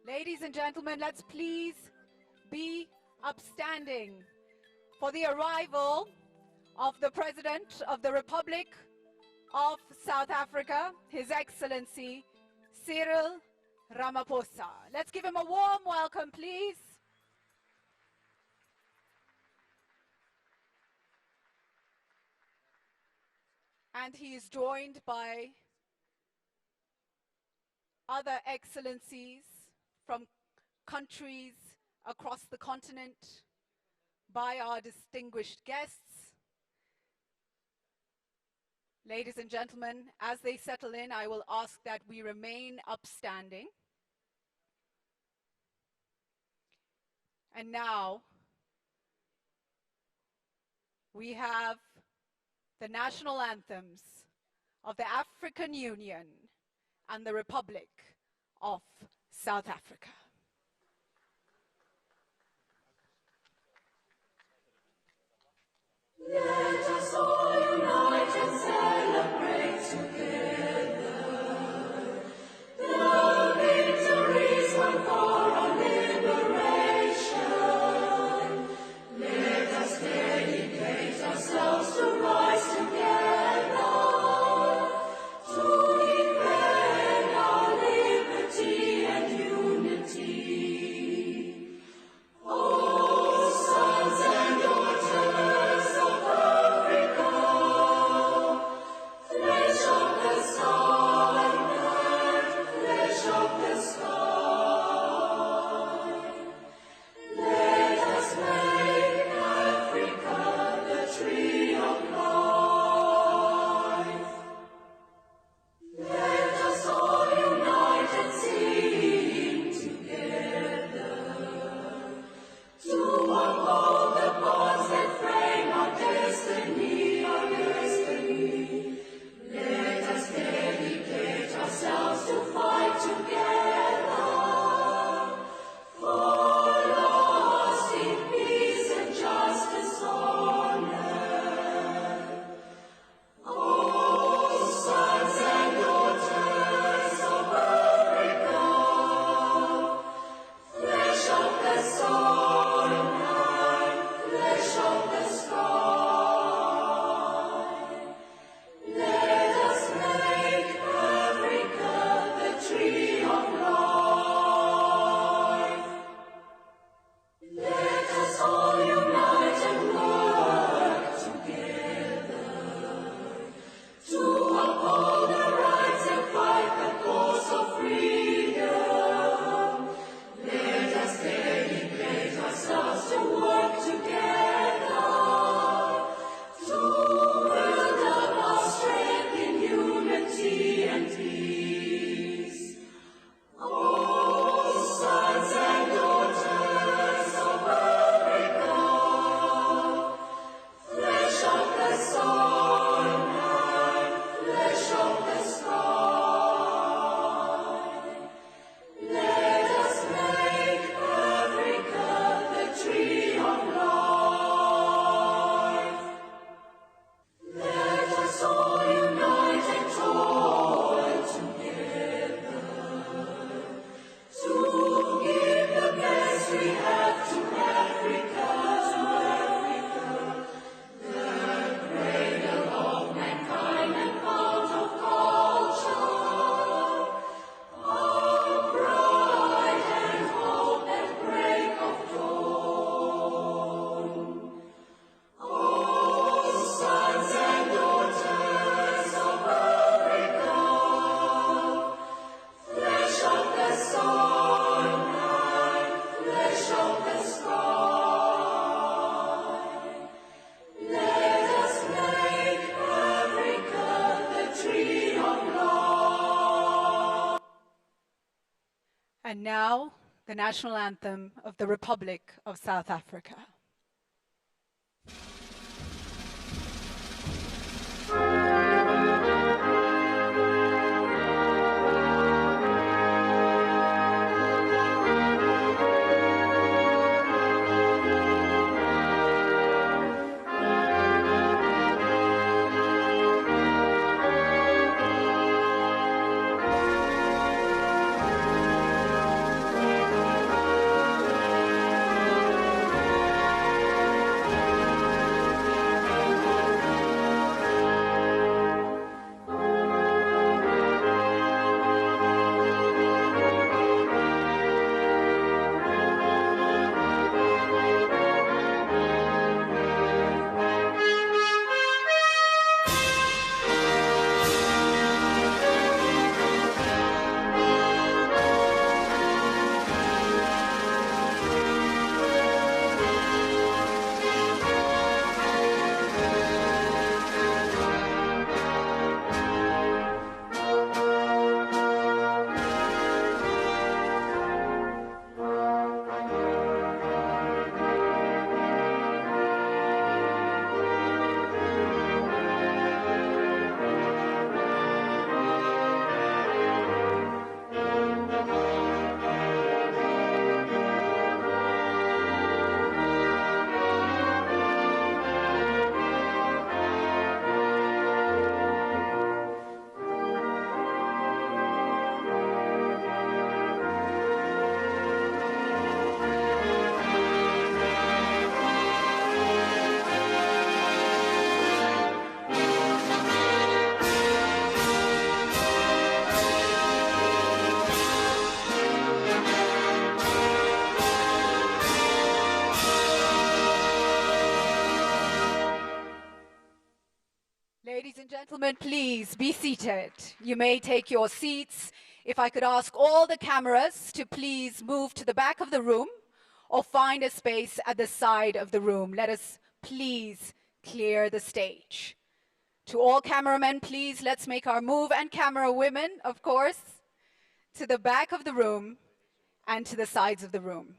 Ladies and gentlemen, let's please be upstanding for the arrival of the President of the Republic of South Africa, His Excellency Cyril Ramaphosa. Let's give him a warm welcome, please. And he is joined by other excellencies from countries across the continent, by our distinguished guests. Ladies and gentlemen, as they settle in, I will ask that we remain upstanding. And now, we have the national anthems of the African Union and the Republic of South Africa. Let us all unite and celebrate together the victories won for our liberation. Let us dedicate ourselves to rise together to defend our liberty and unity. Oh, sons and daughters of Africa, flesh of the sun and flesh of the sky, let us make Africa the tree of life. Let us all unite and sing together to uphold the bonds that frame our destiny, our destiny. Let us dedicate ourselves to fight together for lasting peace and justice, honor. Oh, sons and daughters of Africa, flesh of the sun and flesh of the sky, let us make Africa the tree of life. Let us all unite and work together to uphold the rights and fight the cause of freedom. Let us dedicate ourselves to work together to build up our strength in unity and peace. Oh, sons and daughters of Africa, flesh of the sun and flesh of the sky, let us make Africa the tree of life. Let us all unite and toil together to give the best we have to Africa, the cradle of mankind and fount of culture, our pride and hope at break of dawn. Oh, sons and daughters of Africa, flesh of the sun and flesh of the sky, let us make Africa the tree of life. And now, the national anthem of the Republic of South Africa. Let gentlemen, please be seated. You may take your seats. If I could ask all the cameras to please move to the back of the room or find a space at the side of the room. Let us please clear the stage. To all cameramen, please, let's make our move, and camera women, of course, to the back of the room and to the sides of the room.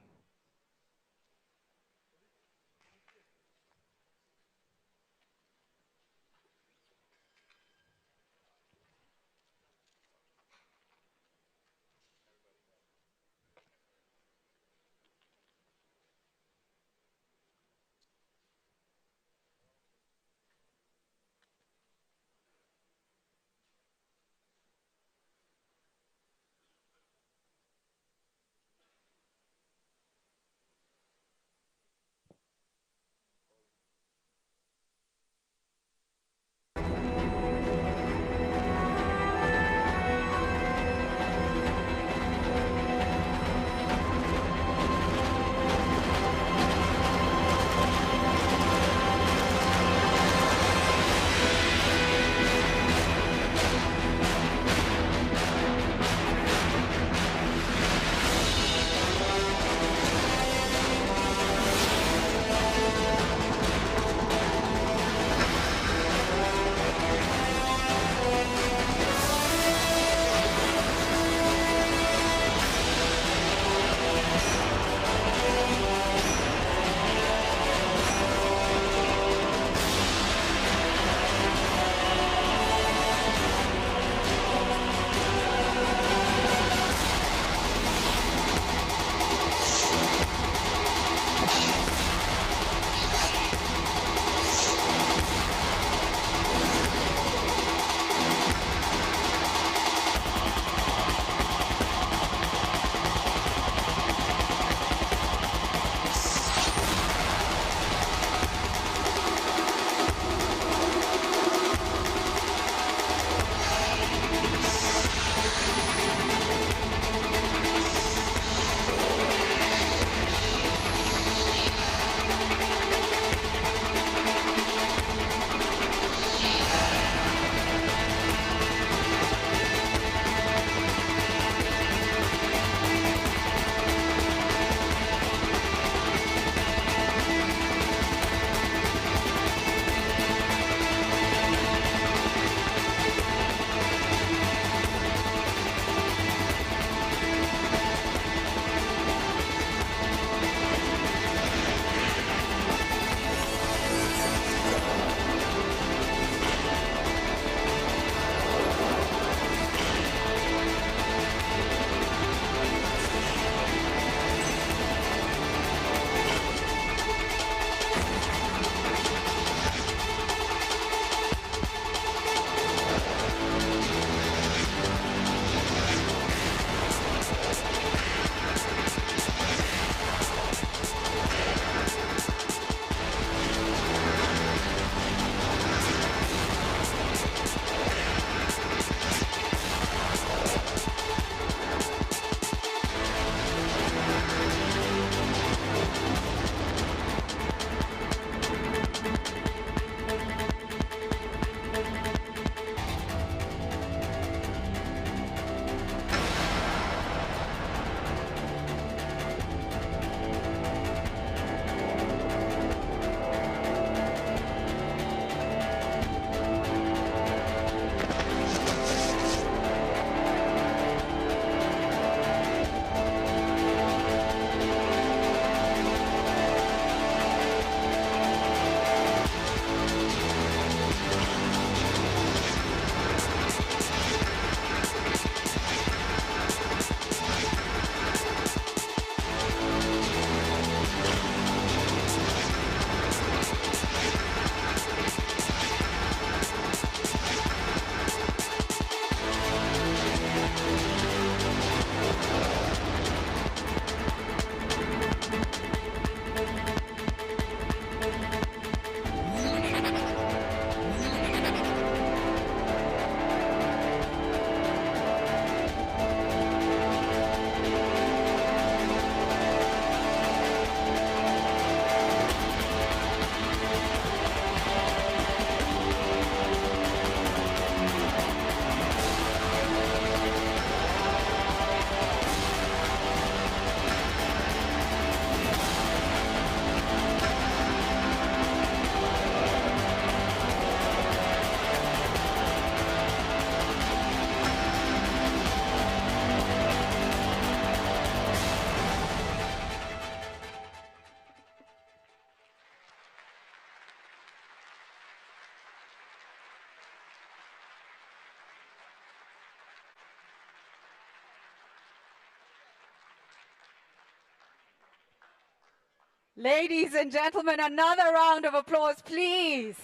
Ladies and gentlemen, another round of applause, please.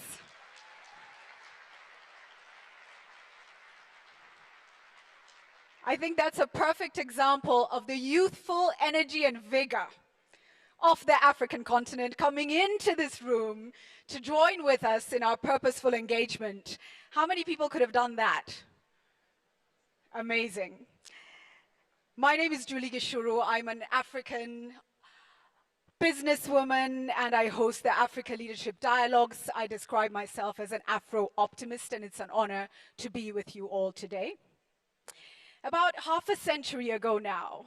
I think that's a perfect example of the youthful energy and vigor of the African continent coming into this room to join with us in our purposeful engagement. How many people could have done that? Amazing. My name is Julie Gishuru. I'm an African businesswoman and I host the Africa Leadership Dialogues. I describe myself as an Afro-optimist and it's an honor to be with you all today. About half a century ago now,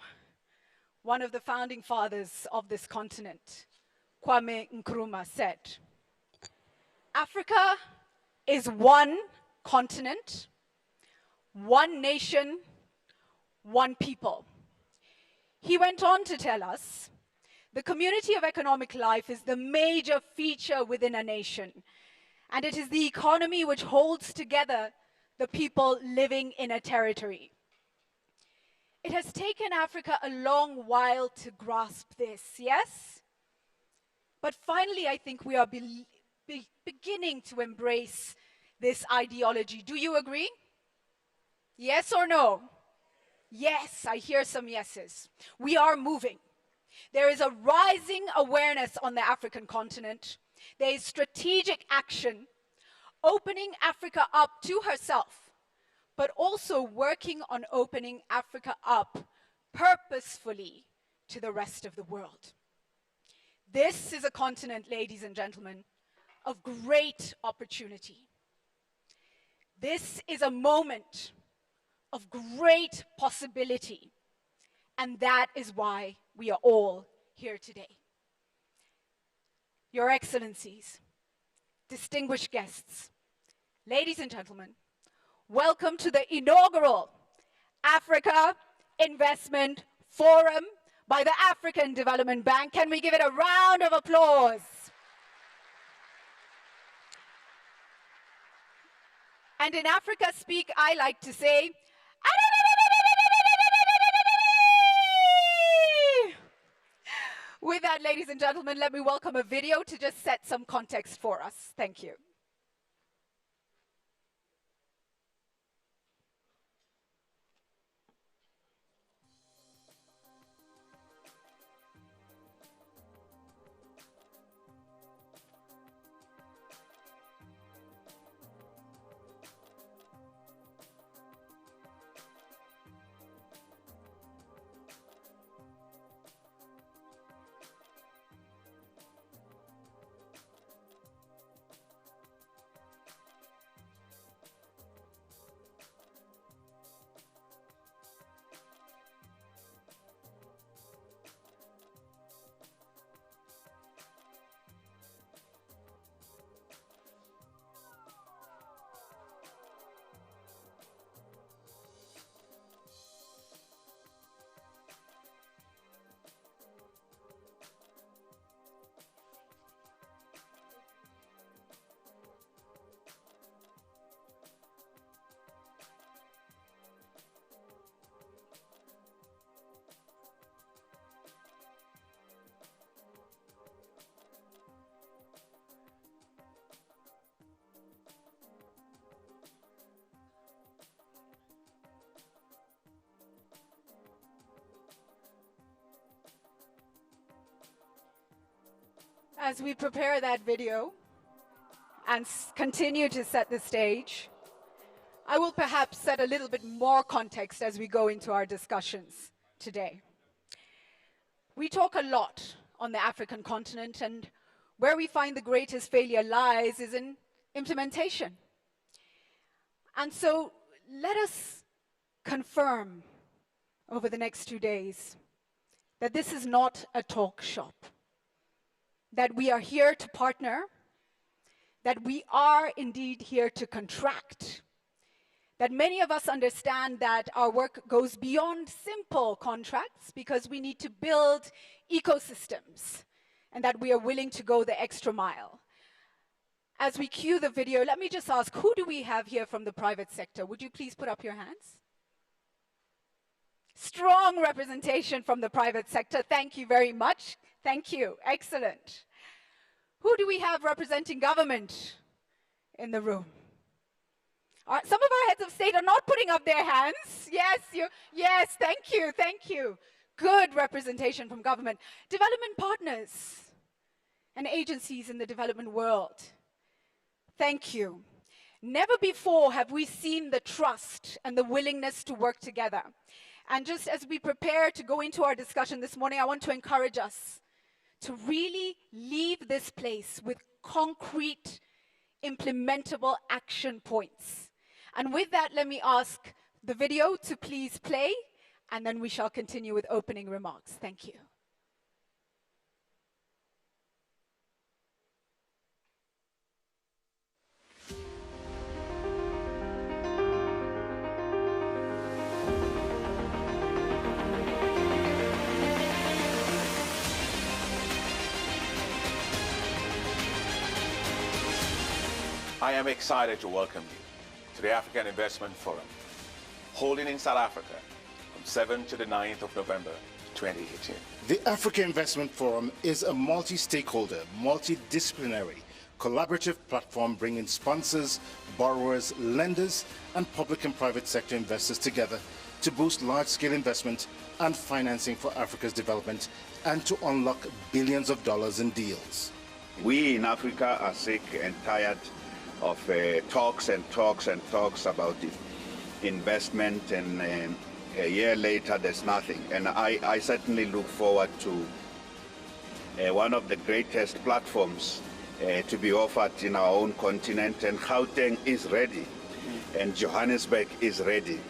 one of the founding fathers of this continent, Kwame Nkrumah, said, Africa is one continent, one nation, one people. He went on to tell us, the community of economic life is the major feature within a nation, and it is the economy which holds together the people living in a territory. It has taken Africa a long while to grasp this, yes? But finally, I think we are beginning to embrace this ideology. Do you agree? Yes or no? Yes, I hear some yeses. We are moving. There is a rising awareness on the African continent. There is strategic action, opening Africa up to herself, but also working on opening Africa up purposefully to the rest of the world. This is a continent, ladies and gentlemen, of great opportunity. This is a moment of great possibility, and that is why we are all here today. Your Excellencies, distinguished guests, ladies and gentlemen, welcome to the inaugural Africa Investment Forum by the African Development Bank. Can we give it a round of applause? And in Africa speak, I like to say, with that, ladies and gentlemen, let me welcome a video to just set some context for us. Thank you. As we prepare that video and continue to set the stage, I will perhaps set a little bit more context as we go into our discussions today. We talk a lot on the African continent, and where we find the greatest failure lies is in implementation. And so let us confirm over the next 2 days that this is not a talk shop, that we are here to partner, that we are indeed here to contract, that many of us understand that our work goes beyond simple contracts because we need to build ecosystems, and that we are willing to go the extra mile. As we cue the video, let me just ask, who do we have here from the private sector? Would you please put up your hands? Strong representation from the private sector. Thank you very much. Thank you. Excellent. Who do we have representing government in the room? Some of our heads of state are not putting up their hands. Yes, thank you, thank you. Good representation from government. Development partners and agencies in the development world. Thank you. Never before have we seen the trust and the willingness to work together. And just as we prepare to go into our discussion this morning, I want to encourage us to really leave this place with concrete, implementable action points. And with that, let me ask the video to please play, and then we shall continue with opening remarks. Thank you. I am excited to welcome you to the African Investment Forum, holding in South Africa from 7th to the 9th of November 2018. The Africa Investment Forum is a multi-stakeholder, multidisciplinary, collaborative platform bringing sponsors, borrowers, lenders, and public and private sector investors together to boost large-scale investment and financing for Africa's development and to unlock billions of dollars in deals. We in Africa are sick and tired of talks and talks and talks about investment, and a year later there's nothing. And I certainly look forward to one of the greatest platforms to be offered in our own continent, and Gauteng is ready and Johannesburg is ready.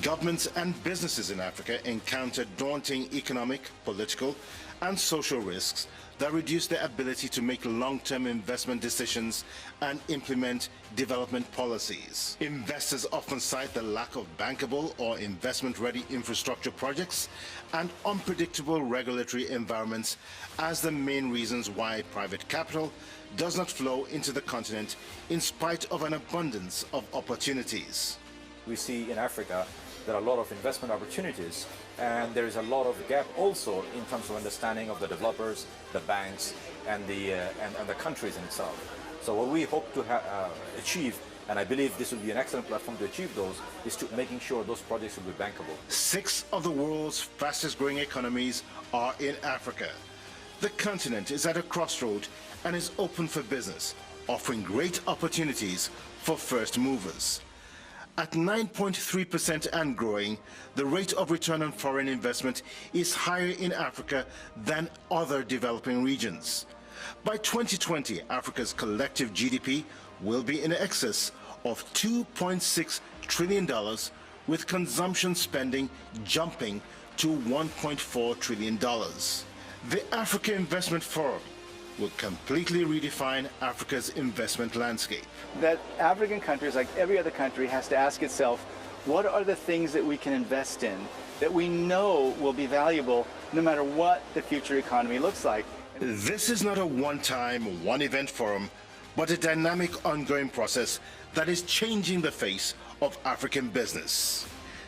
Governments and businesses in Africa encounter daunting economic, political, and social risks that reduce their ability to make long-term investment decisions and implement development policies. Investors often cite the lack of bankable or investment-ready infrastructure projects and unpredictable regulatory environments as the main reasons why private capital does not flow into the continent in spite of an abundance of opportunities. We see in Africa there are a lot of investment opportunities, and there is a lot of gap also in terms of understanding of the developers, the banks, and the countries in itself. So what we hope to achieve, and I believe this will be an excellent platform to achieve those, is to making sure those projects will be bankable. 6 of the world's fastest growing economies are in Africa. The continent is at a crossroad and is open for business, offering great opportunities for first movers. At 9.3% and growing, the rate of return on foreign investment is higher in Africa than other developing regions. By 2020, Africa's collective GDP will be in excess of $2.6 trillion, with consumption spending jumping to $1.4 trillion. The Africa Investment Forum will completely redefine Africa's investment landscape. That African countries, like every other country, has to ask itself, what are the things that we can invest in that we know will be valuable no matter what the future economy looks like? This is not a one-time, one-event forum, but a dynamic, ongoing process that is changing the face of African business.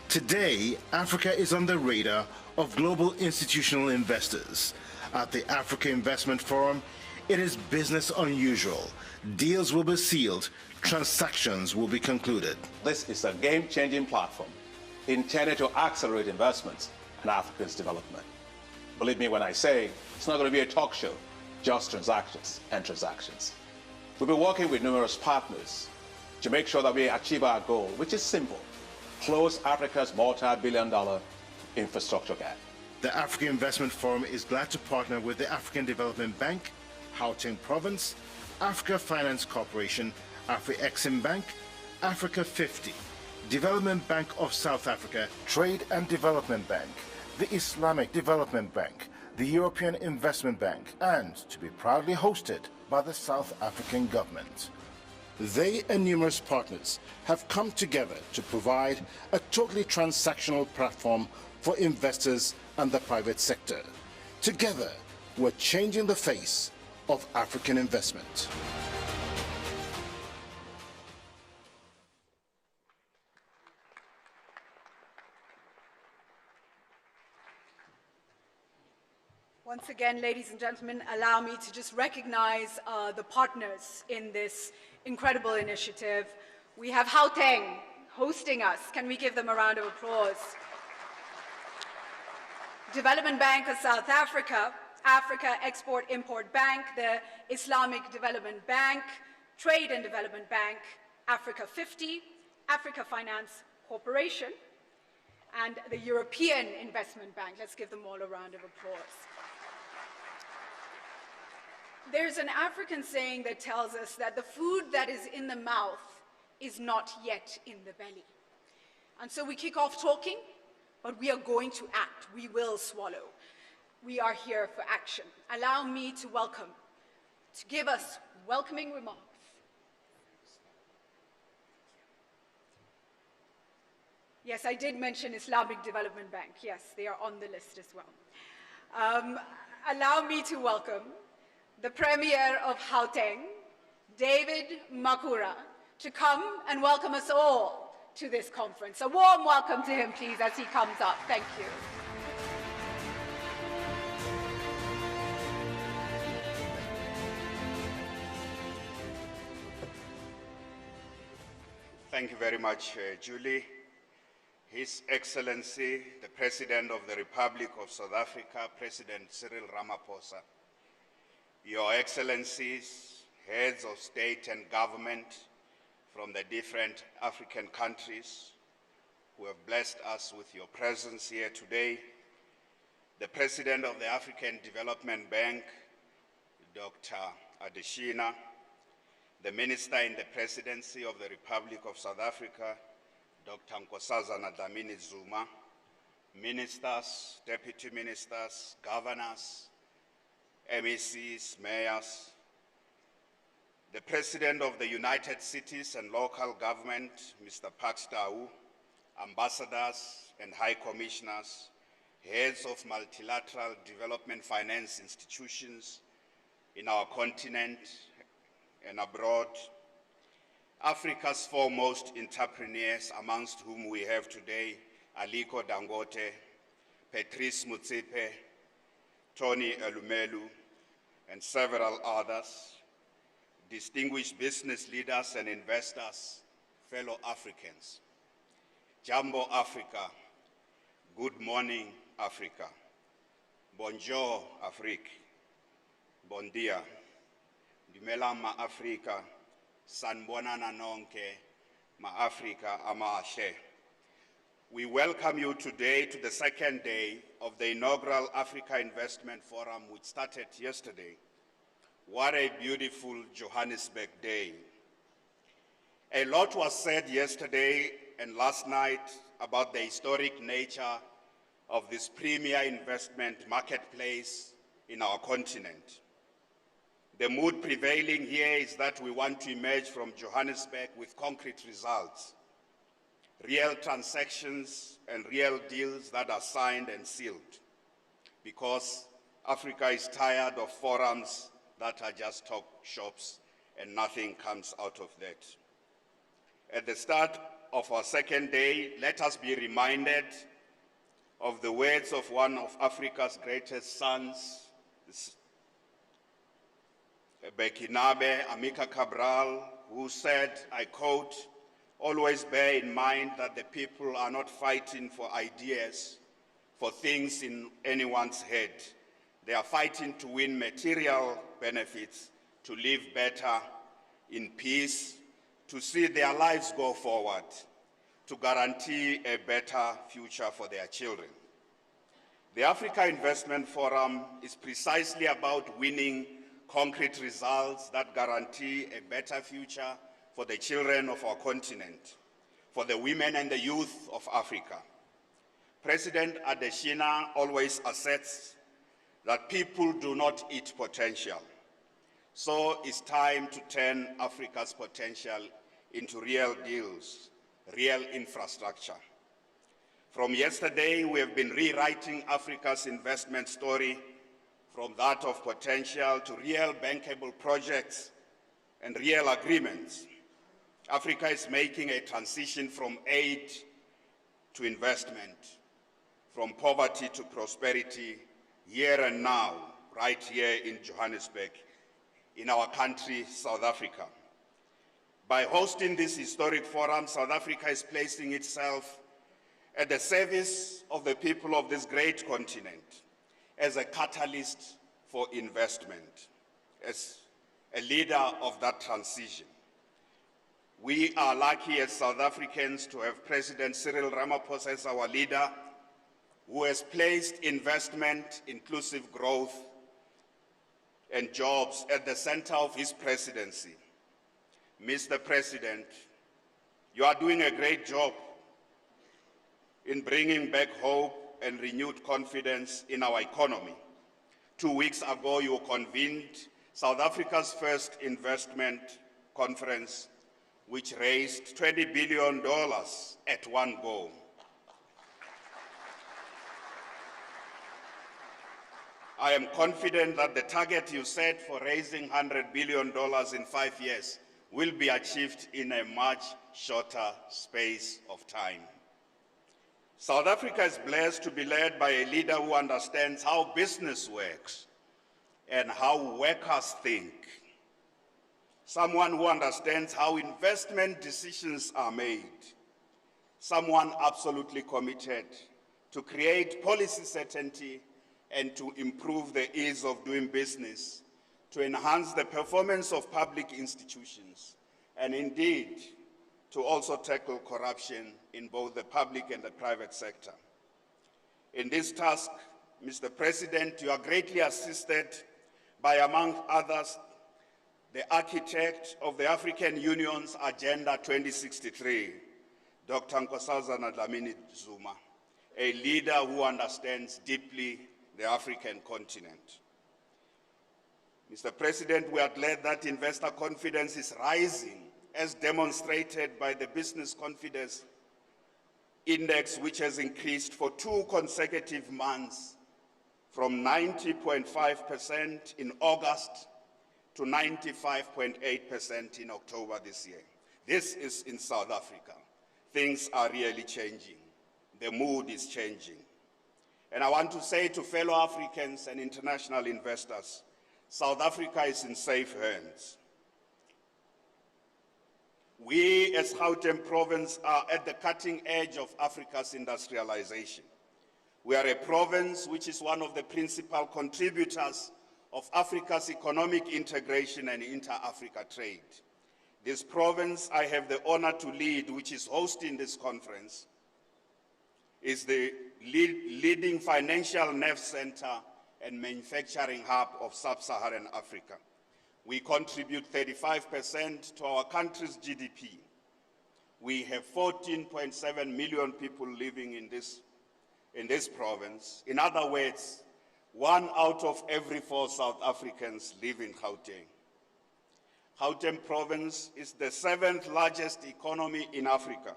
Today, Africa is on the radar of global institutional investors. At the Africa Investment Forum, it is business unusual. Deals will be sealed, transactions will be concluded. This is a game-changing platform intended to accelerate investments and Africa's development. Believe me when I say it's not going to be a talk show, just transactions and transactions. We'll be working with numerous partners to make sure that we achieve our goal, which is simple: close Africa's multi-billion-dollar infrastructure gap. The African Investment Forum is glad to partner with the African Development Bank, Gauteng Province, Africa Finance Corporation, Afri-Exim Bank, Africa 50, Development Bank of South Africa, Trade and Development Bank, the Islamic Development Bank, the European Investment Bank, and to be proudly hosted by the South African government. They and numerous partners have come together to provide a totally transactional platform for investors and the private sector. Together, we're changing the face of African investment. Once again, ladies and gentlemen, allow me to just recognize the partners in this incredible initiative. We have Gauteng hosting us. Can we give them a round of applause? Development Bank of South Africa, Africa Export-Import Bank, the Islamic Development Bank, Trade and Development Bank, Africa 50, Africa Finance Corporation, and the European Investment Bank. Let's give them all a round of applause. There's an African saying that tells us that the food that is in the mouth is not yet in the belly. And so we kick off talking, but we are going to act. We will swallow. We are here for action. Allow me to welcome, to give us welcoming remarks. Yes, I did mention Islamic Development Bank. Yes, they are on the list as well. Allow me to welcome the Premier of Gauteng, David Makura, to come and welcome us all to this conference. A warm welcome to him, please, as he comes up. Thank you. Thank you very much, Julie. His Excellency, the President of the Republic of South Africa, President Cyril Ramaphosa, Your Excellencies, heads of state and government from the different African countries who have blessed us with your presence here today, the President of the African Development Bank, Dr. Adeshina, the Minister in the Presidency of the Republic of South Africa, Dr. Nkosazana Dlamini-Zuma, ministers, deputy ministers, governors, MECs, mayors, the President of the United Cities and Local Government, Mr. Pakstau, ambassadors and high commissioners, heads of multilateral development finance institutions in our continent and abroad, Africa's foremost entrepreneurs, amongst whom we have today Aliko Dangote, Patrice Motsepe, Tony Elumelu, and several others, distinguished business leaders and investors, fellow Africans. Jambo Africa, good morning Africa, bonjour Afrique, bon dia, dumelang ma Africa, sanbonana nonke ma Africa amahle. We welcome you today to the second day of the inaugural Africa Investment Forum, which started yesterday. What a beautiful Johannesburg day. A lot was said yesterday and last night about the historic nature of this premier investment marketplace in our continent. The mood prevailing here is that we want to emerge from Johannesburg with concrete results, real transactions and real deals that are signed and sealed, because Africa is tired of forums that are just talk shops and nothing comes out of that. At the start of our second day, let us be reminded of the words of one of Africa's greatest sons, Bekinabe Amika Cabral, who said, I quote, "Always bear in mind that the people are not fighting for ideas, for things in anyone's head. They are fighting to win material benefits, to live better in peace, to see their lives go forward, to guarantee a better future for their children." The Africa Investment Forum is precisely about winning concrete results that guarantee a better future for the children of our continent, for the women and the youth of Africa. President Adeshina always asserts that people do not eat potential. So it's time to turn Africa's potential into real deals, real infrastructure. From yesterday, we have been rewriting Africa's investment story from that of potential to real bankable projects and real agreements. Africa is making a transition from aid to investment, from poverty to prosperity, here and now, right here in Johannesburg, in our country, South Africa. By hosting this historic forum, South Africa is placing itself at the service of the people of this great continent as a catalyst for investment, as a leader of that transition. We are lucky as South Africans to have President Cyril Ramaphosa as our leader, who has placed investment, inclusive growth, and jobs at the center of his presidency. Mr. President, you are doing a great job in bringing back hope and renewed confidence in our economy. 2 weeks ago, you convened South Africa's first investment conference, which raised $20 billion at one go. I am confident that the target you set for raising $100 billion in 5 years will be achieved in a much shorter space of time. South Africa is blessed to be led by a leader who understands how business works and how workers think. Someone who understands how investment decisions are made. Someone absolutely committed to create policy certainty and to improve the ease of doing business, to enhance the performance of public institutions, and indeed, to also tackle corruption in both the public and the private sector. In this task, Mr. President, you are greatly assisted by, among others, the architect of the African Union's Agenda 2063, Dr. Nkosazana Dlamini-Zuma, a leader who understands deeply the African continent. Mr. President, we are glad that investor confidence is rising, as demonstrated by the Business Confidence Index, which has increased for 2 consecutive months from 90.5% in August to 95.8% in October this year. This is in South Africa. Things are really changing. The mood is changing. And I want to say to fellow Africans and international investors, South Africa is in safe hands. We as Gauteng province are at the cutting edge of Africa's industrialization. We are a province which is one of the principal contributors of Africa's economic integration and inter-Africa trade. This province I have the honor to lead, which is hosting this conference, is the leading financial nerve center and manufacturing hub of sub-Saharan Africa. We contribute 35% to our country's GDP. We have 14.7 million people living in this province. In other words, 1 out of every 4 South Africans live in Gauteng. Gauteng province is the 7th largest economy in Africa.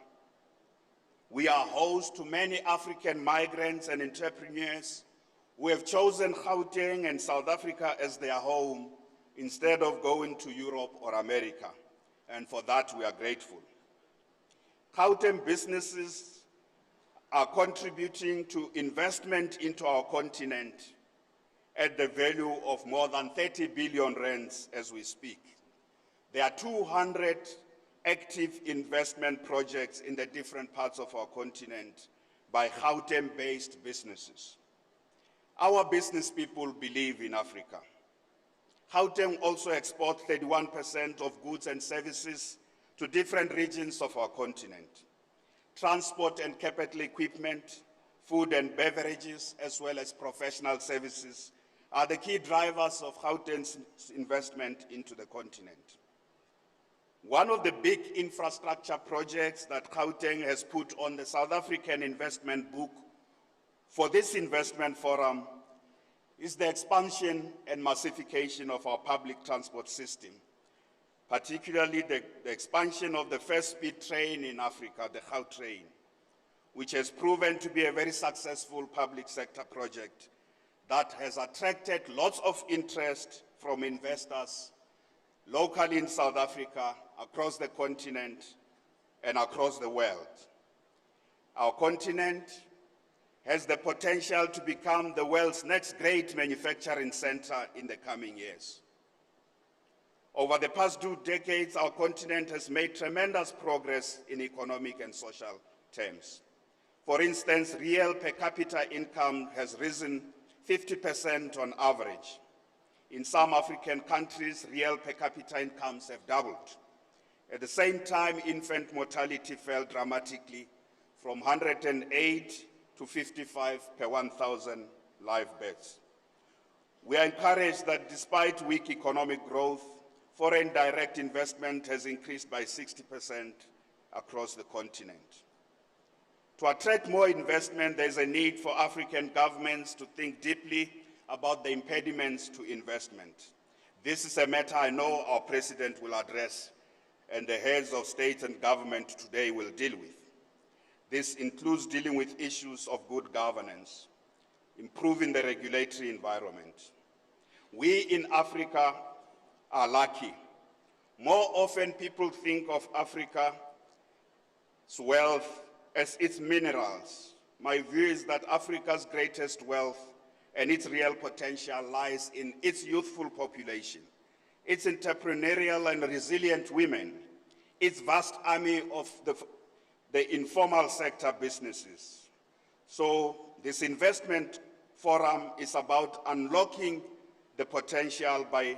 We are host to many African migrants and entrepreneurs who have chosen Gauteng and South Africa as their home instead of going to Europe or America, and for that we are grateful. Gauteng businesses are contributing to investment into our continent at the value of more than 30 billion rands as we speak. There are 200 active investment projects in the different parts of our continent by Gauteng-based businesses. Our business people believe in Africa. Gauteng also exports 31% of goods and services to different regions of our continent. Transport and capital equipment, food and beverages, as well as professional services are the key drivers of Gauteng's investment into the continent. One of the big infrastructure projects that Gauteng has put on the South African investment book for this investment forum is the expansion and massification of our public transport system, particularly the expansion of the first speed train in Africa, the Gautrain, which has proven to be a very successful public sector project that has attracted lots of interest from investors locally in South Africa, across the continent, and across the world. Our continent has the potential to become the world's next great manufacturing center in the coming years. Over the past 2 decades, our continent has made tremendous progress in economic and social terms. For instance, real per capita income has risen 50% on average. In some African countries, real per capita incomes have doubled. At the same time, infant mortality fell dramatically from 108 to 55 per 1,000 live births. We are encouraged that despite weak economic growth, foreign direct investment has increased by 60% across the continent. To attract more investment, there is a need for African governments to think deeply about the impediments to investment. This is a matter I know our President will address and the heads of state and government today will deal with. This includes dealing with issues of good governance, improving the regulatory environment. We in Africa are lucky. More often people think of Africa's wealth as its minerals. My view is that Africa's greatest wealth and its real potential lies in its youthful population, its entrepreneurial and resilient women, its vast army of the informal sector businesses. So this investment forum is about unlocking the potential by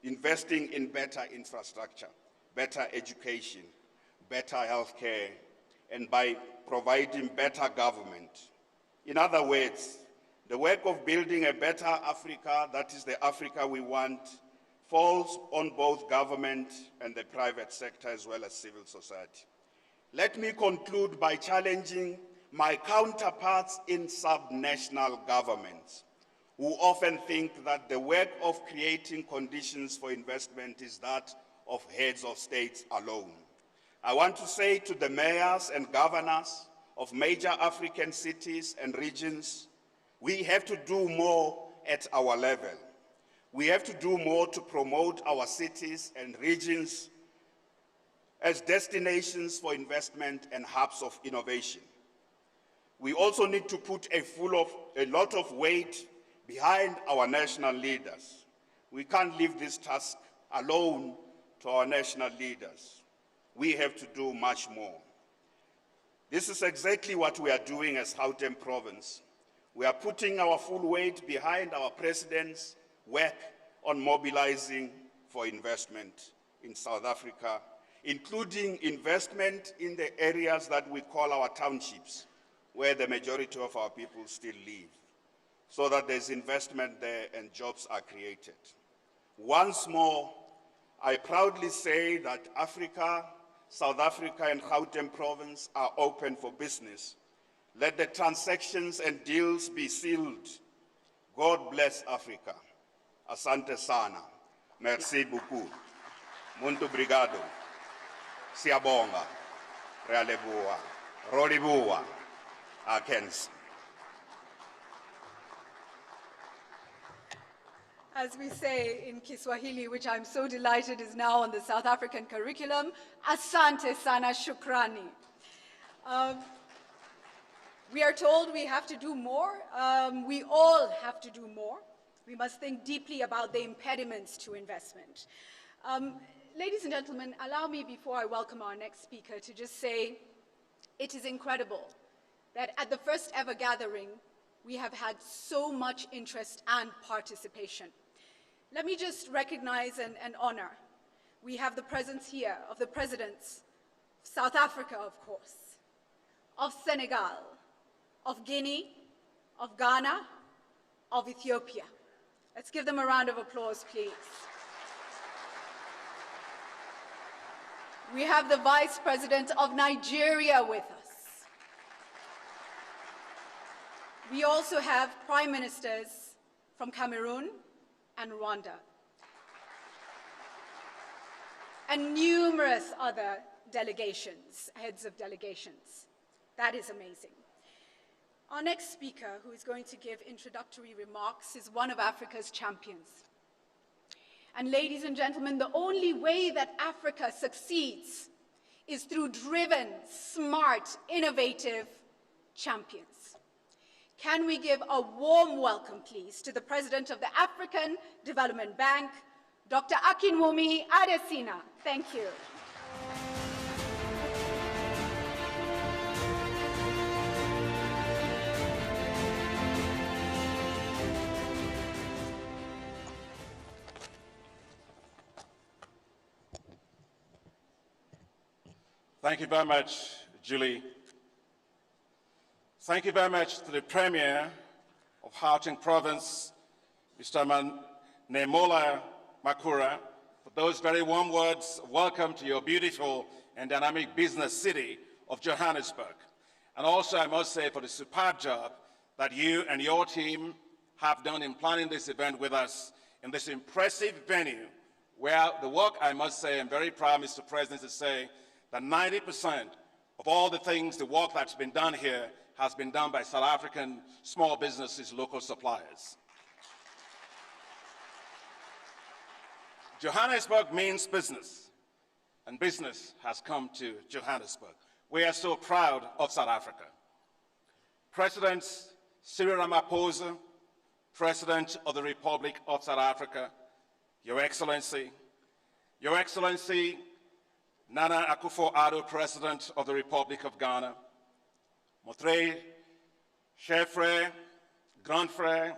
investing in better infrastructure, better education, better healthcare, and by providing better government. In other words, the work of building a better Africa, that is the Africa we want, falls on both government and the private sector as well as civil society. Let me conclude by challenging my counterparts in subnational governments, who often think that the work of creating conditions for investment is that of heads of states alone. I want to say to the mayors and governors of major African cities and regions, we have to do more at our level. We have to do more to promote our cities and regions as destinations for investment and hubs of innovation. We also need to put a lot of weight behind our national leaders. We can't leave this task alone to our national leaders. We have to do much more. This is exactly what we are doing as Gauteng Province. We are putting our full weight behind our president's work on mobilizing for investment in South Africa, including investment in the areas that we call our townships, where the majority of our people still live, so that there's investment there and jobs are created. Once more, I proudly say that Africa, South Africa and Gauteng Province are open for business. Let the transactions and deals be sealed. God bless Africa. Asante sana. Merci beaucoup. Muito obrigado. Siabonga. Realebua. Rolibua. Akens. As we say in Kiswahili, which I'm so delighted is now on the South African curriculum, asante sana, shukrani. We are told we have to do more. We all have to do more. We must think deeply about the impediments to investment. Ladies and gentlemen, allow me, before I welcome our next speaker, to just say it is incredible that at the first ever gathering, we have had so much interest and participation. Let me just recognize and honor. We have the presence here of the presidents of South Africa, of course, of Senegal, of Guinea, of Ghana, of Ethiopia. Let's give them a round of applause, please. We have the Vice President of Nigeria with us. We also have Prime Ministers from Cameroon and Rwanda, and numerous other delegations, heads of delegations. That is amazing. Our next speaker, who is going to give introductory remarks, is one of Africa's champions. And ladies and gentlemen, the only way that Africa succeeds is through driven, smart, innovative champions. Can we give a warm welcome, please, to the President of the African Development Bank, Dr. Akinwumi Adesina. Thank you. Thank you very much, Julie. Thank you very much to the Premier of Gauteng Province, Mr. Nemola Makura, for those very warm words of welcome to your beautiful and dynamic business city of Johannesburg. And also, I must say, for the superb job that you and your team have done in planning this event with us in this impressive venue, where the work, I must say, I'm very proud, Mr. President, to say that 90% of all the things, the work that's been done here has been done by South African small businesses, local suppliers. Johannesburg means business, and business has come to Johannesburg. We are so proud of South Africa. President Cyril Ramaphosa, President of the Republic of South Africa, Your Excellency, Nana Akufo-Addo, President of the Republic of Ghana, Motrey, cher frère, grand frère,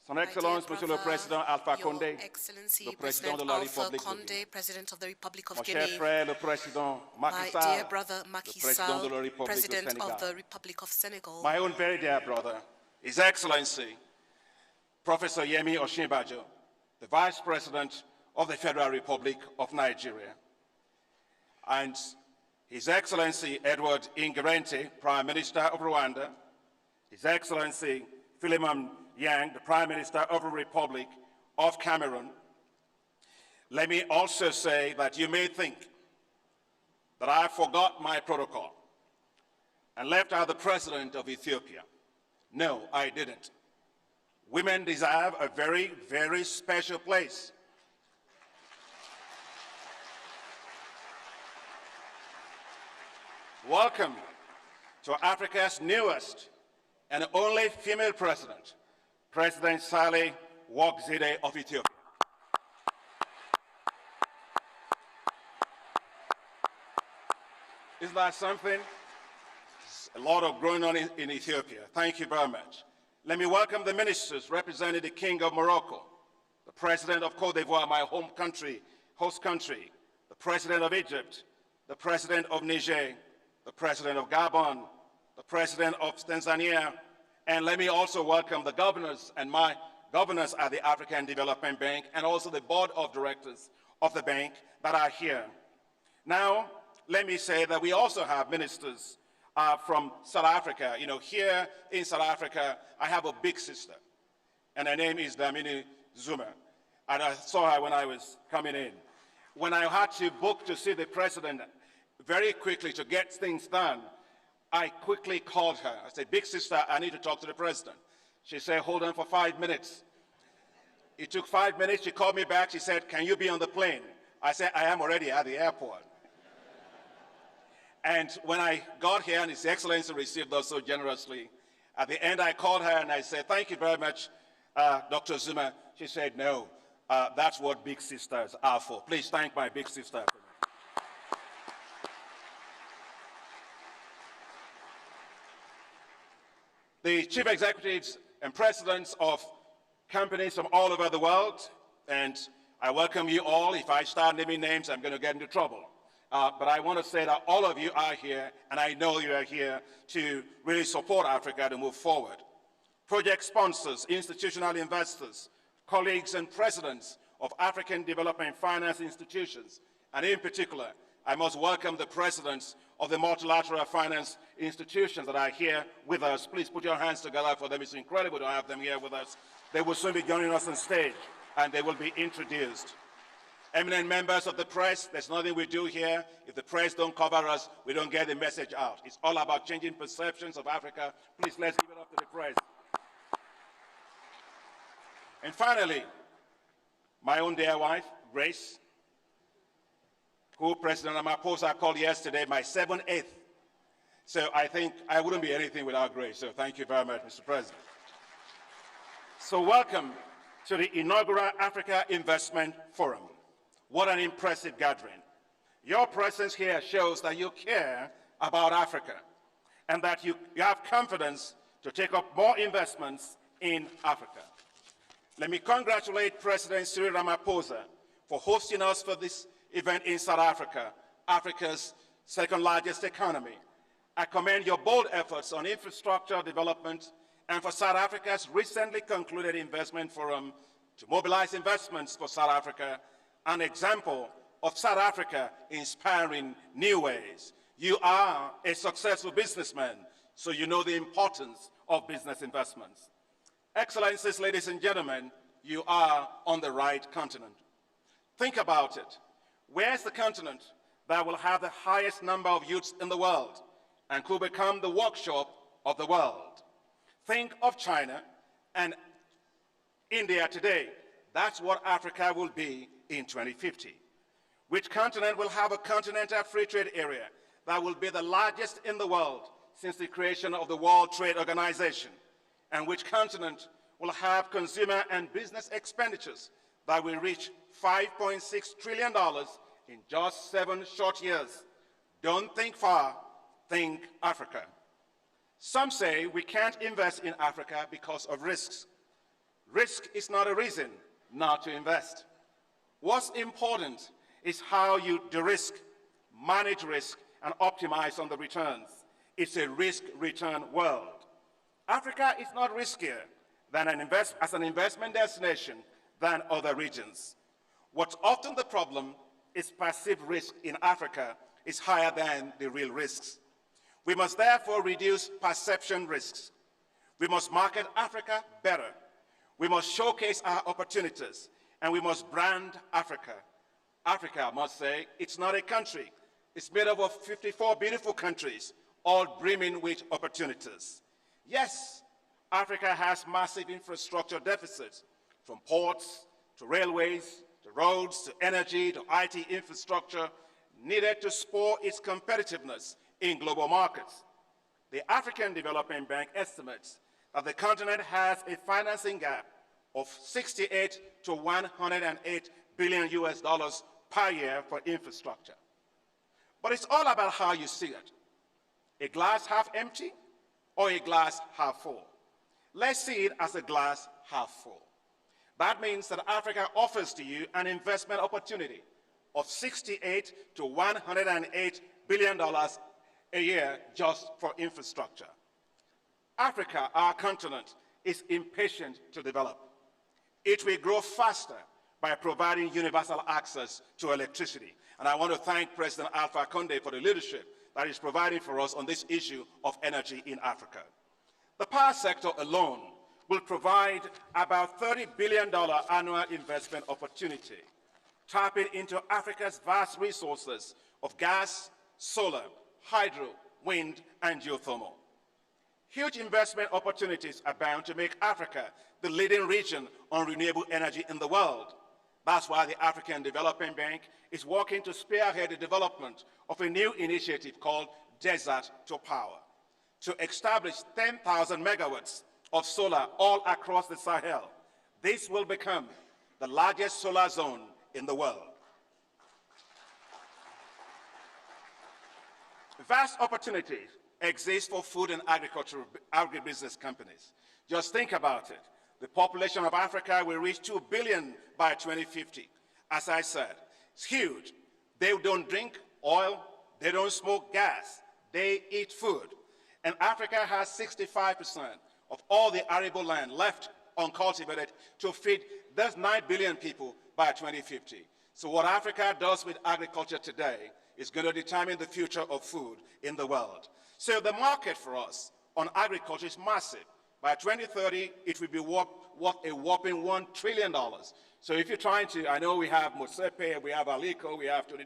Son Excellence, Monsieur le Président Alpha Condé, Excellency, le Président de la République de Guinée, President of the Republic of mon cher Guinea, frère, le Président Macky my Sall, dear brother Macky le Président de la Sall, République President du Sénégal, of the Republic of Senegal, my own very dear brother, His Excellency, Professor Yemi Osinbajo, the Vice President of the Federal Republic of Nigeria, and His Excellency Edward Ingirente, Prime Minister of Rwanda, His Excellency Philemon Yang, the Prime Minister of the Republic of Cameroon. Let me also say that you may think that I forgot my protocol and left out the President of Ethiopia. No, I didn't. Women deserve a very, very special place. Welcome to Africa's newest and only female president, President Saleh Work-Zewde of Ethiopia. Isn't that something? A lot of going on in Ethiopia. Thank you very much. Let me welcome the ministers representing the King of Morocco, the President of Cote d'Ivoire, my home country, host country, the President of Egypt, the President of Niger, the President of Gabon, the President of Tanzania, and let me also welcome the governors and my governors at the African Development Bank and also the board of directors of the bank that are here. Now, let me say that we also have ministers from South Africa. You know, here in South Africa, I have a big sister, and her name is Dlamini Zuma, and I saw her when I was coming in. When I had to book to see the president very quickly to get things done, I quickly called her. I said, big sister, I need to talk to the president. She said, hold on for 5 minutes. It took 5 minutes. She called me back. She said, can you be on the plane? I said, I am already at the airport. And when I got here, and His Excellency received us so generously, at the end I called her and I said, thank you very much, Dr. Zuma. She said, no, that's what big sisters are for. Please thank my big sister. The chief executives and presidents of companies from all over the world, and I welcome you all. If I start naming names, I'm going to get into trouble. But I want to say that all of you are here, and I know you are here to really support Africa to move forward. Project sponsors, institutional investors, colleagues and presidents of African development finance institutions, and in particular, I must welcome the presidents of the multilateral finance institutions that are here with us. Please put your hands together for them. It's incredible to have them here with us. They will soon be joining us on stage, and they will be introduced. Eminent members of the press, there's nothing we do here. If the press don't cover us, we don't get the message out. It's all about changing perceptions of Africa. Please, let's give it up to the press. And finally, my own dear wife, Grace, who President Ramaphosa called yesterday my 7/8. So I think I wouldn't be anything without grace. So thank you very much, Mr. President. So welcome to the inaugural Africa Investment Forum. What an impressive gathering. Your presence here shows that you care about Africa and that you have confidence to take up more investments in Africa. Let me congratulate President Cyril Ramaphosa for hosting us for this event in South Africa, Africa's second largest economy. I commend your bold efforts on infrastructure development and for South Africa's recently concluded investment forum to mobilize investments for South Africa, an example of South Africa inspiring new ways. You are a successful businessman, so you know the importance of business investments. Excellencies, ladies and gentlemen, you are on the right continent. Think about it. Where's the continent that will have the highest number of youths in the world and could become the workshop of the world? Think of China and India today. That's what Africa will be in 2050. Which continent will have a continental free trade area that will be the largest in the world since the creation of the World Trade Organization? And which continent will have consumer and business expenditures that will reach $5.6 trillion in just 7 short years? Don't think far, think Africa. Some say we can't invest in Africa because of risks. Risk is not a reason not to invest. What's important is how you de-risk, manage risk, and optimize on the returns. It's a risk-return world. Africa is not riskier than as an investment destination than other regions. What's often the problem is perceived risk in Africa is higher than the real risks. We must therefore reduce perception risks. We must market Africa better. We must showcase our opportunities, and we must brand Africa. Africa, I must say, it's not a country. It's made up of 54 beautiful countries, all brimming with opportunities. Yes, Africa has massive infrastructure deficits, from ports to railways, to roads, to energy, to IT infrastructure, needed to spur its competitiveness in global markets. The African Development Bank estimates that the continent has a financing gap of 68 to 108 billion US dollars per year for infrastructure. But it's all about how you see it. A glass half empty or a glass half full? Let's see it as a glass half full. That means that Africa offers to you an investment opportunity of 68 to 108 billion dollars a year just for infrastructure. Africa, our continent, is impatient to develop. It will grow faster by providing universal access to electricity. And I want to thank President Alpha Conde for the leadership that he's providing for us on this issue of energy in Africa. The power sector alone will provide about $30 billion annual investment opportunity, tapping into Africa's vast resources of gas, solar, hydro, wind, and geothermal. Huge investment opportunities are bound to make Africa the leading region on renewable energy in the world. That's why the African Development Bank is working to spearhead the development of a new initiative called Desert to Power, to establish 10,000 megawatts of solar all across the Sahel. This will become the largest solar zone in the world. Vast opportunities exist for food and agribusiness companies. Just think about it. The population of Africa will reach 2 billion by 2050. As I said, it's huge. They don't drink oil, they don't smoke gas, they eat food. And Africa has 65% of all the arable land left uncultivated to feed those 9 billion people by 2050. So what Africa does with agriculture today is going to determine the future of food in the world. So the market for us on agriculture is massive. By 2030, it will be worth a whopping $1 trillion. So if you're trying to, I know we have Mosepe, we have Aliko, we have Tony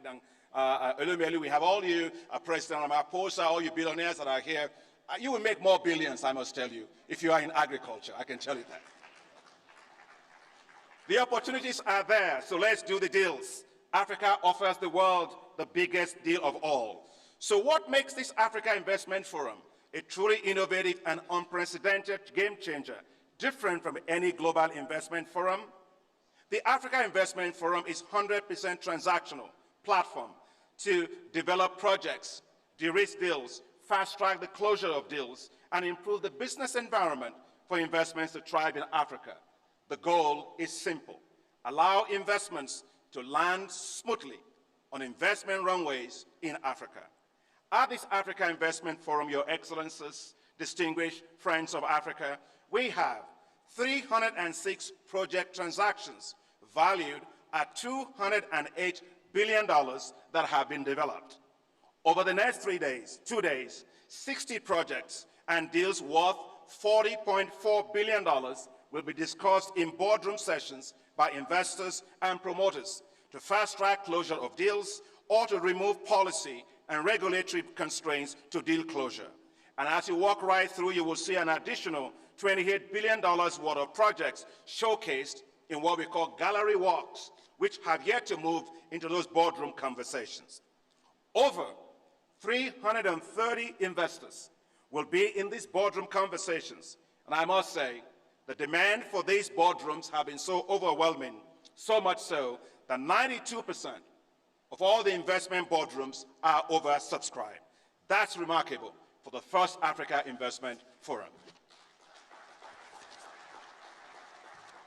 Elumelu, we have all you, President Ramaphosa, all you billionaires that are here. You will make more billions, I must tell you, if you are in agriculture. I can tell you that. The opportunities are there, so let's do the deals. Africa offers the world the biggest deal of all. So what makes this Africa Investment Forum a truly innovative and unprecedented game changer, different from any global investment forum? The Africa Investment Forum is 100% transactional platform to develop projects, de-risk deals, fast-track the closure of deals, and improve the business environment for investments to thrive in Africa. The goal is simple: allow investments to land smoothly on investment runways in Africa. At this Africa Investment Forum, Your Excellencies, distinguished friends of Africa, we have 306 project transactions valued at $208 billion that have been developed. Over the next 2 days, 60 projects and deals worth $40.4 billion will be discussed in boardroom sessions by investors and promoters to fast-track closure of deals or to remove policy and regulatory constraints to deal closure. And as you walk right through, you will see an additional $28 billion worth of projects showcased in what we call gallery walks, which have yet to move into those boardroom conversations. Over 330 investors will be in these boardroom conversations. And I must say, the demand for these boardrooms have been so overwhelming, so much so that 92% of all the investment boardrooms are oversubscribed. That's remarkable for the first Africa Investment Forum.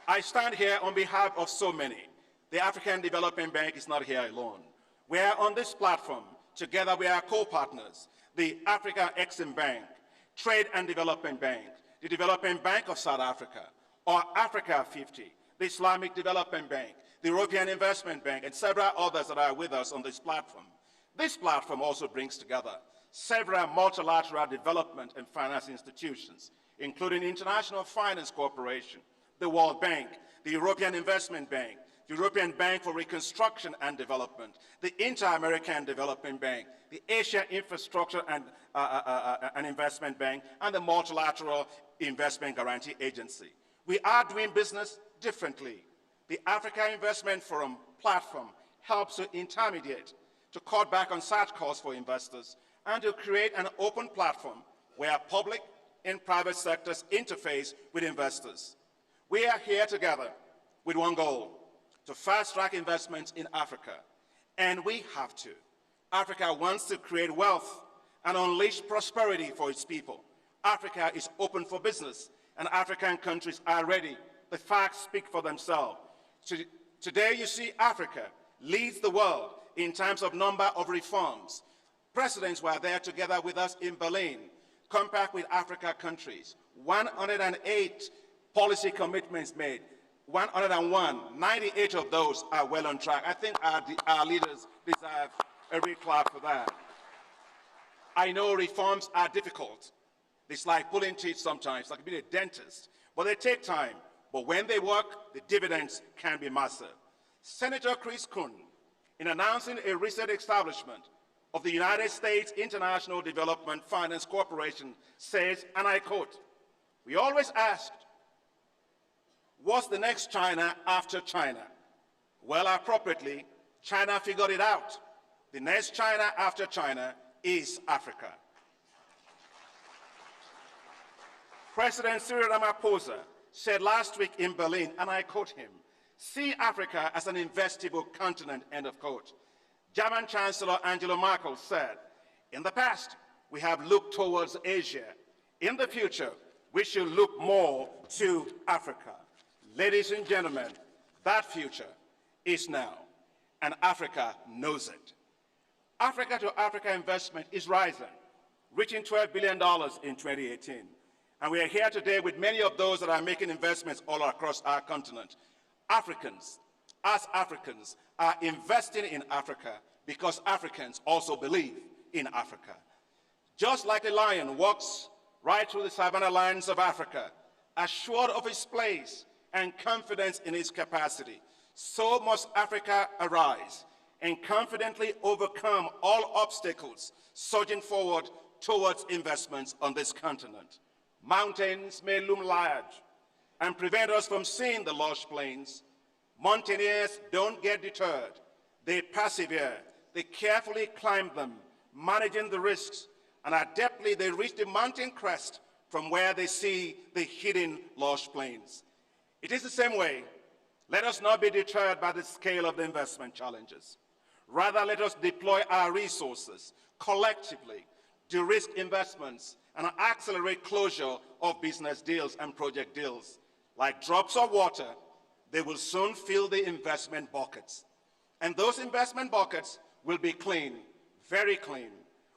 I stand here on behalf of so many. The African Development Bank is not here alone. We are on this platform together with our co-partners, the Africa Exim Bank, Trade and Development Bank, the Development Bank of South Africa, or Africa 50, the Islamic Development Bank, the European Investment Bank, and several others that are with us on this platform. This platform also brings together several multilateral development and finance institutions, including International Finance Corporation, the World Bank, the European Investment Bank, the European Bank for Reconstruction and Development, the Inter-American Development Bank, the Asia Infrastructure and Investment Bank, and the Multilateral Investment Guarantee Agency. We are doing business differently. The Africa Investment Forum platform helps to intermediate, to cut back on such costs for investors, and to create an open platform where public and private sectors interface with investors. We are here together with one goal: to fast-track investments in Africa. And we have to. Africa wants to create wealth and unleash prosperity for its people. Africa is open for business, and African countries are ready. The facts speak for themselves. Today, you see Africa leads the world in terms of number of reforms. Presidents were there together with us in Berlin, compact with Africa countries. 108 policy commitments made. 101, 98 of those are well on track. I think our leaders deserve a real clap for that. I know reforms are difficult. It's like pulling teeth sometimes, like being a dentist, but they take time. But when they work, the dividends can be massive. Senator Chris Coons, in announcing a recent establishment of the United States International Development Finance Corporation, says, and I quote, "We always asked, what's the next China after China? Well, appropriately, China figured it out. The next China after China is Africa." President Cyril Ramaphosa said last week in Berlin, and I quote him, "See Africa as an investable continent," end of quote. German Chancellor Angela Merkel said, "In the past, we have looked towards Asia. In the future, we should look more to Africa." Ladies and gentlemen, that future is now, and Africa knows it. Africa to Africa investment is rising, reaching $12 billion in 2018. And we are here today with many of those that are making investments all across our continent. Africans, as Africans, are investing in Africa because Africans also believe in Africa. Just like a lion walks right through the savannah lands of Africa, assured of his place and confidence in his capacity, so must Africa arise and confidently overcome all obstacles, surging forward towards investments on this continent. Mountains may loom large and prevent us from seeing the lush plains. Mountaineers don't get deterred. They persevere. They carefully climb them, managing the risks, and adeptly they reach the mountain crest from where they see the hidden lush plains. It is the same way. Let us not be deterred by the scale of the investment challenges. Rather, let us deploy our resources collectively, de-risk investments, and accelerate closure of business deals and project deals. Like drops of water, they will soon fill the investment buckets. And those investment buckets will be clean, very clean.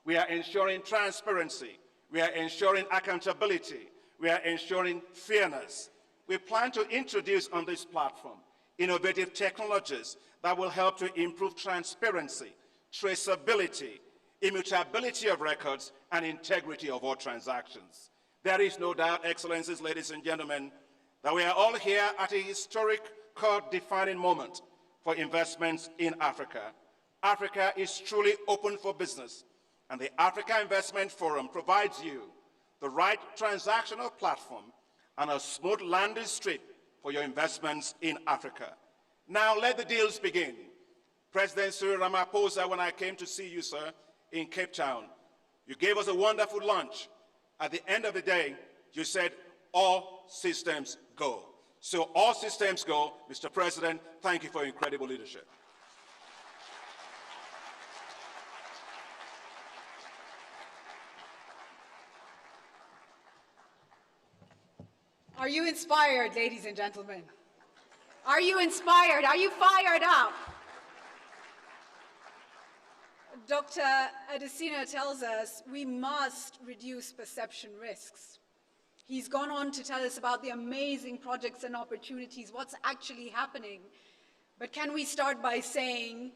We are ensuring transparency. We are ensuring accountability. We are ensuring fairness. We plan to introduce on this platform innovative technologies that will help to improve transparency, traceability, immutability of records, and integrity of all transactions. There is no doubt, Excellencies, ladies and gentlemen, that we are all here at a historic, defining moment for investments in Africa. Africa is truly open for business, and the Africa Investment Forum provides you the right transactional platform and a smooth landing strip for your investments in Africa. Now let the deals begin. President Cyril Ramaphosa, when I came to see you, sir, in Cape Town, you gave us a wonderful lunch. At the end of the day, you said, all systems go. So all systems go. Mr. President, thank you for your incredible leadership. Are you inspired, ladies and gentlemen? Are you inspired? Are you fired up? Dr. Adesina tells us we must reduce perception risks. He's gone on to tell us about the amazing projects and opportunities, what's actually happening. But can we start by saying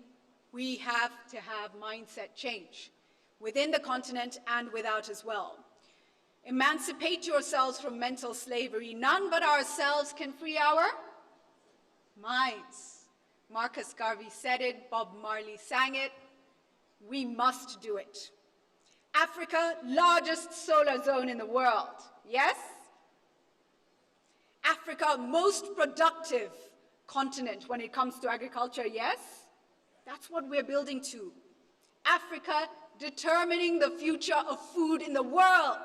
we have to have mindset change within the continent and without as well. Emancipate yourselves from mental slavery. None but ourselves can free our minds. Marcus Garvey said it, Bob Marley sang it. We must do it. Africa, largest solar zone in the world, yes? Africa, most productive continent when it comes to agriculture, yes? That's what we're building to. Africa, determining the future of food in the world.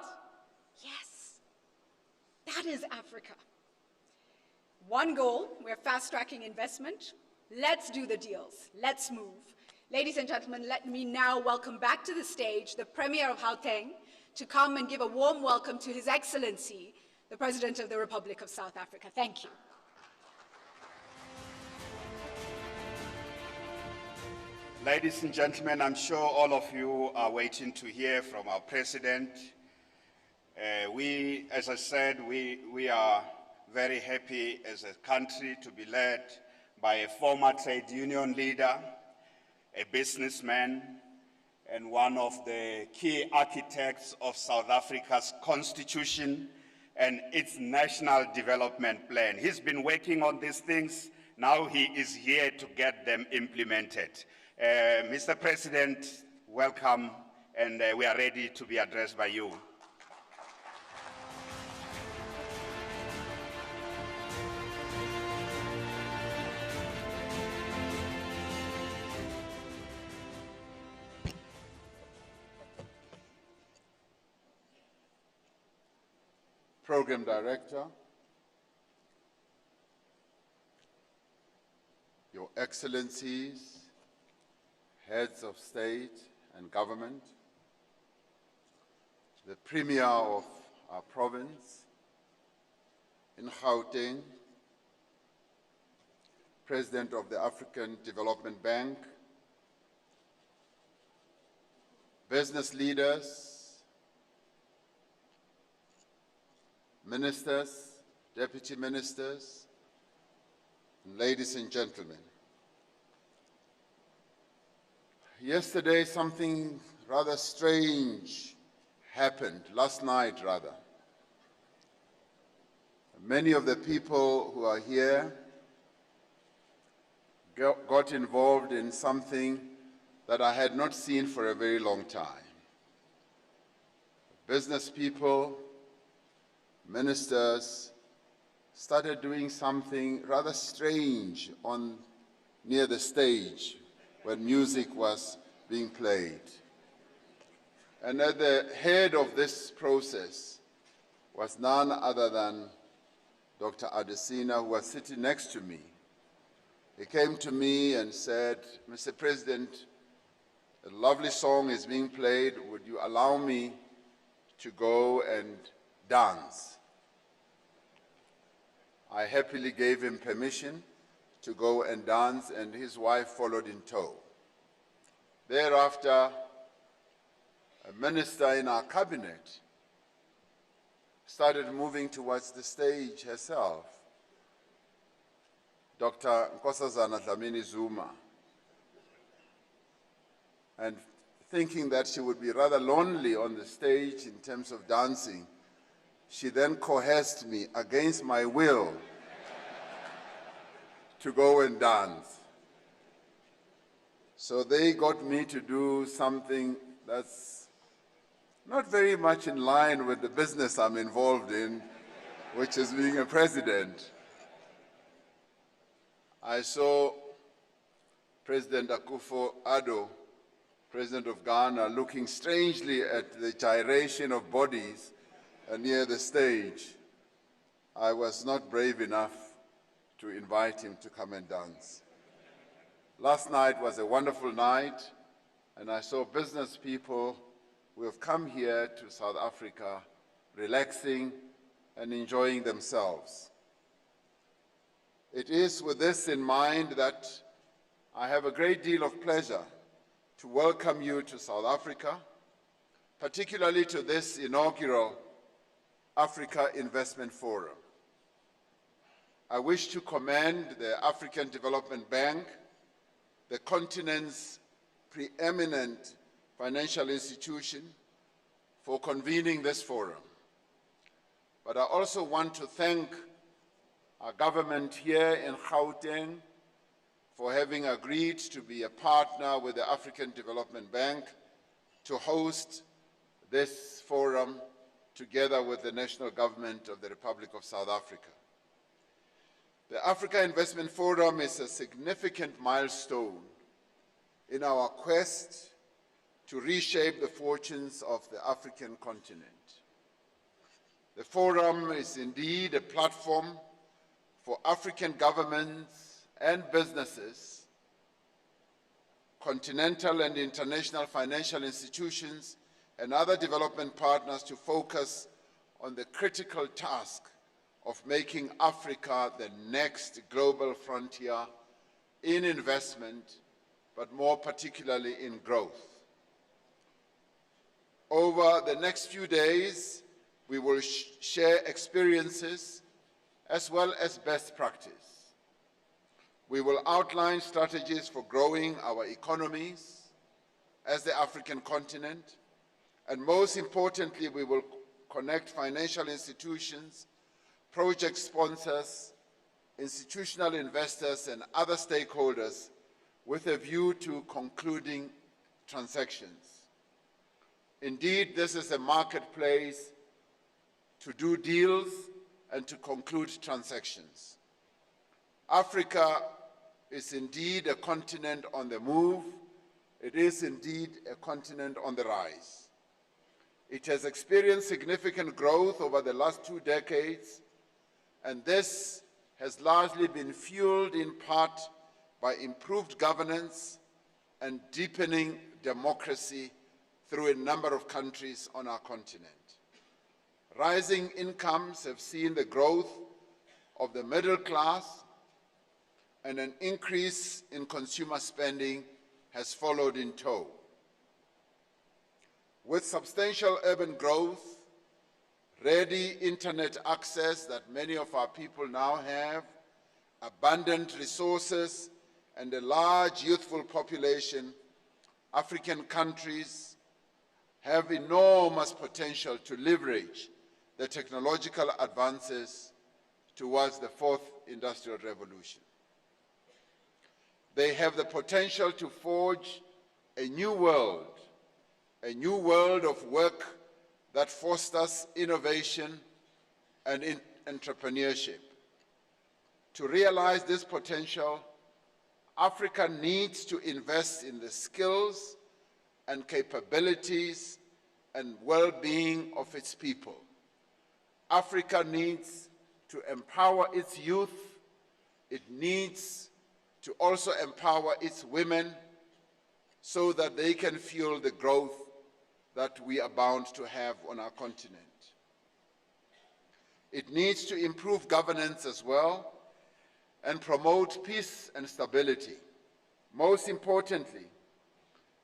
Yes, that is Africa. One goal, we're fast-tracking investment. Let's do the deals. Let's move. Ladies and gentlemen, let me now welcome back to the stage the Premier of Gauteng to come and give a warm welcome to His Excellency, the President of the Republic of South Africa. Thank you. Ladies and gentlemen, I'm sure all of you are waiting to hear from our President. As I said, we are very happy as a country to be led by a former trade union leader, a businessman, and one of the key architects of South Africa's constitution and its national development plan. He's been working on these things. Now he is here to get them implemented. Mr. President, welcome, and we are ready to be addressed by you. Program Director, Your Excellencies, Heads of State and Government, the Premier of our province in Gauteng, President of the African Development Bank, business leaders, ministers, deputy ministers, and ladies and gentlemen. Yesterday, something rather strange happened, last night rather. Many of the people who are here got involved in something that I had not seen for a very long time. Business people, ministers started doing something rather strange near the stage when music was being played. And at the head of this process was none other than Dr. Adesina, who was sitting next to me. He came to me and said, "Mr. President, a lovely song is being played. Would you allow me to go and dance?" I happily gave him permission to go and dance, and his wife followed in tow. Thereafter, a minister in our cabinet started moving towards the stage herself, Dr. Nkosazana Dlamini Zuma, and thinking that she would be rather lonely on the stage in terms of dancing, she then coerced me against my will to go and dance. So they got me to do something that's not very much in line with the business I'm involved in, which is being a president. I saw President Akufo-Addo, President of Ghana, looking strangely at the gyration of bodies near the stage. I was not brave enough to invite him to come and dance. Last night was a wonderful night, and I saw business people who have come here to South Africa relaxing and enjoying themselves. It is with this in mind that I have a great deal of pleasure to welcome you to South Africa, particularly to this inaugural Africa Investment Forum. I wish to commend the African Development Bank, the continent's preeminent financial institution, for convening this forum. But I also want to thank our government here in Gauteng for having agreed to be a partner with the African Development Bank to host this forum together with the national government of the Republic of South Africa. The Africa Investment Forum is a significant milestone in our quest to reshape the fortunes of the African continent. The forum is indeed a platform for African governments and businesses, continental and international financial institutions, and other development partners to focus on the critical task of making Africa the next global frontier in investment, but more particularly in growth. Over the next few days, we will share experiences as well as best practice. We will outline strategies for growing our economies as the African continent, and most importantly, we will connect financial institutions, project sponsors, institutional investors, and other stakeholders with a view to concluding transactions. Indeed, this is a marketplace to do deals and to conclude transactions. Africa is indeed a continent on the move. It is indeed a continent on the rise. It has experienced significant growth over the last 2 decades, and this has largely been fueled in part by improved governance and deepening democracy through a number of countries on our continent. Rising incomes have seen the growth of the middle class, and an increase in consumer spending has followed in tow. With substantial urban growth, ready internet access that many of our people now have, abundant resources, and a large youthful population, African countries have enormous potential to leverage the technological advances towards the fourth industrial revolution. They have the potential to forge a new world of work that fosters innovation and entrepreneurship. To realize this potential, Africa needs to invest in the skills and capabilities and well-being of its people. Africa needs to empower its youth. It needs to also empower its women so that they can fuel the growth that we are bound to have on our continent. It needs to improve governance as well and promote peace and stability. Most importantly,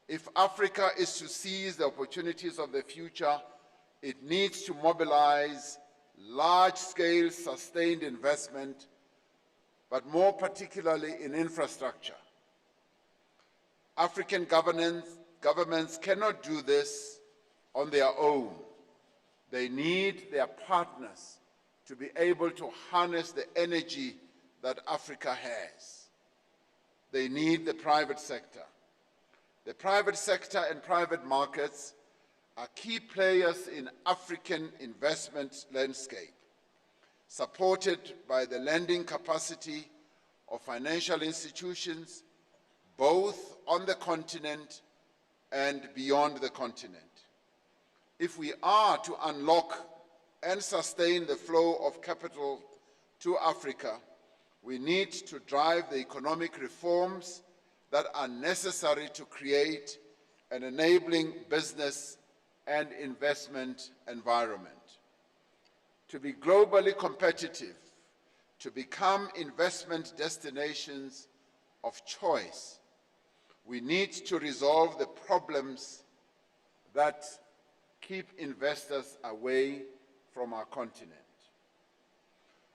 if Africa is to seize the opportunities of the future, it needs to mobilize large-scale sustained investment, but more particularly in infrastructure. African governments cannot do this on their own. They need their partners to be able to harness the energy that Africa has. They need the private sector. The private sector and private markets are key players in African investment landscape, supported by the lending capacity of financial institutions, both on the continent and beyond the continent. If we are to unlock and sustain the flow of capital to Africa, we need to drive the economic reforms that are necessary to create an enabling business and investment environment. To be globally competitive, to become investment destinations of choice, we need to resolve the problems that keep investors away from our continent.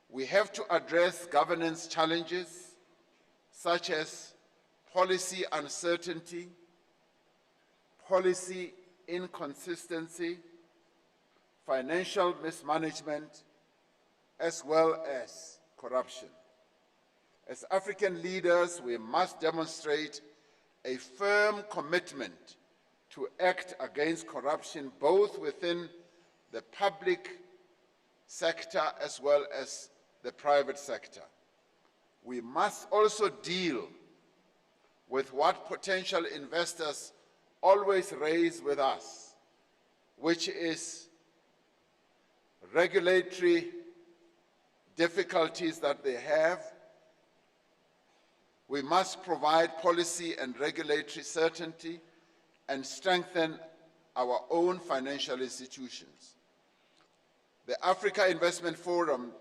We have to address governance challenges such as policy uncertainty, policy inconsistency, financial mismanagement, as well as corruption. As African leaders, we must demonstrate a firm commitment to act against corruption both within the public sector as well as the private sector. We must also deal with what potential investors always raise with us, which is regulatory difficulties that they have. We must provide policy and regulatory certainty and strengthen our own financial institutions. The Africa Investment Forum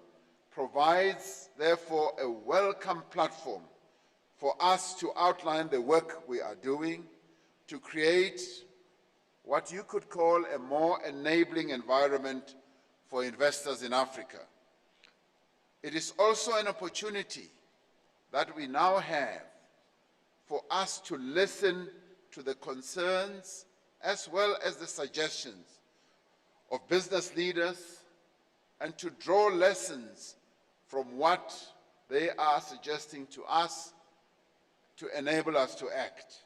provides, therefore, a welcome platform for us to outline the work we are doing to create what you could call a more enabling environment for investors in Africa. It is also an opportunity that we now have for us to listen to the concerns as well as the suggestions of business leaders and to draw lessons from what they are suggesting to us to enable us to act.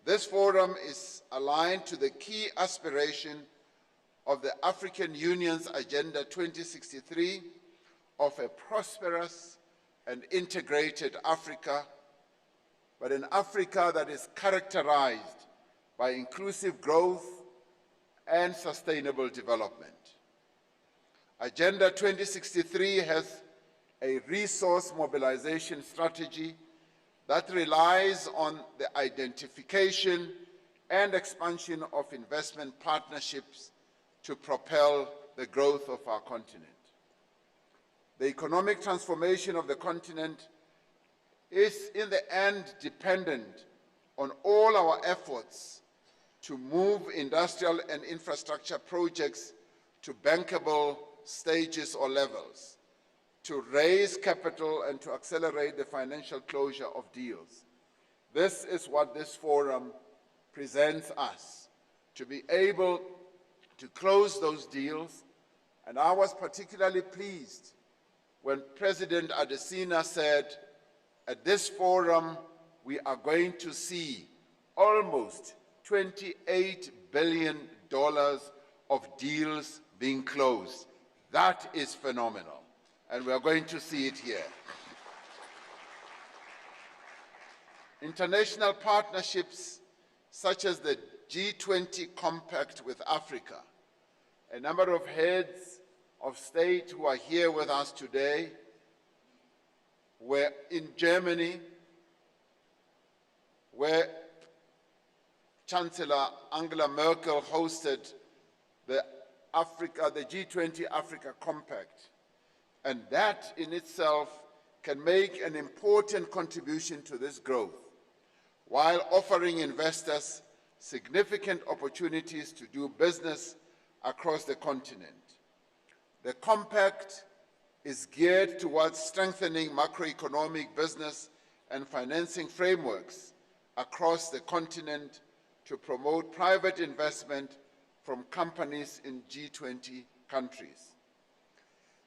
This forum is aligned to the key aspiration of the African Union's Agenda 2063 of a prosperous and integrated Africa, but an Africa that is characterized by inclusive growth and sustainable development. Agenda 2063 has a resource mobilization strategy that relies on the identification and expansion of investment partnerships to propel the growth of our continent. The economic transformation of the continent is in the end dependent on all our efforts to move industrial and infrastructure projects to bankable stages or levels, to raise capital and to accelerate the financial closure of deals. This is what this forum presents us, to be able to close those deals. And I was particularly pleased when President Adesina said, at this forum, we are going to see almost $28 billion of deals being closed. That is phenomenal, and we are going to see it here. International partnerships such as the G20 Compact with Africa. A number of heads of state who are here with us today were in Germany, where Chancellor Angela Merkel hosted the G20 Africa Compact. And that in itself can make an important contribution to this growth, while offering investors significant opportunities to do business across the continent. The compact is geared towards strengthening macroeconomic, business, and financing frameworks across the continent to promote private investment from companies in G20 countries.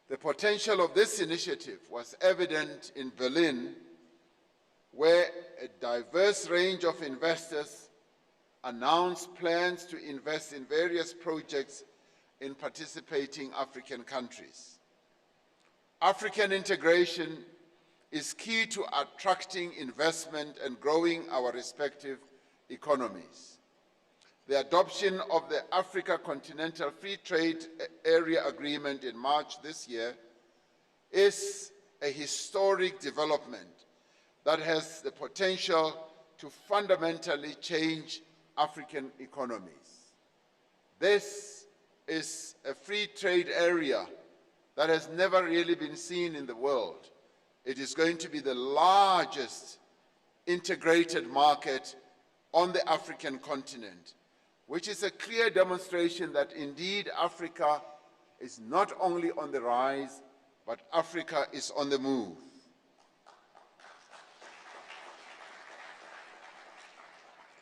The potential of this initiative was evident in Berlin, where a diverse range of investors announced plans to invest in various projects in participating African countries. African integration is key to attracting investment and growing our respective economies. The adoption of the Africa Continental Free Trade Area Agreement in March this year is a historic development that has the potential to fundamentally change African economies. This is a free trade area that has never really been seen in the world. It is going to be the largest integrated market on the African continent, which is a clear demonstration that indeed Africa is not only on the rise, but Africa is on the move.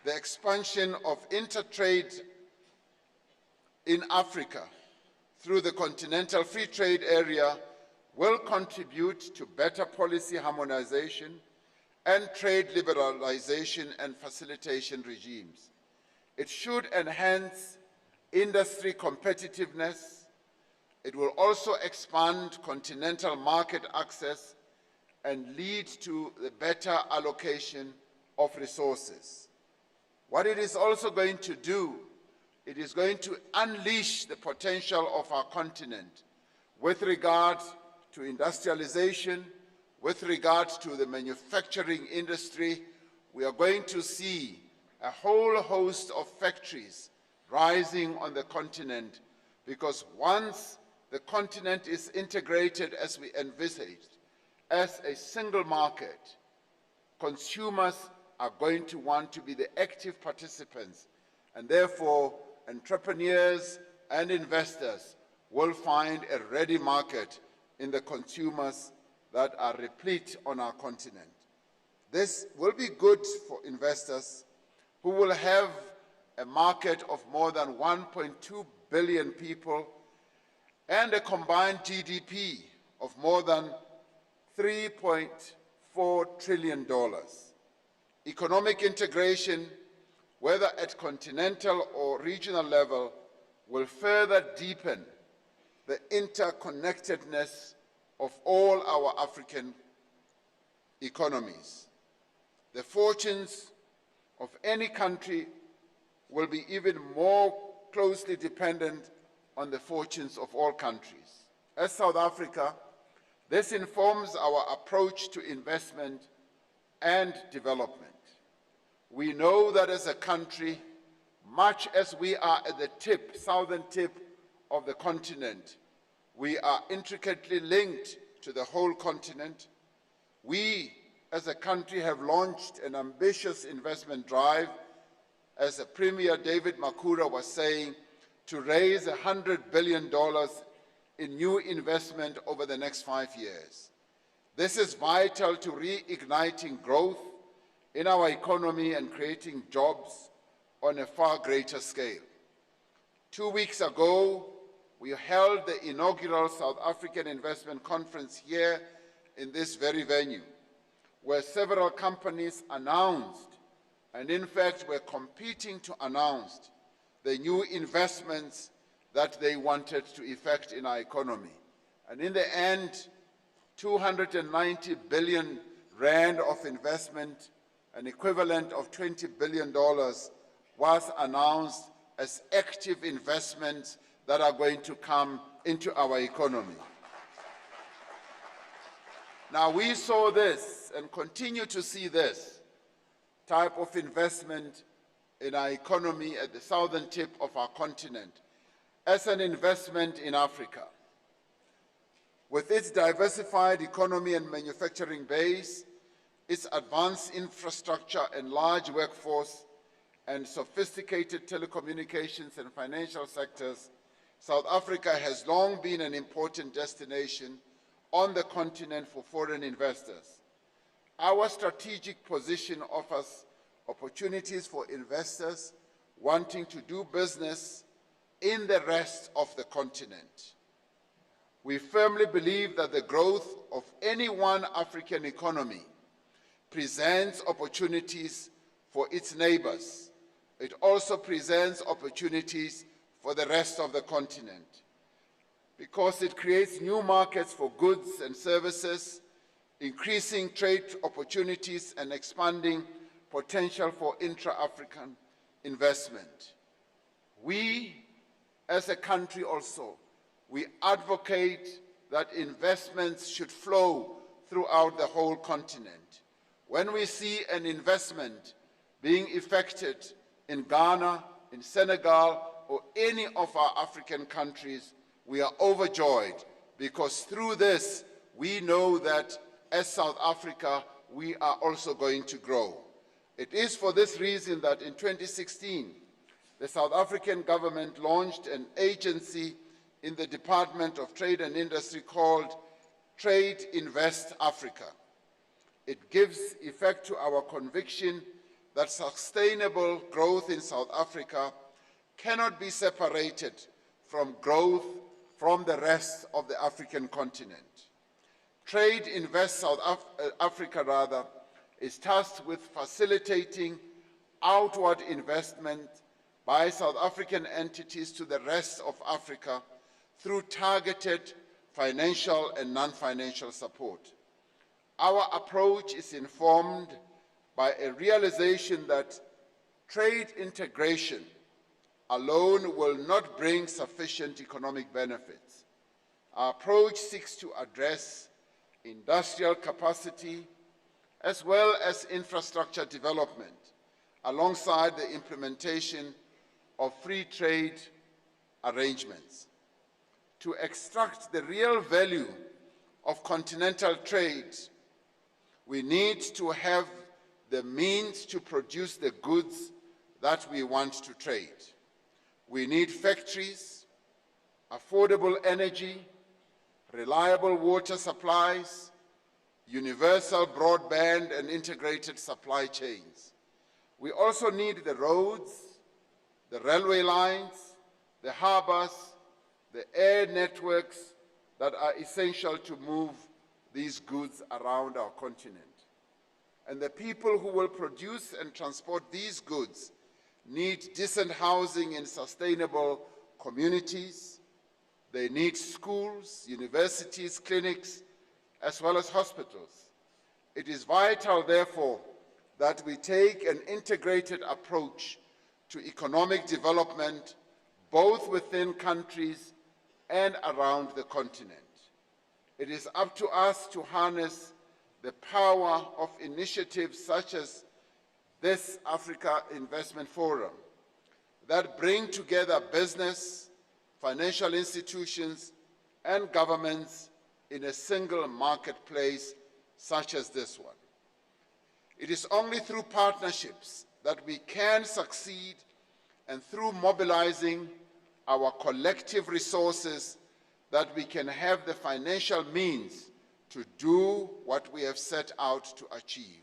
The expansion of intertrade in Africa through the Continental Free Trade Area will contribute to better policy harmonization and trade liberalization and facilitation regimes. It should enhance industry competitiveness. It will also expand continental market access and lead to the better allocation of resources. What it is also going to do, it is going to unleash the potential of our continent with regard to industrialization, with regard to the manufacturing industry. We are going to see a whole host of factories rising on the continent, because once the continent is integrated as we envisaged, as a single market, consumers are going to want to be the active participants, and therefore entrepreneurs and investors will find a ready market in the consumers that are replete on our continent. This will be good for investors who will have a market of more than 1.2 billion people and a combined GDP of more than $3.4 trillion. Economic integration, whether at continental or regional level, will further deepen the interconnectedness of all our African economies. The fortunes of any country will be even more closely dependent on the fortunes of all countries. As South Africa, this informs our approach to investment and development. We know that as a country, much as we are at the tip, southern tip of the continent, we are intricately linked to the whole continent. We, as a country, have launched an ambitious investment drive, as the Premier David Makura was saying, to raise $100 billion in new investment over the next 5 years. This is vital to reigniting growth in our economy and creating jobs on a far greater scale. 2 weeks ago, we held the inaugural South African Investment Conference here in this very venue, where several companies announced, and in fact were competing to announce, the new investments that they wanted to effect in our economy. And in the end, 290 billion rand of investment, an equivalent of $20 billion, was announced as active investments that are going to come into our economy. Now, we saw this and continue to see this type of investment in our economy at the southern tip of our continent as an investment in Africa. With its diversified economy and manufacturing base, its advanced infrastructure and large workforce, and sophisticated telecommunications and financial sectors, South Africa has long been an important destination on the continent for foreign investors. Our strategic position offers opportunities for investors wanting to do business in the rest of the continent. We firmly believe that the growth of any one African economy presents opportunities for its neighbors. It also presents opportunities for the rest of the continent because it creates new markets for goods and services, increasing trade opportunities and expanding potential for intra-African investment. We, as a country also, we advocate that investments should flow throughout the whole continent. When we see an investment being effected in Ghana, in Senegal, or any of our African countries, we are overjoyed because through this, we know that as South Africa, we are also going to grow. It is for this reason that in 2016, the South African government launched an agency in the Department of Trade and Industry called Trade Invest Africa. It gives effect to our conviction that sustainable growth in South Africa cannot be separated from growth from the rest of the African continent. Trade Invest Africa is tasked with facilitating outward investment by South African entities to the rest of Africa through targeted financial and non-financial support. Our approach is informed by a realization that trade integration alone will not bring sufficient economic benefits. Our approach seeks to address industrial capacity as well as infrastructure development alongside the implementation of free trade arrangements. To extract the real value of continental trade, we need to have the means to produce the goods that we want to trade. We need factories, affordable energy, reliable water supplies, universal broadband and integrated supply chains. We also need the roads, the railway lines, the harbors, the air networks that are essential to move these goods around our continent. And the people who will produce and transport these goods need decent housing in sustainable communities. They need schools, universities, clinics, as well as hospitals. It is vital, therefore, that we take an integrated approach to economic development, both within countries and around the continent. It is up to us to harness the power of initiatives such as this Africa Investment Forum that bring together business, financial institutions, and governments in a single marketplace such as this one. It is only through partnerships that we can succeed, and through mobilizing our collective resources that we can have the financial means to do what we have set out to achieve.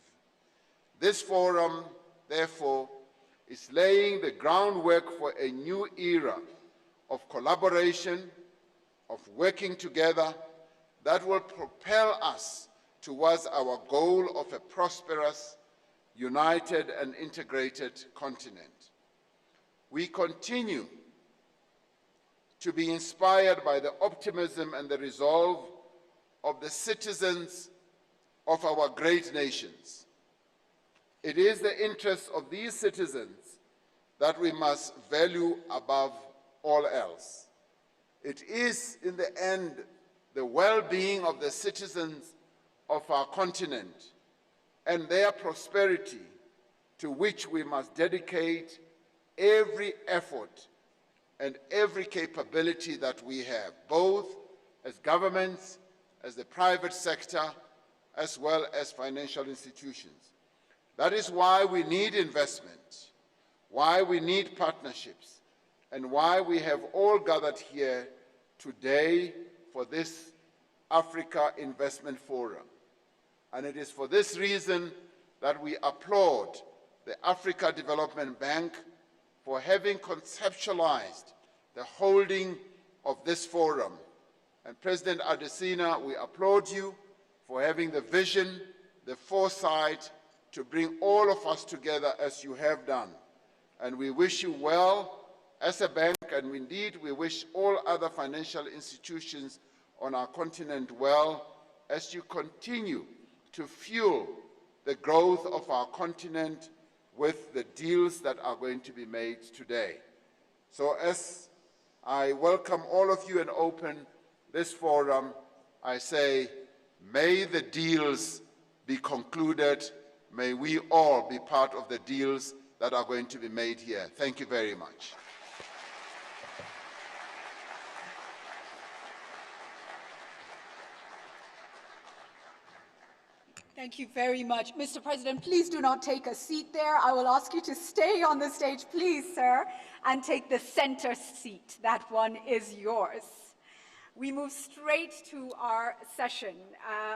This forum, therefore, is laying the groundwork for a new era of collaboration, of working together that will propel us towards our goal of a prosperous, united and integrated continent. We continue to be inspired by the optimism and the resolve of the citizens of our great nations. It is the interest of these citizens that we must value above all else. It is, in the end, the well-being of the citizens of our continent and their prosperity to which we must dedicate every effort and every capability that we have, both as governments, as the private sector, as well as financial institutions. That is why we need investment, why we need partnerships, and why we have all gathered here today for this Africa Investment Forum. And it is for this reason that we applaud the Africa Development Bank for having conceptualized the holding of this forum. And President Adesina, we applaud you for having the vision, the foresight to bring all of us together as you have done. And we wish you well as a bank, and indeed we wish all other financial institutions on our continent well as you continue to fuel the growth of our continent with the deals that are going to be made today. So as I welcome all of you and open this forum, I say, may the deals be concluded. May we all be part of the deals that are going to be made here. Thank you very much. Thank you very much. Mr. President, please do not take a seat there. I will ask you to stay on the stage, please, sir, and take the center seat. That one is yours. We move straight to our session,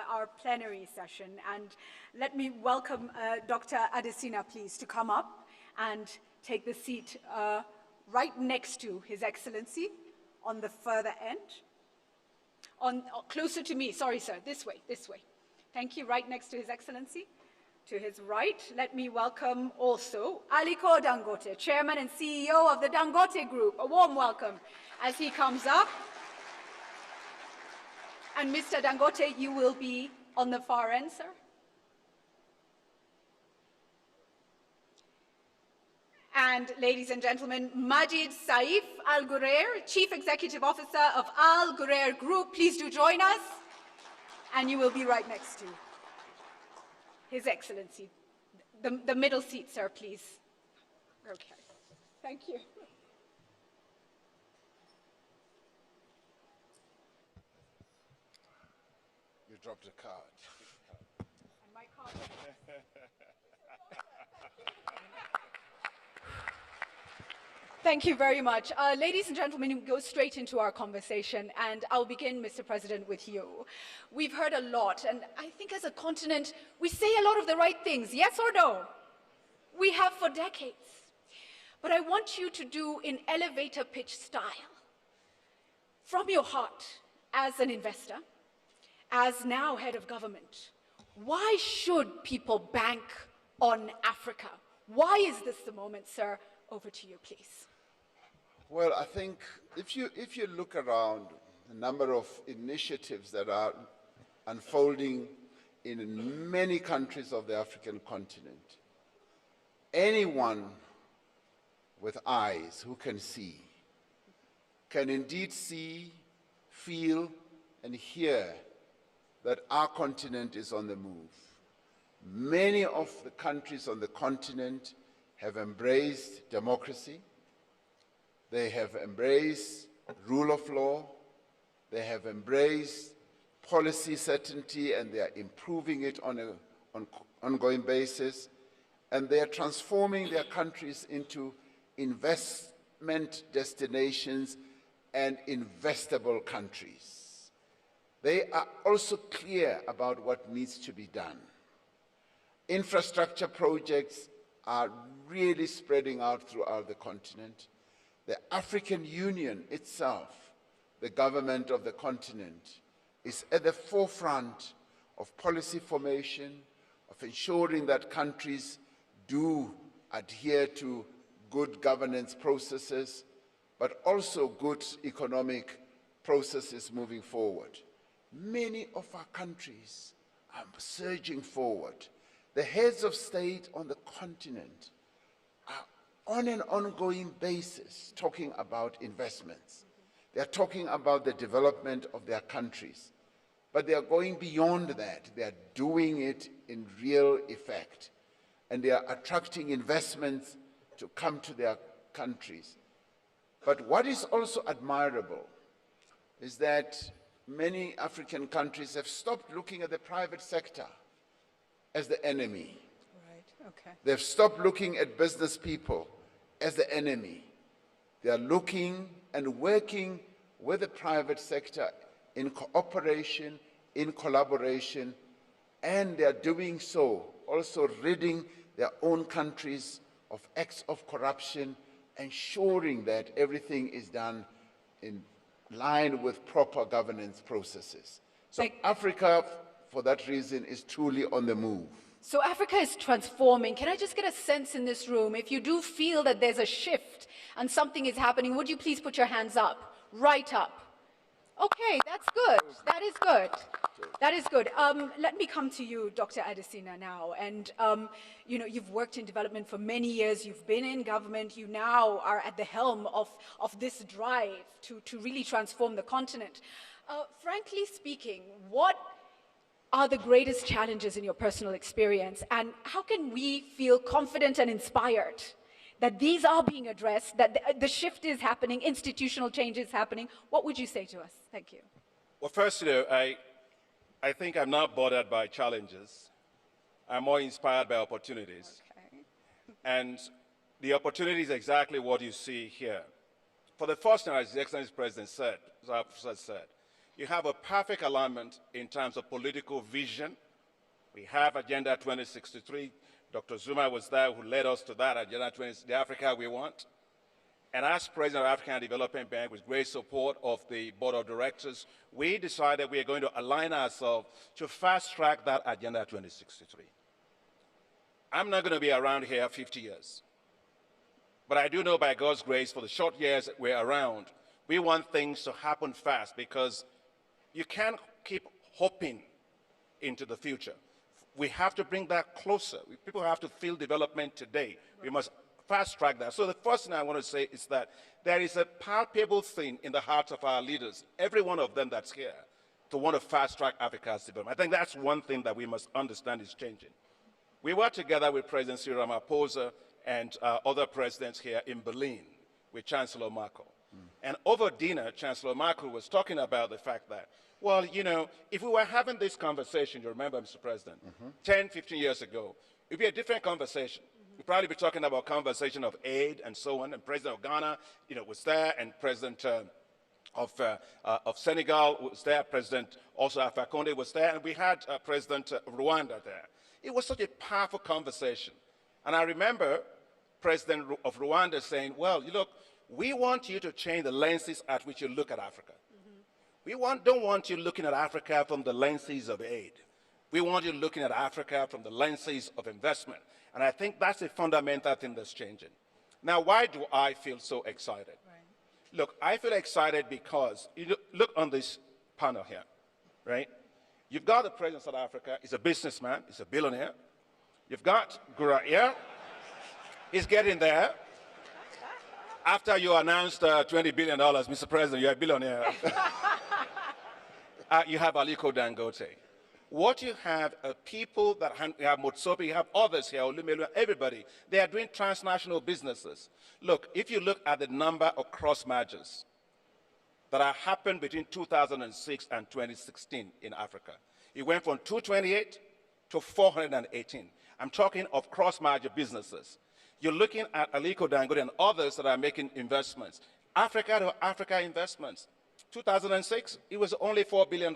our plenary session, and let me welcome Dr. Adesina, please, to come up and take the seat right next to His Excellency on the further end. Closer to me, sorry, sir, this way, this way. Thank you, right next to His Excellency. To his right, let me welcome also Aliko Dangote, Chairman and CEO of the Dangote Group. A warm welcome as he comes up. And Mr. Dangote, you will be on the far end, sir. And ladies and gentlemen, Majid Saif Al Ghurair, Chief Executive Officer of Al Ghurair Group, please do join us. And you will be right next to His Excellency. The middle seat, sir, please. Okay. Thank you. You dropped a card. And my card. Thank you very much. Ladies and gentlemen, we go straight into our conversation, and I'll begin, Mr. President, with you. We've heard a lot, and I think as a continent, we say a lot of the right things, yes or no? We have for decades. But I want you to do in elevator pitch style, from your heart, as an investor, as now head of government, why should people bank on Africa? Why is this the moment, sir? Over to you, please. Well, I think if you look around the number of initiatives that are unfolding in many countries of the African continent, anyone with eyes who can see can indeed see, feel, and hear that our continent is on the move. Many of the countries on the continent have embraced democracy. They have embraced rule of law. They have embraced policy certainty, and they are improving it on an ongoing basis. And they are transforming their countries into investment destinations and investable countries. They are also clear about what needs to be done. Infrastructure projects are really spreading out throughout the continent. The African Union itself, the government of the continent, is at the forefront of policy formation, of ensuring that countries do adhere to good governance processes, but also good economic processes moving forward. Many of our countries are surging forward. The heads of state on the continent are on an ongoing basis talking about investments. They are talking about the development of their countries, but they are going beyond that. They are doing it in real effect, and they are attracting investments to come to their countries. But what is also admirable is that many African countries have stopped looking at the private sector as the enemy. Right, okay. They've stopped looking at business people as the enemy. They are looking and working with the private sector in cooperation, in collaboration, and they are doing so, also ridding their own countries of acts of corruption, ensuring that everything is done in line with proper governance processes. So Africa, for that reason, is truly on the move. So Africa is transforming. Can I just get a sense in this room? If you do feel that there's a shift and something is happening, would you please put your hands up? Right up. Okay, that's good. That is good. That is good. Let me come to you, Dr. Adesina, now. And, you know, you've worked in development for many years. You've been in government. You now are at the helm of this drive to really transform the continent. Frankly speaking, what are the greatest challenges in your personal experience? And how can we feel confident and inspired that these are being addressed, that the shift is happening, institutional change is happening? What would you say to us? Thank you. Well, first, you know, I think I'm not bothered by challenges. I'm more inspired by opportunities. Okay. And the opportunity is exactly what you see here. For the first time, as the Excellency President said, you have a perfect alignment in terms of political vision. We have Agenda 2063. Dr. Zuma was there who led us to that Agenda 20, the Africa we want. And as President of African Development Bank, with great support of the Board of Directors, we decided we are going to align ourselves to fast-track that Agenda 2063. I'm not going to be around here 50 years. But I do know by God's grace, for the short years that we're around, we want things to happen fast because you can't keep hoping into the future. We have to bring that closer. People have to feel development today. We must fast-track that. So the first thing I want to say is that there is a palpable thing in the hearts of our leaders, every one of them that's here, to want to fast-track Africa's development. I think that's one thing that we must understand is changing. We were together with President Cyril Ramaphosa and other presidents here in Berlin with Chancellor Merkel. And over dinner, Chancellor Merkel was talking about the fact that, well, you know, if we were having this conversation, you remember, Mr. President, 10, 15 years ago, it would be a different conversation. We'd probably be talking about conversation of aid and so on, and President of Ghana, you know, was there, and President of Senegal was there, President also Alpha Conde was there, and we had President of Rwanda there. It was such a powerful conversation. And I remember President of Rwanda saying, well, you look, we want you to change the lenses at which you look at Africa. We don't want you looking at Africa from the lenses of aid. We want you looking at Africa from the lenses of investment. And I think that's a fundamental thing that's changing. Now, why do I feel so excited? Right. Look, I feel excited because, you look on this panel here, right? You've got the President of South Africa. He's a businessman. He's a billionaire. You've got Gura here. He's getting there. After you announced $20 billion, Mr. President, you're a billionaire. You have Aliko Dangote. What you have are people that you have Motsopi, you have others here, Olumelu, everybody. They are doing transnational businesses. Look, if you look at the number of cross mergers that have happened between 2006 and 2016 in Africa, it went from 228 to 418. I'm talking of cross-merger businesses. You're looking at Aliko Dangote and others that are making investments. Africa to Africa investments. 2006, it was only $4 billion.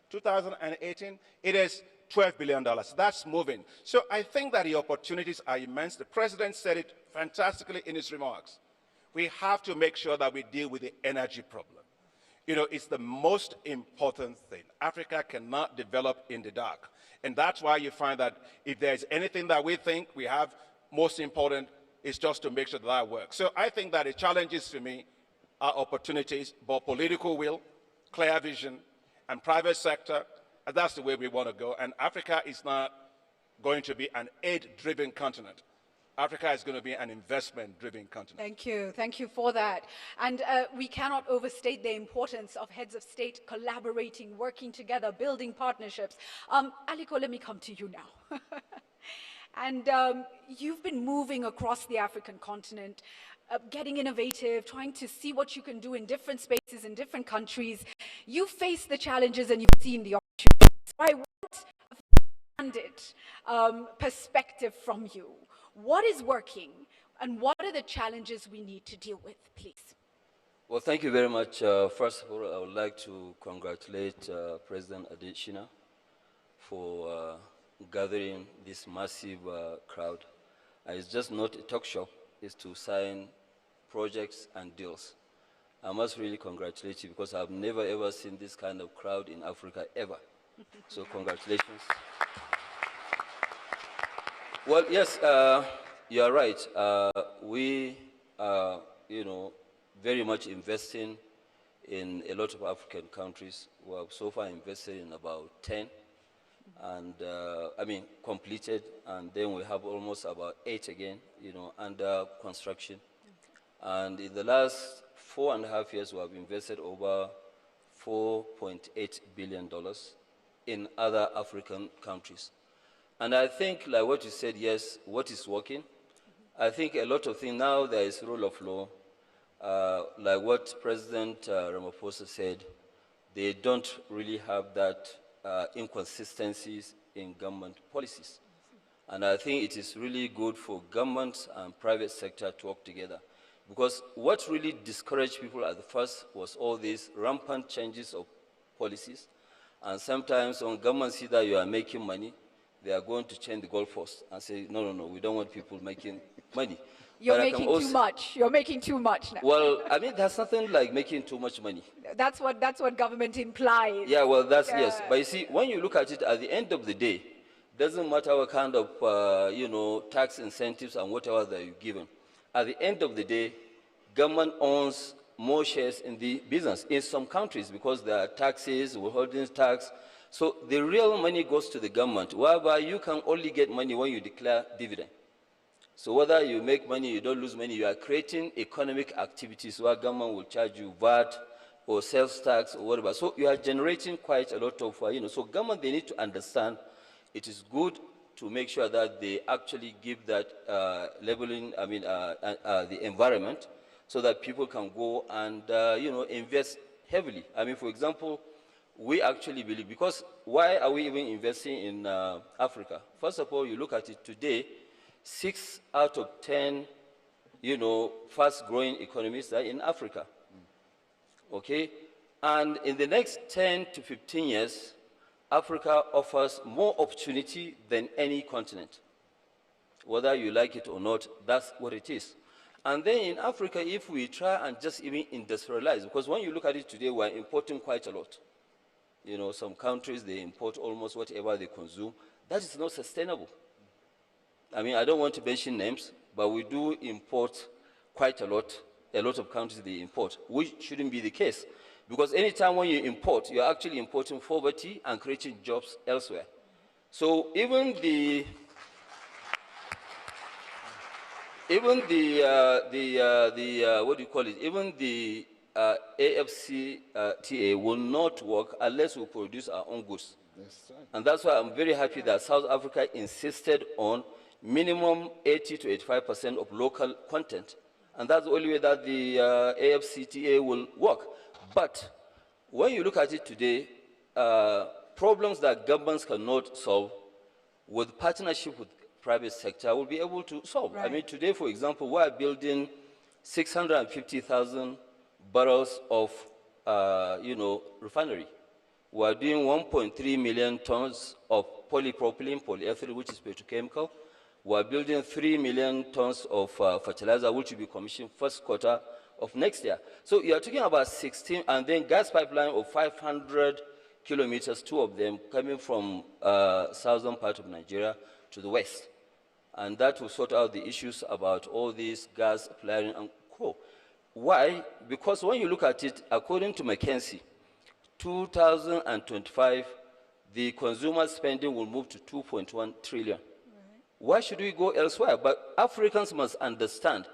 2018, it is $12 billion. That's moving. So I think that the opportunities are immense. The President said it fantastically in his remarks. We have to make sure that we deal with the energy problem. You know, it's the most important thing. Africa cannot develop in the dark. And that's why you find that if there's anything that we think we have most important is just to make sure that that works. So I think that the challenges for me are opportunities, but political will, clear vision, and private sector, and that's the way we want to go. And Africa is not going to be an aid-driven continent. Africa is going to be an investment-driven continent. Thank you for that. And we cannot overstate the importance of heads of state collaborating, working together, building partnerships. Aliko, let me come to you now. And you've been moving across the African continent, getting innovative, trying to see what you can do in different spaces, in different countries. You've faced the challenges and you've seen the opportunities. So I want a candid perspective from you. What is working and what are the challenges we need to deal with, please? Well, thank you very much. First of all, I would like to congratulate President Adesina for gathering this massive crowd. It's just not a talk show, it's to sign projects and deals. I must really congratulate you because I've never ever seen this kind of crowd in Africa ever. So congratulations. Well, yes, you are right. We are, very much investing in a lot of African countries. We have so far invested in about 10. And completed, and then we have almost about 8 again, under construction. And in the last 4.5 years, we have invested over $4.8 billion in other African countries. And I think, like what you said, yes, what is working? I think a lot of things now, there is rule of law. Like what President Ramaphosa said, they don't really have that inconsistencies in government policies. And I think it is really good for government and private sector to work together. Because what really discouraged people at the first was all these rampant changes of policies. And sometimes when government see that you are making money, they are going to change the goalpost and say, no, we don't want people making money. You're making too much. You're making too much now. Well, there's nothing like making too much money. That's what government implies. Yeah, well, yes. But you see, when you look at it, at the end of the day, doesn't matter what kind of, tax incentives and whatever that you're given. At the end of the day, government owns more shares in the business in some countries because there are taxes, withholding tax. So the real money goes to the government, whereby you can only get money when you declare dividend. So whether you make money, you don't lose money, you are creating economic activities where government will charge you VAT or sales tax or whatever. So you are generating quite a lot of, so government, they need to understand it is good to make sure that they actually give that labeling, the environment so that people can go and, invest heavily. For example, we actually believe, because why are we even investing in Africa? First of all, you look at it today, 6 out of 10, fast-growing economies are in Africa. Okay? And in the next 10 to 15 years, Africa offers more opportunity than any continent. Whether you like it or not, that's what it is. And then in Africa, if we try and just even industrialize, because when you look at it today, we're importing quite a lot. Some countries, they import almost whatever they consume. That is not sustainable. I don't want to mention names, but we do import quite a lot. A lot of countries, they import, which shouldn't be the case. Because anytime when you import, you're actually importing poverty and creating jobs elsewhere. So even the AFCTA will not work unless we produce our own goods. And that's why I'm very happy that South Africa insisted on minimum 80 to 85% of local content. And that's the only way that the AFCTA will work. But when you look at it today, problems that governments cannot solve, with partnership with private sector, will be able to solve. Right. Today, for example, we are building 650,000 barrels of, refinery. We are doing 1.3 million tons of polypropylene, polyethylene, which is petrochemical. We are building 3 million tons of fertilizer, which will be commissioned first quarter of next year. So you are talking about 16, and then gas pipeline of 500 kilometers, 2 of them coming from southern part of Nigeria to the west. And that will sort out the issues about all these gas flaring and coal. Why? Because when you look at it, according to McKinsey, 2025, the consumer spending will move to 2.1 trillion. Why should we go elsewhere? But Africans must understand,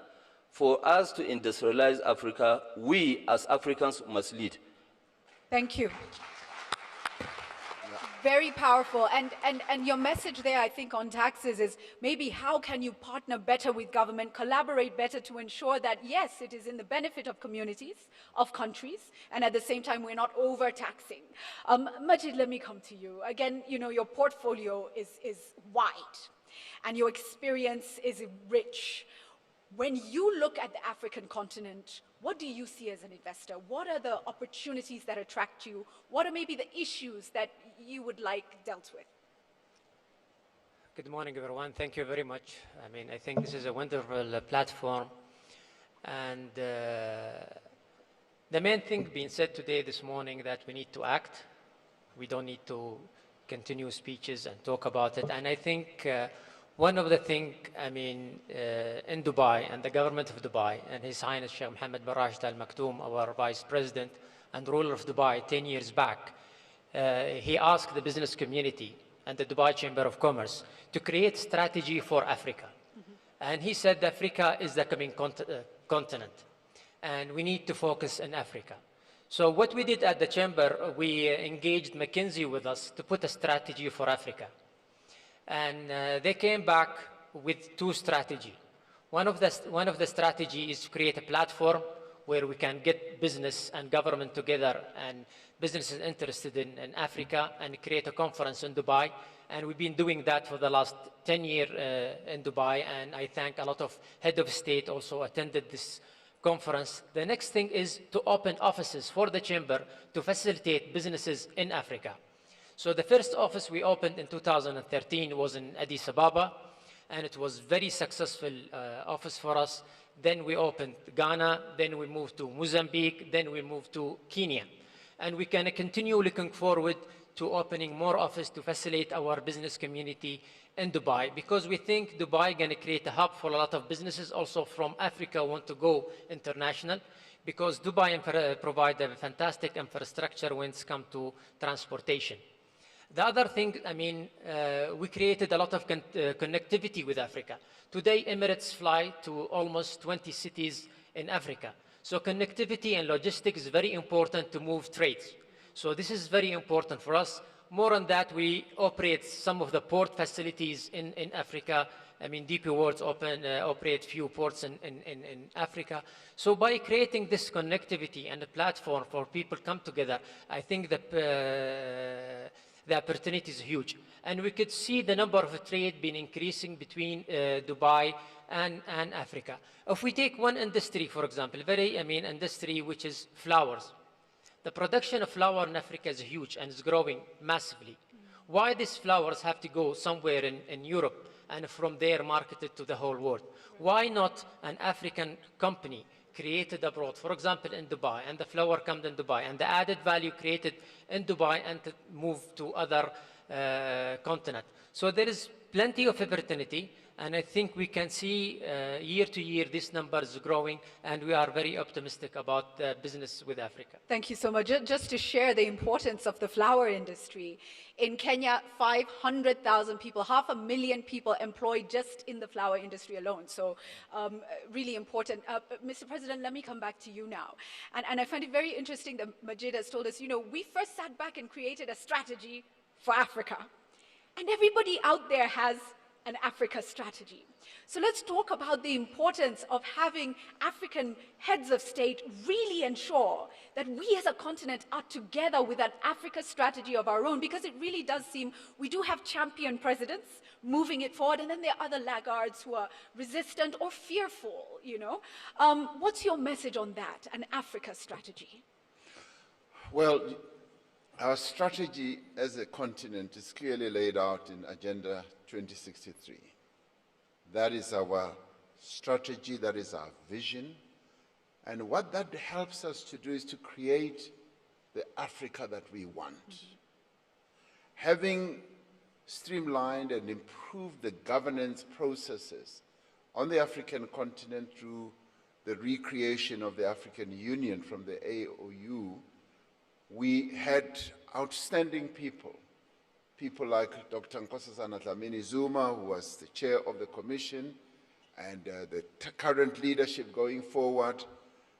for us to industrialize Africa, we as Africans must lead. Thank you. Very powerful. And your message there, I think, on taxes is maybe how can you partner better with government, collaborate better to ensure that, yes, it is in the benefit of communities, of countries, and at the same time, we're not overtaxing. Majid, let me come to you. Again, you know, your portfolio is wide, and your experience is rich. When you look at the African continent, what do you see as an investor? What are the opportunities that attract you? What are maybe the issues that you would like dealt with? Good morning, everyone. Thank you very much. I mean, I think this is a wonderful platform. And the main thing being said today, this morning, that we need to act. We don't need to continue speeches and talk about it. And I think one of the things, I mean, in Dubai, and the government of Dubai, and His Highness Sheikh Mohammed bin Rashid Al Maktoum, our Vice President and ruler of Dubai 10 years back, he asked the business community and the Dubai Chamber of Commerce to create strategy for Africa. And he said Africa is the coming continent, and we need to focus in Africa. So what we did at the Chamber, we engaged McKinsey with us to put a strategy for Africa. And they came back with two strategies. One of the strategies is to create a platform where we can get business and government together and businesses interested in Africa and create a conference in Dubai. And we've been doing that for the last 10 years in Dubai. And I thank a lot of head of state also attended this conference. The next thing is to open offices for the chamber to facilitate businesses in Africa. So the first office we opened in 2013 was in Addis Ababa, and it was very successful office for us. Then we opened Ghana, then we moved to Mozambique, then we moved to Kenya. And we can continue looking forward to opening more offices to facilitate our business community in Dubai, because we think Dubai is going to create a hub for a lot of businesses also from Africa want to go international, because Dubai provides a fantastic infrastructure when it comes to transportation. The other thing, I mean, we created a lot of connectivity with Africa. Today, Emirates fly to almost 20 cities in Africa. So connectivity and logistics is very important to move trades. So this is very important for us. More on that, we operate some of the port facilities in Africa. I mean, DP World operate few ports in Africa. So by creating this connectivity and a platform for people come together, I think that the opportunity is huge. And we could see the number of trade being increasing between Dubai and Africa. If we take one industry, for example, industry which is flowers. The production of flower in Africa is huge and is growing massively. Why these flowers have to go somewhere in Europe and from there marketed to the whole world? Why not an African company created abroad, for example, in Dubai, and the flower comes in Dubai, and the added value created in Dubai and to move to other continent. So there is plenty of opportunity, and I think we can see year to year this number is growing, and we are very optimistic about business with Africa. Thank you so much. Just to share the importance of the flower industry. In Kenya, 500,000 people, 500,000 people employed just in the flower industry alone. So really important. Mr. President, let me come back to you now. And I find it very interesting that Majid has told us, you know, we first sat back and created a strategy for Africa. And everybody out there has an Africa strategy. So let's talk about the importance of having African heads of state really ensure that we as a continent are together with an Africa strategy of our own, because it really does seem we do have champion presidents moving it forward, and then there are other laggards who are resistant or fearful, you know. What's your message on that, an Africa strategy? Well, our strategy as a continent is clearly laid out in Agenda 2063. That is our strategy, that is our vision. And what that helps us to do is to create the Africa that we want. Having streamlined and improved the governance processes on the African continent through the recreation of the African Union from the AOU, we had outstanding people people like Dr. Nkosazana Dlamini Zuma, who was the chair of the commission, and the current leadership going forward,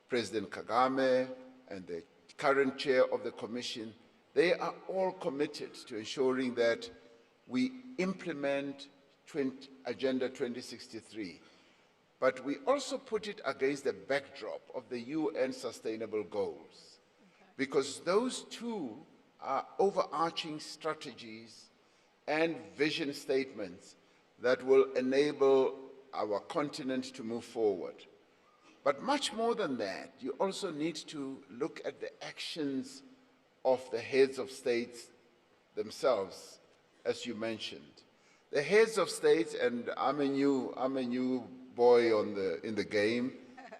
President Kagame, and the current chair of the commission, they are all committed to ensuring that we implement Agenda 2063. But we also put it against the backdrop of the UN Sustainable Goals, because those two are overarching strategies and vision statements that will enable our continent to move forward. But much more than that, you also need to look at the actions of the heads of states themselves, as you mentioned. The heads of states, and I'm a new boy in the game,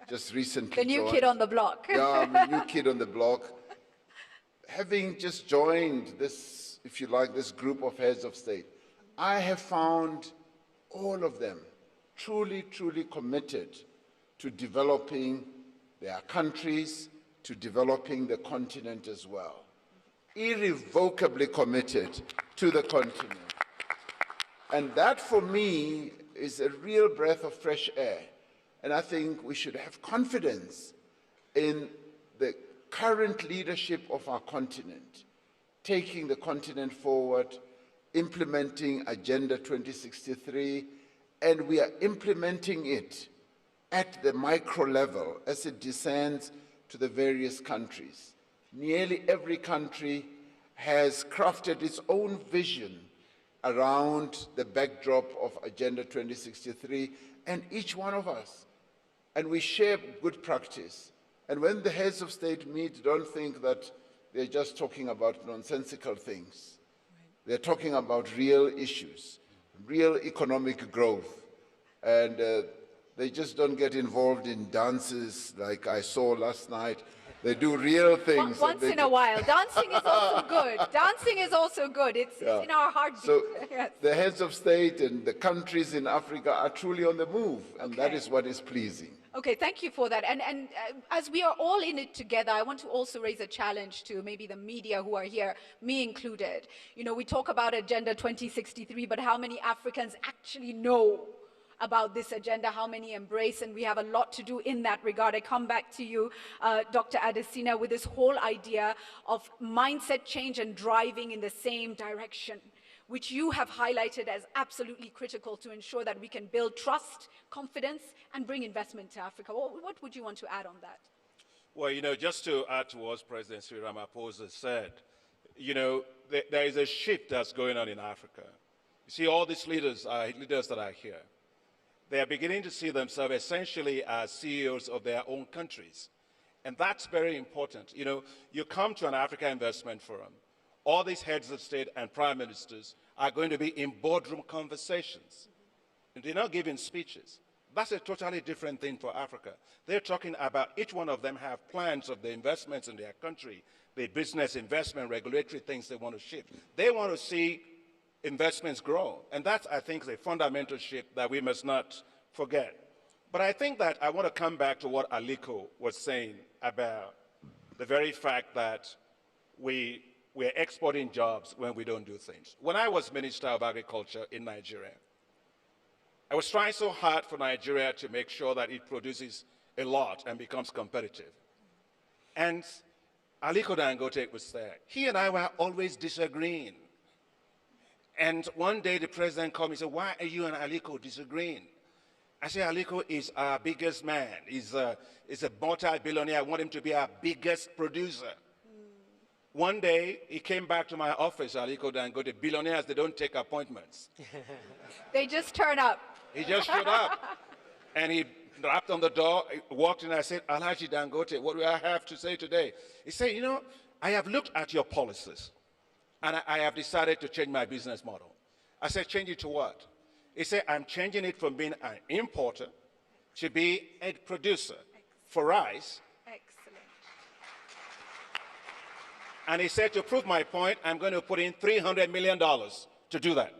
just recently The new joined. kid on the block. Yeah, I'm a new kid on the block. Having just joined this, if you like, this group of heads of state, I have found all of them truly, truly committed to developing their countries, to developing the continent as well. Irrevocably committed to the continent. And that, for me, is a real breath of fresh air. And I think we should have confidence in the current leadership of our continent, taking the continent forward, implementing Agenda 2063, and we are implementing it at the micro level as it descends to the various countries. Nearly every country has crafted its own vision around the backdrop of Agenda 2063, and each one of us. And we share good practice. And when the heads of state meet, don't think that they're just talking about nonsensical things. They're talking about real issues, real economic growth. And they just don't get involved in dances like I saw last night. They do real things. Once in a while. Dancing is also good. Dancing is also good. It's in our heartbeat. So yes. the heads of state and the countries in Africa are truly on the move, and that is what is pleasing. Okay, thank you for that. And as we are all in it together, I want to also raise a challenge to maybe the media who are here, me included. You know, we talk about Agenda 2063, but how many Africans actually know about this agenda, how many embrace, and we have a lot to do in that regard. I come back to you, Dr. Adesina, with this whole idea of mindset change and driving in the same direction, which you have highlighted as absolutely critical to ensure that we can build trust, confidence, and bring investment to Africa. What would you want to add on that? Well, you know, just to add to what President Cyril Ramaphosa said, you know, there is a shift that's going on in Africa. You see, all these leaders that are here. They are beginning to see themselves essentially as CEOs of their own countries. And that's very important. You know, you come to an Africa Investment Forum, all these heads of state and prime ministers are going to be in boardroom conversations. And they're not giving speeches. That's a totally different thing for Africa. They're talking about each one of them have plans of the investments in their country, the business investment, regulatory things they want to shift. They want to see investments grow. And that's, I think, the fundamental shift that we must not forget. But I think that I want to come back to what Aliko was saying about the very fact that we're exporting jobs when we don't do things. When I was Minister of Agriculture in Nigeria, I was trying so hard for Nigeria to make sure that it produces a lot and becomes competitive. And Aliko Dangote was there. He and I were always disagreeing. And one day the president called me and said, "Why are you and Aliko disagreeing?" I said, "Aliko is our biggest man. He's a multi-billionaire. I want him to be our biggest producer." One day he came back to my office, Aliko Dangote. Billionaires, they don't take appointments. They just turn up. He just showed up. And he rapped on the door, walked in, I said, "Alhaji Dangote, what do I have to say today?" He said, "You know, I have looked at your policies. And I have decided to change my business model." I said, "Change it to what?" He said, "I'm changing it from being an importer to be a producer for rice." Excellent. And he said, "To prove my point, I'm going to put in $300 million to do that."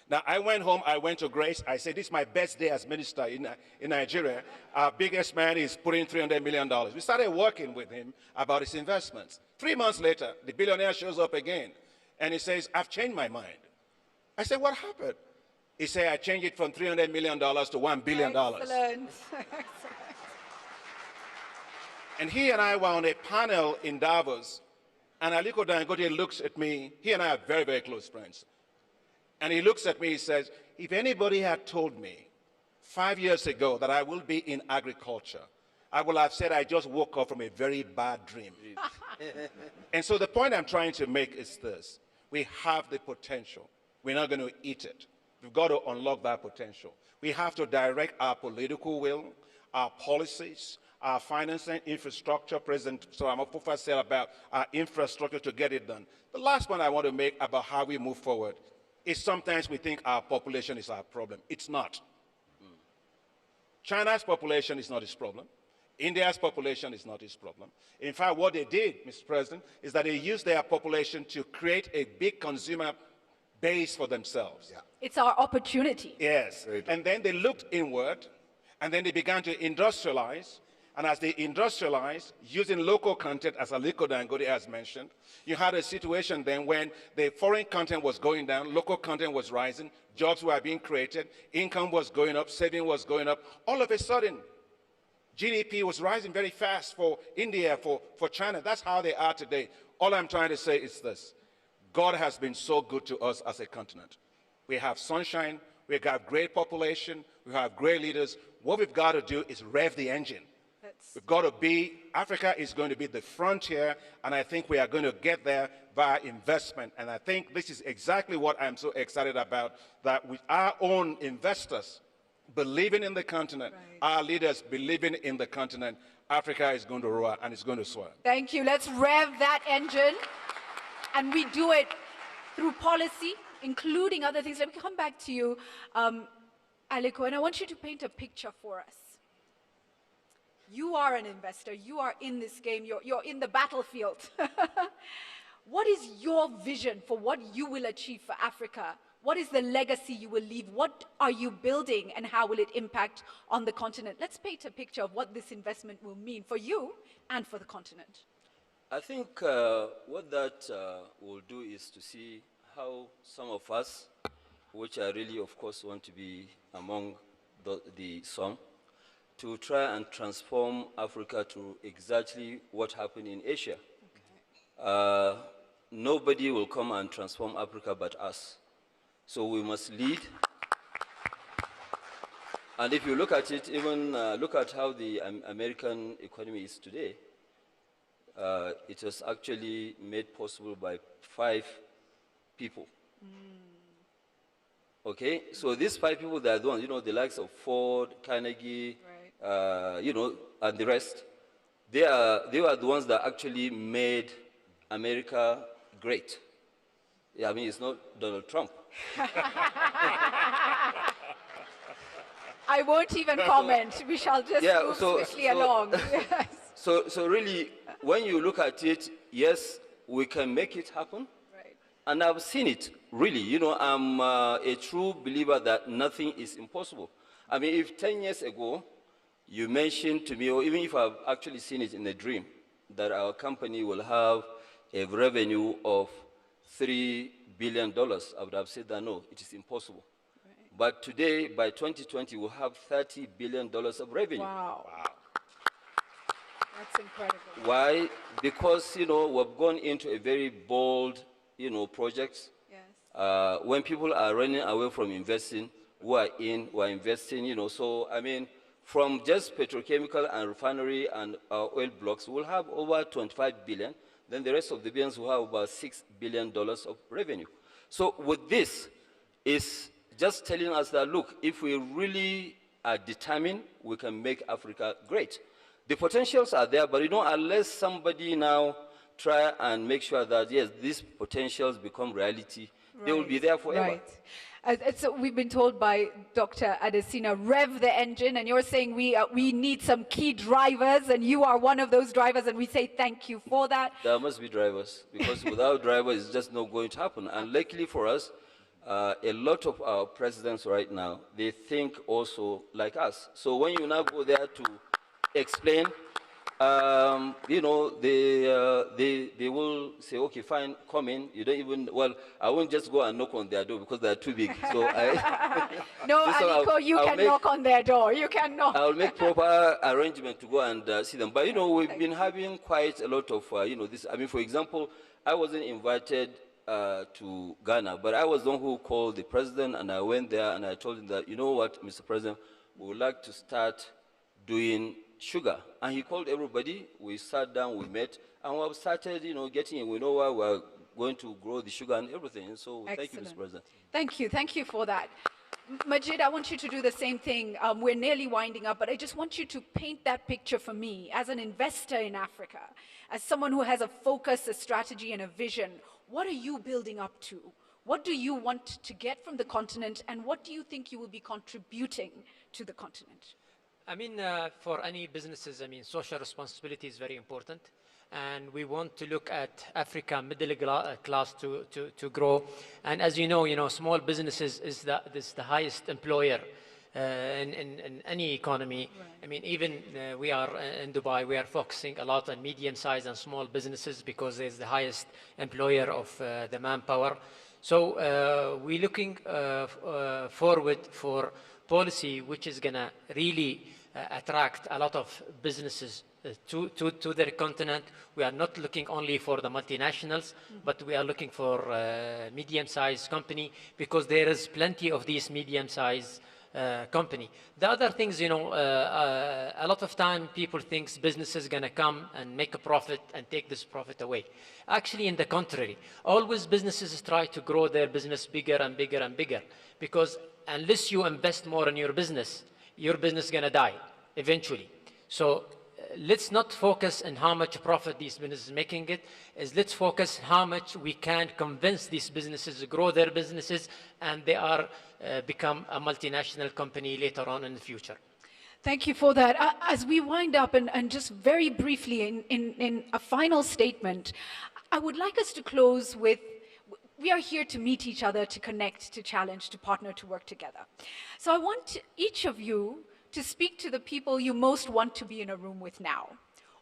Now, I went home, I went to Grace, I said, "This is my best day as minister in Nigeria. Our biggest man is putting $300 million. We started working with him about his investments. 3 months later, the billionaire shows up again. And he says, I've changed my mind. I said, what happened? He said, I changed it from $300 million to $1 billion. Excellent. And he and I were on a panel in Davos, and Aliko Dangote looks at me. He and I are very, very close friends. And he looks at me, he says, if anybody had told me 5 years ago that I will be in agriculture, I would have said I just woke up from a very bad dream. And so the point I'm trying to make is this. We have the potential. We're not going to eat it. We've got to unlock that potential. We have to direct our political will, our policies, our financing infrastructure. President Ramaphosa said about our infrastructure to get it done. The last point I want to make about how we move forward is sometimes we think our population is our problem. It's not. China's population is not its problem. India's population is not its problem. In fact, what they did, Mr. President, is that they used their population to create a big consumer base for themselves. Yeah. It's our opportunity. Yes. And then they looked inward, and then they began to industrialize. And as they industrialized, using local content, as Aliko Dangote has mentioned, you had a situation then when the foreign content was going down, local content was rising, jobs were being created, income was going up, saving was going up. All of a sudden, GDP was rising very fast for India, for China. That's how they are today. All I'm trying to say is this. God has been so good to us as a continent. We have sunshine, we have great population, we have great leaders. What we've got to do is rev the engine. We've got to be, Africa is going to be the frontier, and I think we are going to get there via investment. And I think this is exactly what I'm so excited about, that with our own investors believing in the continent, our leaders believing in the continent, Africa is going to roar and it's going to soar. Thank you. Let's rev that engine. And we do it through policy, including other things. Let me come back to you, Aliko, and I want you to paint a picture for us. You are an investor. You are in this game. You're in the battlefield. What is your vision for what you will achieve for Africa? What is the legacy you will leave? What are you building, and how will it impact on the continent? Let's paint a picture of what this investment will mean for you and for the continent. I think what that will do is to see how some of us, which I really, of course, want to be among the some, to try and transform Africa to exactly what happened in Asia. Okay. Nobody will come and transform Africa but us. So we must lead. And if you look at it, even look at how the American economy is today, it was actually made possible by 5 people. Okay, so these 5 people, they are the ones, you know, the likes of Ford, Carnegie, you know, and the rest. They were the ones that actually made America great. Yeah, I mean, it's not Donald Trump. I won't even comment. We shall just move swiftly along. Yes. So really, when you look at it, yes, we can make it happen. Right. And I've seen it, really. You know, I'm a true believer that nothing is impossible. I mean, if 10 years ago, you mentioned to me, or even if I've actually seen it in a dream, that our company will have a revenue of $3 billion, I would have said that no, it is impossible. Right. But today, by 2020, we'll have $30 billion of revenue. Wow. That's incredible. Why? Because, you know, we've gone into a very bold, you know, projects. Yes. When people are running away from investing, we're investing, you know. So, I mean, from just petrochemical and refinery and oil blocks, we'll have over 25 billion. Then the rest of the billions will have about $6 billion of revenue. So with this, is just telling us that, look, if we really are determined, we can make Africa great. The potentials are there, but you know, unless somebody now try and make sure that, yes, these potentials become reality, they will be there forever. Right. So we've been told by Dr. Adesina, rev the engine, and you're saying we need some key drivers, and you are one of those drivers, and we say thank you for that. There must be drivers, because without drivers, it's just not going to happen. And luckily for us, a lot of our presidents right now, they think also like us. So when you now go there to explain, you know, they will say, okay, fine, come in. You don't even, well, I won't just go and knock on their door because they're too big. So No, so Aliko, you can knock on their door. You can knock. I'll make proper arrangement to go and see them. But, you know, we've been having quite a lot of, you know, this. I mean, for example, I wasn't invited to Ghana, but I was the one who called the president, and I went there and I told him that, you know what, Mr. President, we would like to start doing sugar. And he called everybody, we sat down, we met, and we started, you know, getting, we know where we're going to grow the sugar and everything. So thank you, Mr. President. Thank you for that. Majid, I want you to do the same thing. We're nearly winding up, but I just want you to paint that picture for me as an investor in Africa, as someone who has a focus, a strategy, and a vision. What are you building up to? What do you want to get from the continent, and what do you think you will be contributing to the continent? I mean, for any businesses, I mean, social responsibility is very important. And we want to look at Africa middle class to grow. And as you know, small businesses is the highest employer in any economy. Right. I mean, even we are in Dubai, we are focusing a lot on medium-sized and small businesses because it's the highest employer of the manpower. So we're looking forward for policy which is going to really attract a lot of businesses to their continent. We are not looking only for the multinationals, but we are looking for medium-sized company because there is plenty of these medium-sized company. The other things, a lot of time people think business is going to come and make a profit and take this profit away. Actually, in the contrary, always businesses try to grow their business bigger and bigger and bigger because unless you invest more in your business is going to die eventually. So let's not focus on how much profit these businesses are making let's focus how much we can convince these businesses to grow their businesses and they are become a multinational company later on in the future. Thank you for that. As we wind up and just very briefly in a final statement, I would like us to close with, we are here to meet each other, to connect, to challenge, to partner, to work together. So I want each of you to speak to the people you most want to be in a room with now,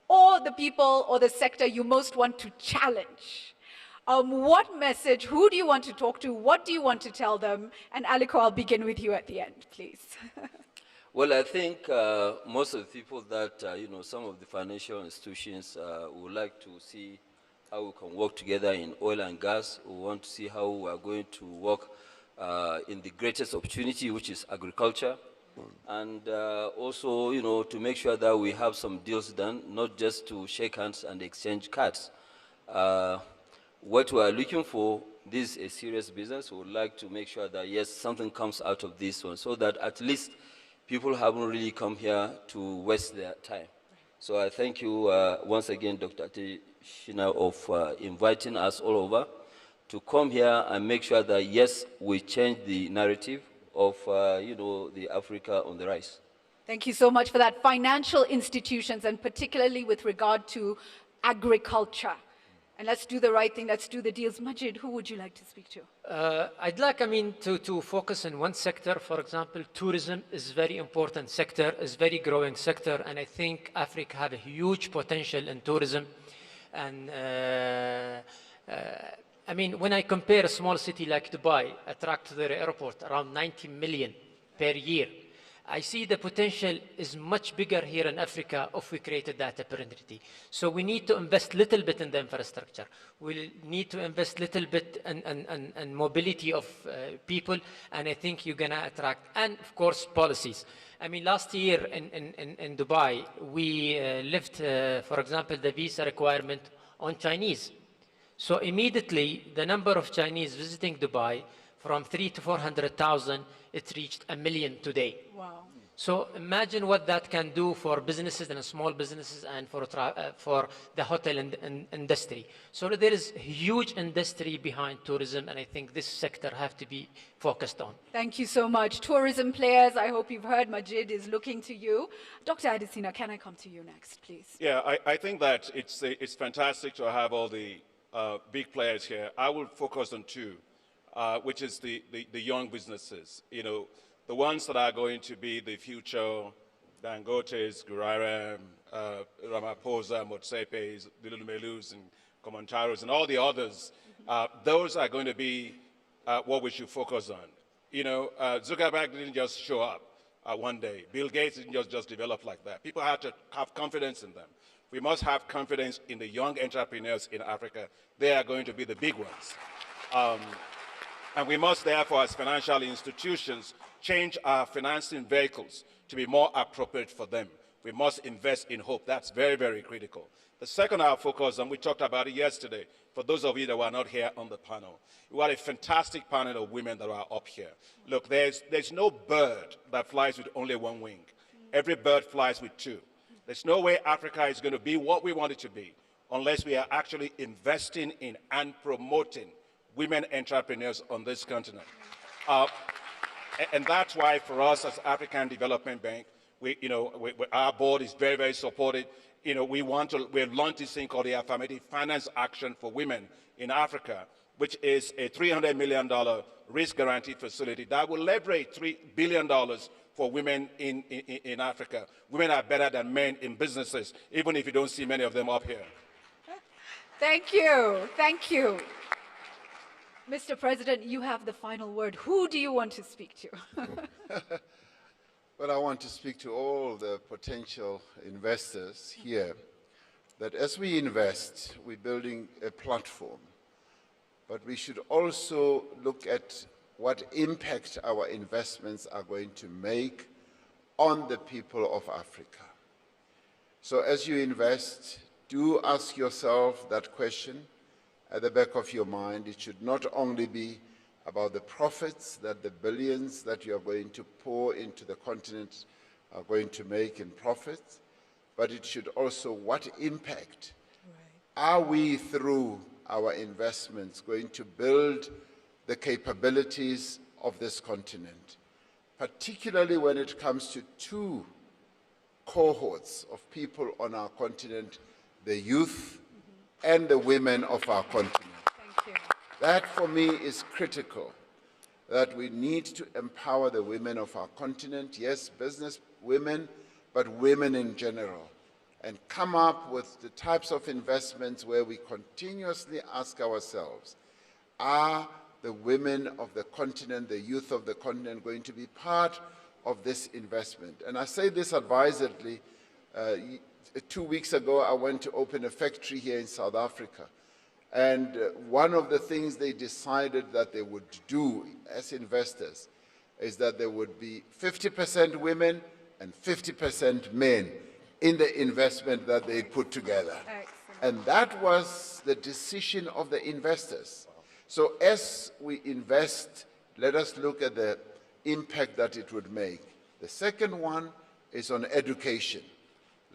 or the people or the sector you most want to challenge. What message, who do you want to talk to, what do you want to tell them? And Aliko, I'll begin with you at the end, please. Well, I think most of the people that, some of the financial institutions would like to see how we can work together in oil and gas. We want to see how we are going to work in the greatest opportunity, which is agriculture. And also, to make sure that we have some deals done, not just to shake hands and exchange cards. What we are looking for, this is a serious business. We would like to make sure that, yes, something comes out of this one, so that at least people haven't really come here to waste their time. So I thank you once again, Dr. Shina, of inviting us all over to come here and make sure that, yes, we change the narrative of, the Africa on the rise. Thank you so much for that. Financial institutions, and particularly with regard to agriculture. And let's do the right thing, let's do the deals. Majid, who would you like to speak to? I'd like, to focus on one sector. For example, tourism is a very important sector, is a very growing sector, and I think Africa have a huge potential in tourism. And when I compare a small city like Dubai, attract to their airport around 90 million per year, I see the potential is much bigger here in Africa if we created that opportunity. So we need to invest a little bit in the infrastructure. We need to invest a little bit in mobility of people, and I think you're going to attract, and of course, policies. Last year in Dubai, we lifted, for example, the visa requirement on Chinese. So immediately, the number of Chinese visiting Dubai from 300,000 to 400,000, it reached 1 million today. Wow. So imagine what that can do for businesses and small businesses and for the hotel industry. So there is a huge industry behind tourism, and I think this sector have to be focused on. Thank you so much. Tourism players, I hope you've heard Majid is looking to you. Dr. Adesina, can I come to you next, please? Yeah, I think that it's fantastic to have all the big players here. I will focus on two. Which is the young businesses, the ones that are going to be the future Dangotes, Gurara, Ramaphosa, Motsepes, Dilulumelus, and Komontaros, and all the others, those are going to be what we should focus on. You know, Zuckerberg didn't just show up one day. Bill Gates didn't just develop like that. People have to have confidence in them. We must have confidence in the young entrepreneurs in Africa. They are going to be the big ones. And we must therefore, as financial institutions, change our financing vehicles to be more appropriate for them. We must invest in hope. That's very, very critical. The second I'll focus on, we talked about it yesterday, for those of you that were not here on the panel. We had a fantastic panel of women that are up here. Look, there's no bird that flies with only one wing. Every bird flies with two. There's no way Africa is going to be what we want it to be unless we are actually investing in and promoting women entrepreneurs on this continent. And that's why for us as African Development Bank, our board is very, very supportive. We've launched this thing called the Affirmative Finance Action for Women in Africa, which is a $300 million risk guarantee facility that will leverage $3 billion for women in Africa. Women are better than men in businesses, even if you don't see many of them up here. Thank you. Thank you. Mr. President, you have the final word. Who do you want to speak to? Well, I want to speak to all the potential investors here that as we invest, we're building a platform, but we should also look at what impact our investments are going to make on the people of Africa. So as you invest, do ask yourself that question at the back of your mind. It should not only be about the profits that the billions that you are going to pour into the continent are going to make in profits, but it should also, what impact are we through our investments going to build the capabilities of this continent, particularly when it comes to two cohorts of people on our continent, the youth and the women of our continent. Thank you. That, for me, is critical, that we need to empower the women of our continent, yes, business women, but women in general, and come up with the types of investments where we continuously ask ourselves, are the women of the continent, the youth of the continent, going to be part of this investment? And I say this advisedly. 2 weeks ago, I went to open a factory here in South Africa. And one of the things they decided that they would do as investors is that there would be 50% women and 50% men in the investment that they put together. Excellent. And that was the decision of the investors. So as we invest, let us look at the impact that it would make. The second one is on education.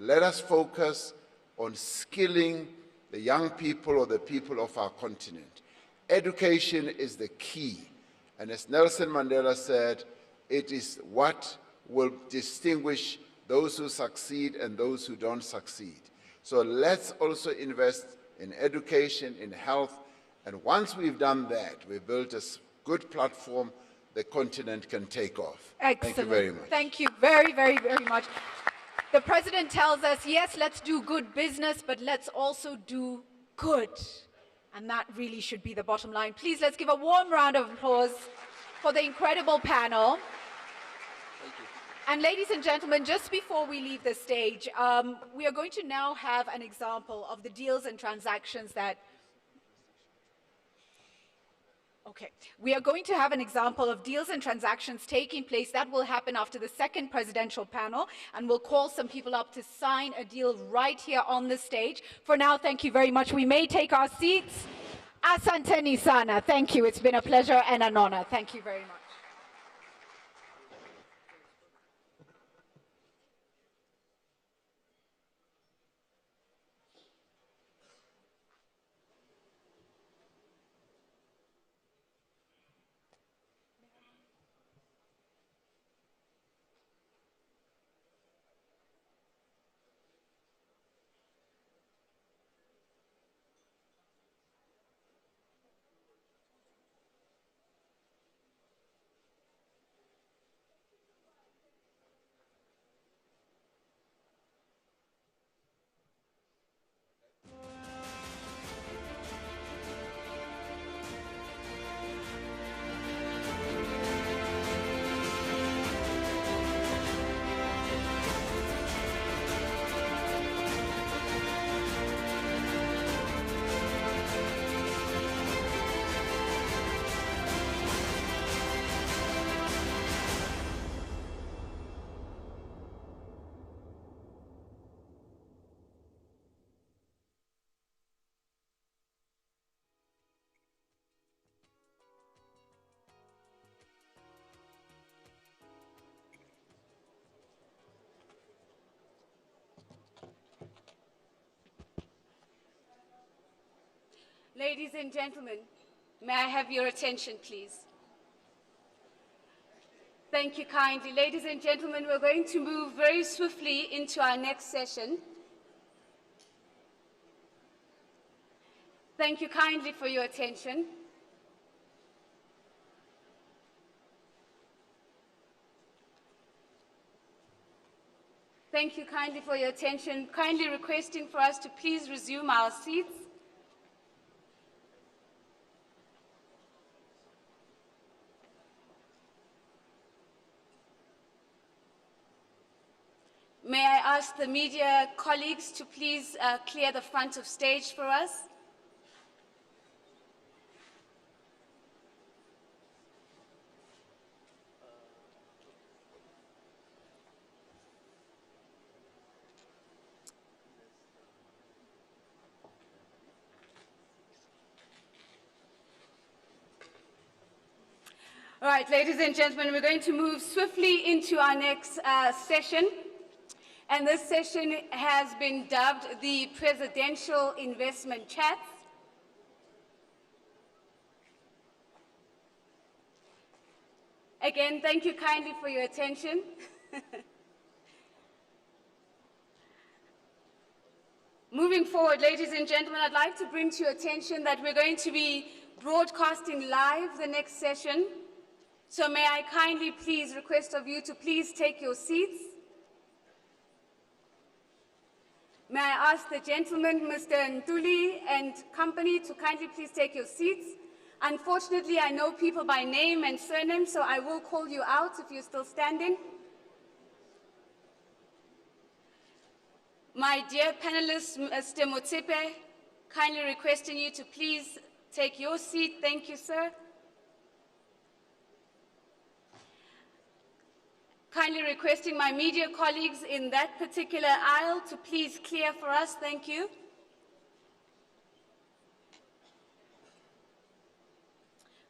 Let us focus on skilling the young people or the people of our continent. Education is the key. And as Nelson Mandela said, it is what will distinguish those who succeed and those who don't succeed. So let's also invest in education, in health, and once we've done that, we've built a good platform, the continent can take off. Excellent. Thank you very much. Thank you very, very, very much. The president tells us, yes, let's do good business, but let's also do good. And that really should be the bottom line. Please, let's give a warm round of applause for the incredible panel. Thank you. And ladies and gentlemen, just before we leave the stage, we are going to now have an example of the deals and transactions that we are going to have an example of deals and transactions taking place. That will happen after the second presidential panel, and we'll call some people up to sign a deal right here on the stage. For now, thank you very much. We may take our seats. Asanteni sana. Thank you. It's been a pleasure and an honor. Thank you very much. Ladies and gentlemen, may I have your attention, please? Thank you kindly. Ladies and gentlemen, we're going to move very swiftly into our next session. Thank you kindly for your attention. Thank you kindly for your attention. Kindly requesting for us to please resume our seats. May I ask the media colleagues to please clear the front of stage for us? All right, ladies and gentlemen, we're going to move swiftly into our next session. And this session has been dubbed the Presidential Investment Chats. Again, thank you kindly for your attention. Moving forward, ladies and gentlemen, I'd like to bring to your attention that we're going to be broadcasting live the next session. So may I kindly please request of you to please take your seats. May I ask the gentleman, Mr. Ntuli and company, to kindly please take your seats. Unfortunately, I know people by name and surname, so I will call you out if you're still standing. My dear panelists, Mr. Motsepe, kindly requesting you to please take your seat. Thank you, sir. Kindly requesting my media colleagues in that particular aisle to please clear for us. Thank you.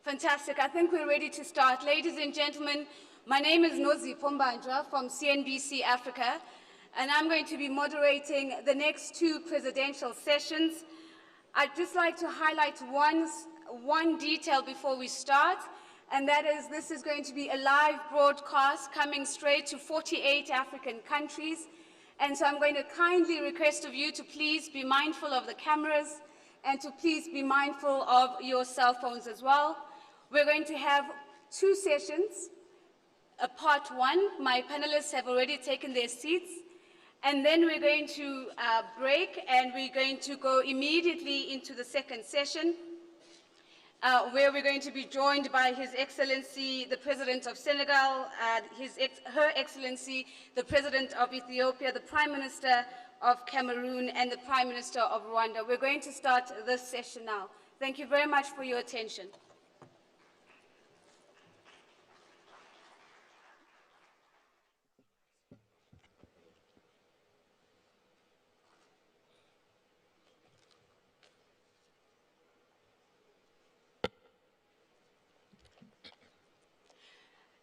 Fantastic. I think we're ready to start. Ladies and gentlemen, my name is Nozipho Mbanjwa from CNBC Africa, and I'm going to be moderating the next two presidential sessions. I'd just like to highlight one detail before we start, and that is this is going to be a live broadcast coming straight to 48 African countries. And so I'm going to kindly request of you to please be mindful of the cameras and to please be mindful of your cell phones as well. We're going to have two sessions. Part one, my panelists have already taken their seats. And then we're going to break, and we're going to go immediately into the second session, where we're going to be joined by His Excellency, the President of Senegal, Her Excellency, the President of Ethiopia, the Prime Minister of Cameroon, and the Prime Minister of Rwanda. We're going to start this session now. Thank you very much for your attention.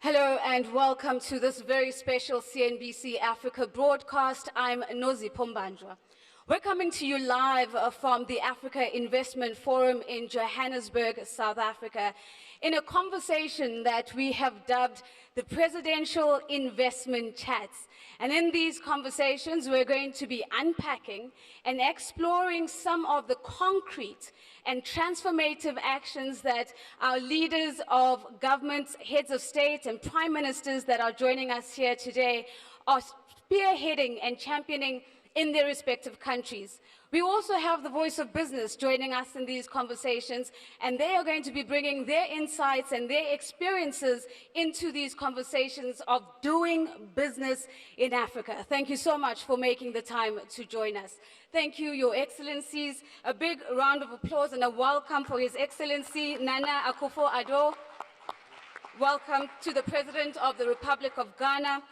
Hello and welcome to this very special CNBC Africa broadcast. I'm Nozipho Mbanjwa. We're coming to you live from the Africa Investment Forum in Johannesburg, South Africa, in a conversation that we have dubbed the Presidential Investment Chats. And in these conversations, we're going to be unpacking and exploring some of the concrete and transformative actions that our leaders of governments, heads of state, and prime ministers that are joining us here today are spearheading and championing in their respective countries. We also have the voice of business joining us in these conversations, and they are going to be bringing their insights and their experiences into these conversations of doing business in Africa. Thank you so much for making the time to join us. Thank you, Your Excellencies. A big round of applause and a welcome for His Excellency Nana Akufo-Addo. Welcome to the President of the Republic of Ghana.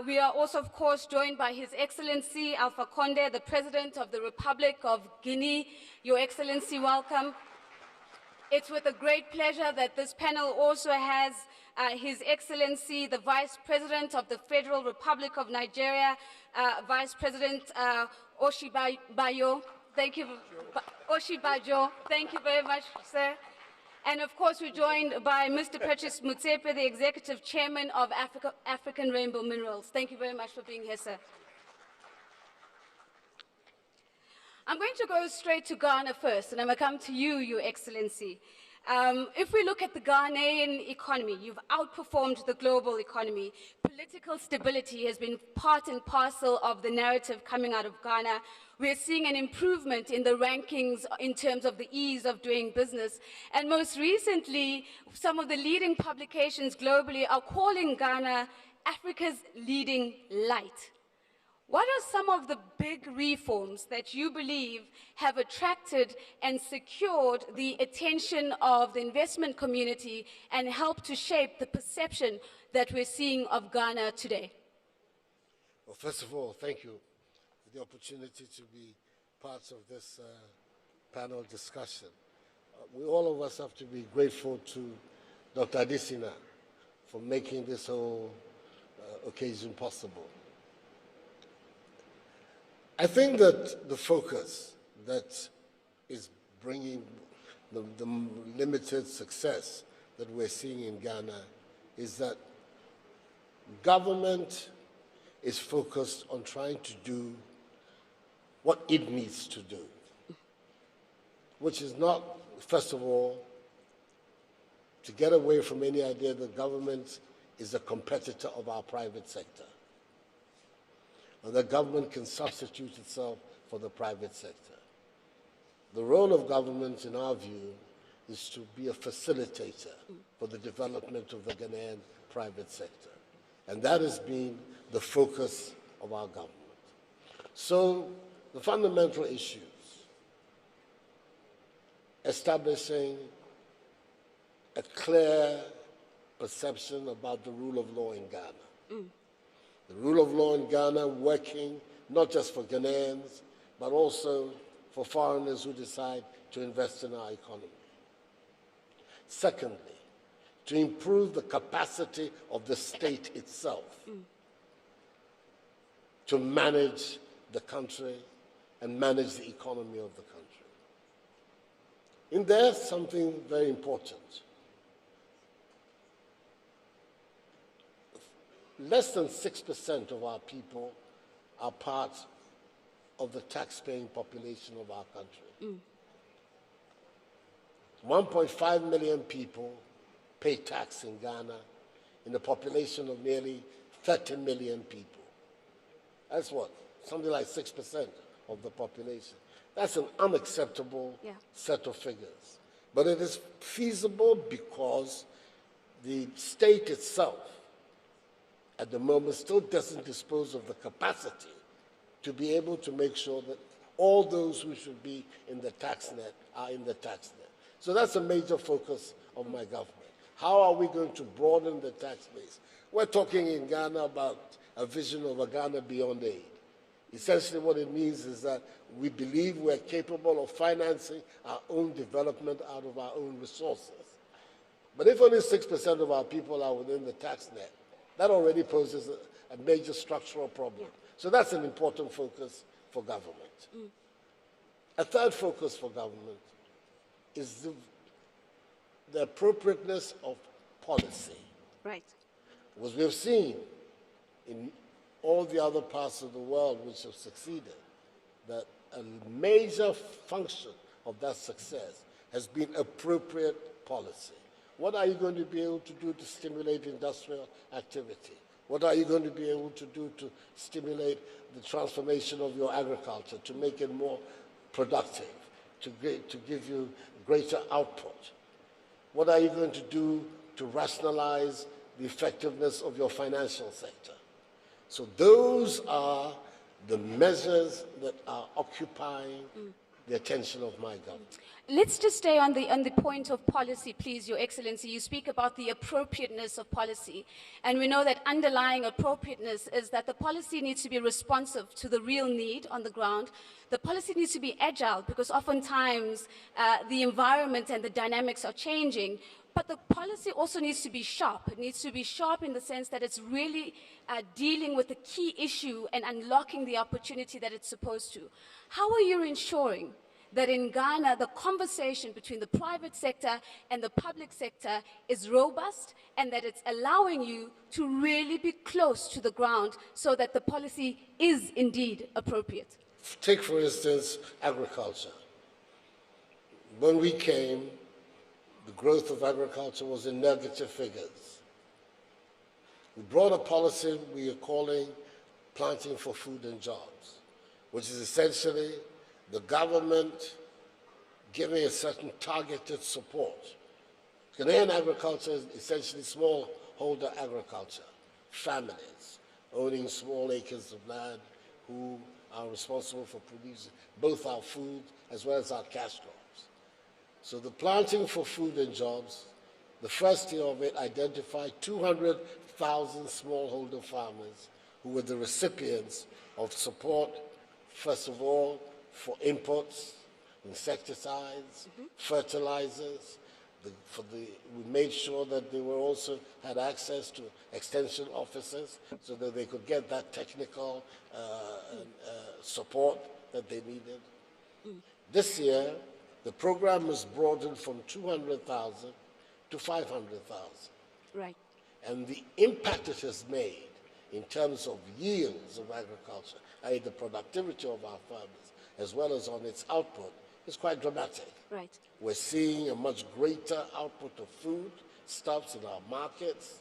We are also, of course, joined by His Excellency Alpha Conde, the President of the Republic of Guinea. Your Excellency, welcome. It's with a great pleasure that this panel also has His Excellency, the Vice President of the Federal Republic of Nigeria, Vice President Oshibayo. Thank you, Oshibajo. Thank you very much, sir. And of course, we're joined by Mr. Patrice Motsepe, the Executive Chairman of African Rainbow Minerals. Thank you very much for being here, sir. I'm going to go straight to Ghana first, and I'm going to come to you, Your Excellency. If we look at the Ghanaian economy, you've outperformed the global economy. Political stability has been part and parcel of the narrative coming out of Ghana. We're seeing an improvement in the rankings in terms of the ease of doing business. And most recently, some of the leading publications globally are calling Ghana Africa's leading light. What are some of the big reforms that you believe have attracted and secured the attention of the investment community and helped to shape the perception that we're seeing of Ghana today? Well, first of all, thank you for the opportunity to be part of this panel discussion. All of us have to be grateful to Dr. Adesina for making this whole occasion possible. I think that the focus that is bringing the limited success that we're seeing in Ghana is that government is focused on trying to do what it needs to do, which is not, first of all, to get away from any idea that government is a competitor of our private sector. And the government can substitute itself for the private sector. The role of government, in our view, is to be a facilitator for the development of the Ghanaian private sector. And that has been the focus of our government. So the fundamental issues, establishing a clear perception about the rule of law in Ghana. The rule of law in Ghana working not just for Ghanaians, but also for foreigners who decide to invest in our economy. Secondly, to improve the capacity of the state itself to manage the country and manage the economy of the country. And there's something very important. Less than 6% of our people are part of the tax-paying population of our country. 1.5 million people pay tax in Ghana in a population of nearly 30 million people. That's what? Something like 6% of the population. That's an unacceptable set of figures. But it is feasible because the state itself at the moment still doesn't dispose of the capacity to be able to make sure that all those who should be in the tax net are in the tax net. So that's a major focus of my government. How are we going to broaden the tax base? We're talking in Ghana about a vision of a Ghana beyond aid. Essentially what it means is that we believe we're capable of financing our own development out of our own resources. But if only 6% of our people are within the tax net, that already poses a major structural problem. So that's an important focus for government. A third focus for government is the appropriateness of policy. Right. Because we've seen in all the other parts of the world which have succeeded that a major function of that success has been appropriate policy. What are you going to be able to do to stimulate industrial activity? What are you going to be able to do to stimulate the transformation of your agriculture, to make it more productive, to give you greater output? What are you going to do to rationalize the effectiveness of your financial sector? So those are the measures that are occupying the attention of my government. Let's just stay on the point of policy, please, Your Excellency. You speak about the appropriateness of policy. And we know that underlying appropriateness is that the policy needs to be responsive to the real need on the ground. The policy needs to be agile because oftentimes the environment and the dynamics are changing. But the policy also needs to be sharp. It needs to be sharp in the sense that it's really dealing with the key issue and unlocking the opportunity that it's supposed to. How are you ensuring that in Ghana, the conversation between the private sector and the public sector is robust and that it's allowing you to really be close to the ground so that the policy is indeed appropriate? Take, for instance, agriculture. When we came, the growth of agriculture was in negative figures. We brought a policy we are calling Planting for Food and Jobs, which is essentially the government giving a certain targeted support. Ghanaian agriculture is essentially smallholder agriculture, families owning small acres of land who are responsible for producing both our food as well as our cash crops. So the Planting for Food and Jobs, the first year of it identified 200,000 smallholder farmers who were the recipients of support, first of all, for inputs, insecticides, fertilizers. We made sure that they were also had access to extension officers so that they could get that technical support that they needed. This year, the program was broadened from 200,000 to 500,000. Right. And the impact it has made in terms of yields of agriculture, i.e. the productivity of our farmers, as well as on its output, is quite dramatic. Right. We're seeing a much greater output of food stuffs in our markets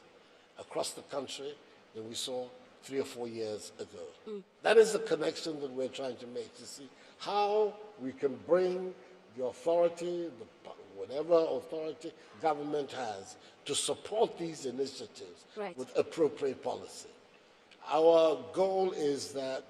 across the country than we saw 3 or 4 years ago. That is the connection that we're trying to make, to see how we can bring the authority, whatever authority government has, to support these initiatives with appropriate policy. Our goal is that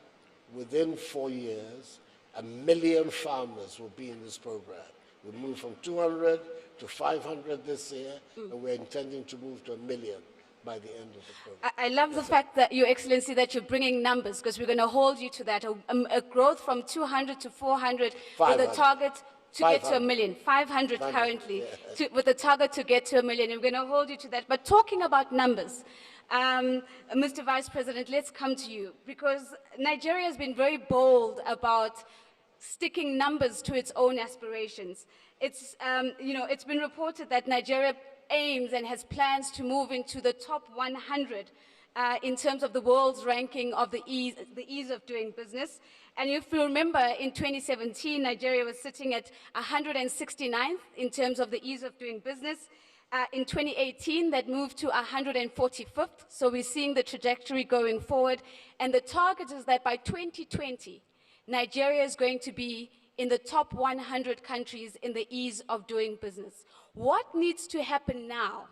within 4 years, 1 million farmers will be in this program. We moved from 200 to 500 this year, and we're intending to move to 1 million by the end of the program. I love the fact that, Your Excellency, that you're bringing numbers, because we're going to hold you to that. A growth from 200 to 400 with a target to get to 1 million. 500 currently, with a target to get to 1 million. And we're going to hold you to that. But talking about numbers, Mr. Vice President, let's come to you, because Nigeria has been very bold about sticking numbers to its own aspirations. It's, it's been reported that Nigeria aims and has plans to move into the top 100 in terms of the world's ranking of the ease of doing business. And if you remember, in 2017, Nigeria was sitting at 169th in terms of the ease of doing business. In 2018, that moved to 145th. So we're seeing the trajectory going forward. And the target is that by 2020, Nigeria is going to be in the top 100 countries in the ease of doing business. What needs to happen now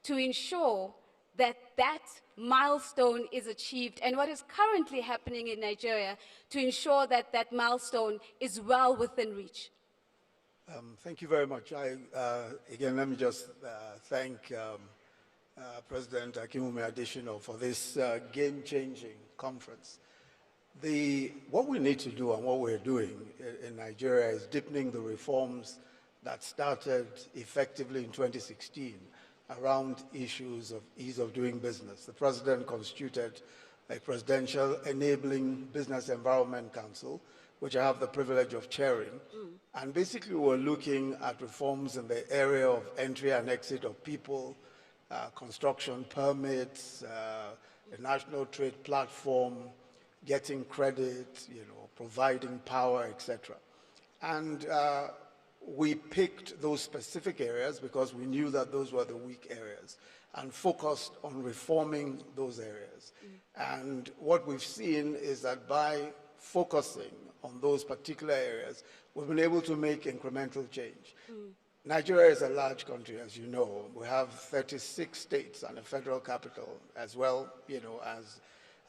to ensure that that milestone is achieved, and what is currently happening in Nigeria to ensure that that milestone is well within reach? Thank you very much. Again, let me just thank President Akinwumi Adesina for this game-changing conference. What we need to do and what we're doing in Nigeria is deepening the reforms that started effectively in 2016 around issues of ease of doing business. The President constituted a Presidential Enabling Business Environment Council, which I have the privilege of chairing. And basically we're looking at reforms in the area of entry and exit of people, construction permits, a national trade platform, getting credit, providing power, etc. And we picked those specific areas because we knew that those were the weak areas and focused on reforming those areas. And what we've seen is that by focusing on those particular areas, we've been able to make incremental change. Nigeria is a large country, as you know. We have 36 states and a federal capital, as well,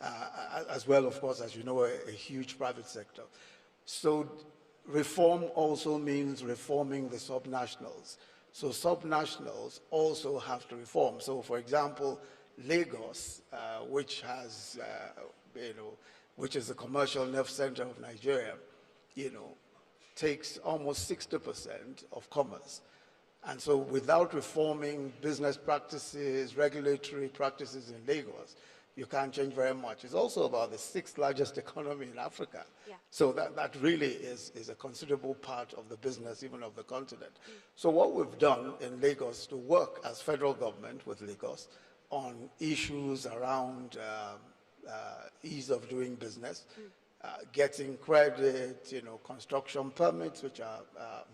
as well, of course, as you know, a huge private sector. So reform also means reforming the subnationals. So subnationals also have to reform. So, for example, Lagos, which has, which is the commercial nerve center of Nigeria, takes almost 60% of commerce. And so without reforming business practices, regulatory practices in Lagos, you can't change very much. It's also about the 6th largest economy in Africa. Yeah. So that really is a considerable part of the business, even of the continent. So what we've done in Lagos to work as federal government with Lagos on issues around ease of doing business, getting credit, construction permits, which are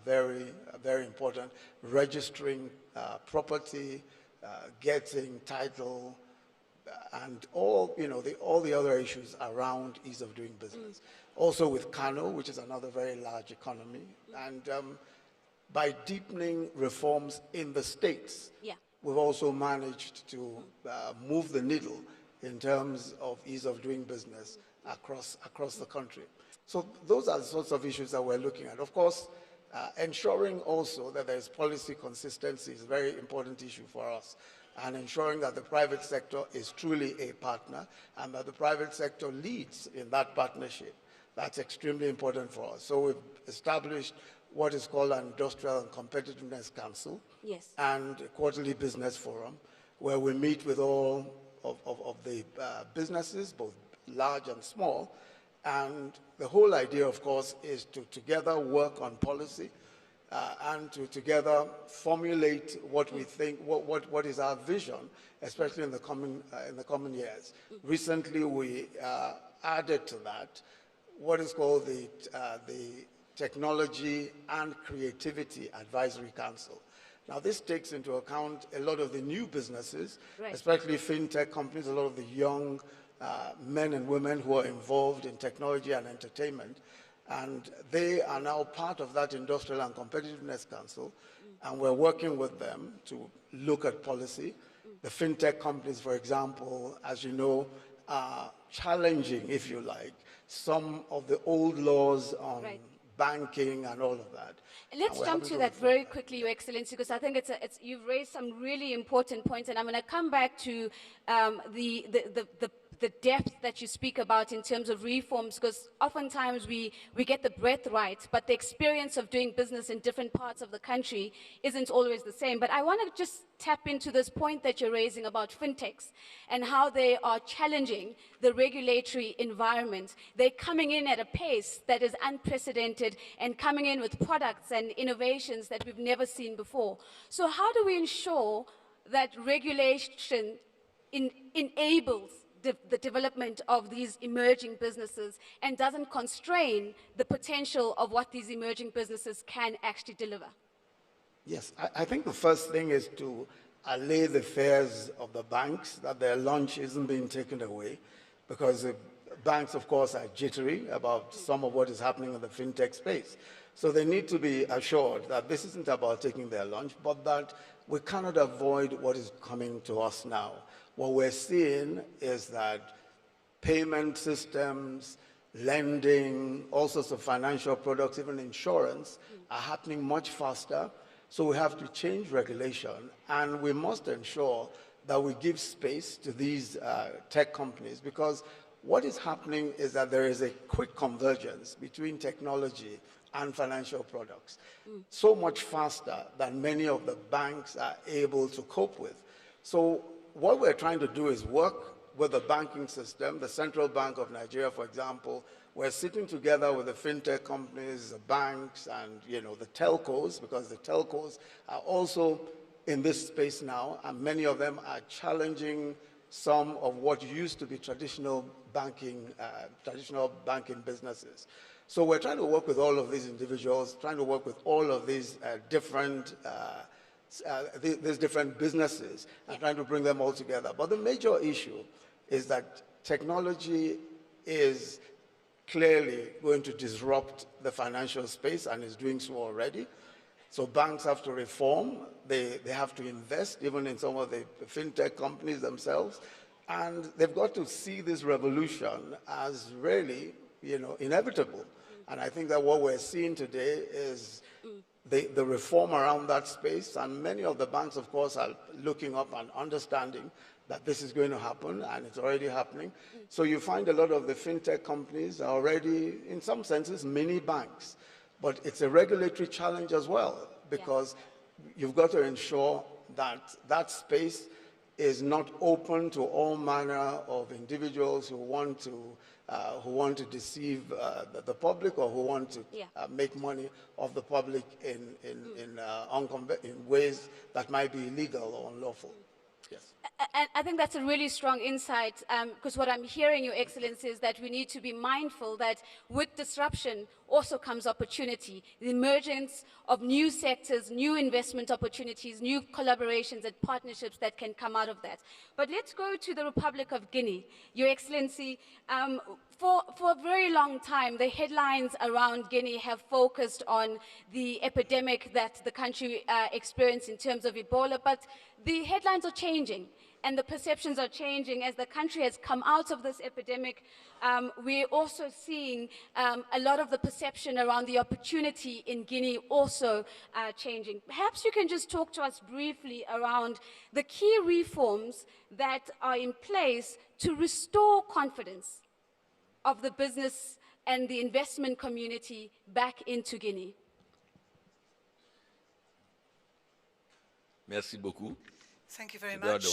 very, very important, registering property, getting title, and all the other issues around ease of doing business. Also with Kano, which is another very large economy, and by deepening reforms in the states, we've also managed to move the needle in terms of ease of doing business across the country. So those are the sorts of issues that we're looking at. Of course, ensuring also that there's policy consistency is a very important issue for us, and ensuring that the private sector is truly a partner and that the private sector leads in that partnership. That's extremely important for us. So we've established what is called an Industrial and Competitiveness Council and a quarterly business forum, where we meet with all of the businesses, both large and small. And the whole idea, of course, is to together work on policy and to together formulate what we think, what is our vision, especially in the coming years. Recently, we added to that what is called the Technology and Creativity Advisory Council. Now, this takes into account a lot of the new businesses, especially fintech companies, a lot of the young men and women who are involved in technology and entertainment. And they are now part of that Industrial and Competitiveness Council, and we're working with them to look at policy. The fintech companies, for example, as you know, are challenging, if you like, some of the old laws on banking and all of that. Let's jump to that very quickly, Your Excellency, because I think you've raised some really important points, and I'm going to come back to the depth that you speak about in terms of reforms, because oftentimes we get the breadth right, but the experience of doing business in different parts of the country isn't always the same. But I want to just tap into this point that you're raising about fintechs and how they are challenging the regulatory environment. They're coming in at a pace that is unprecedented and coming in with products and innovations that we've never seen before. So how do we ensure that regulation enables the development of these emerging businesses and doesn't constrain the potential of what these emerging businesses can actually deliver? Yes, I think the first thing is to allay the fears of the banks that their lunch isn't being taken away, because the banks, of course, are jittery about some of what is happening in the fintech space. So they need to be assured that this isn't about taking their lunch, but that we cannot avoid what is coming to us now. What we're seeing is that payment systems, lending, all sorts of financial products, even insurance, are happening much faster. So we have to change regulation, and we must ensure that we give space to these tech companies, because what is happening is that there is a quick convergence between technology and financial products, so much faster than many of the banks are able to cope with. So what we're trying to do is work with the banking system, the Central Bank of Nigeria, for example. We're sitting together with the fintech companies, the banks, and the telcos, because the telcos are also in this space now, and many of them are challenging some of what used to be traditional banking businesses. So we're trying to work with all of these individuals, trying to work with all of these different businesses, and trying to bring them all together. But the major issue is that technology is clearly going to disrupt the financial space, and is doing so already. So banks have to reform, they have to invest even in some of the fintech companies themselves, and they've got to see this revolution as really, inevitable. And I think that what we're seeing today is the reform around that space, and many of the banks, of course, are looking up and understanding that this is going to happen, and it's already happening. So you find a lot of the fintech companies are already, in some senses, mini banks. But it's a regulatory challenge as well, because you've got to ensure that that space is not open to all manner of individuals who want to deceive the public, or who want to make money off the public in ways that might be illegal or unlawful. Yes. And I think that's a really strong insight, because what I'm hearing, Your Excellency, is that we need to be mindful that with disruption also comes opportunity, the emergence of new sectors, new investment opportunities, new collaborations and partnerships that can come out of that. But let's go to the Republic of Guinea. Your Excellency, for a very long time, the headlines around Guinea have focused on the epidemic that the country experienced in terms of Ebola, but the headlines are changing and the perceptions are changing as the country has come out of this epidemic. We're also seeing a lot of the perception around the opportunity in Guinea also changing. Perhaps you can just talk to us briefly around the key reforms that are in place to restore confidence of the business and the investment community back into Guinea. Merci beaucoup. Thank you very much.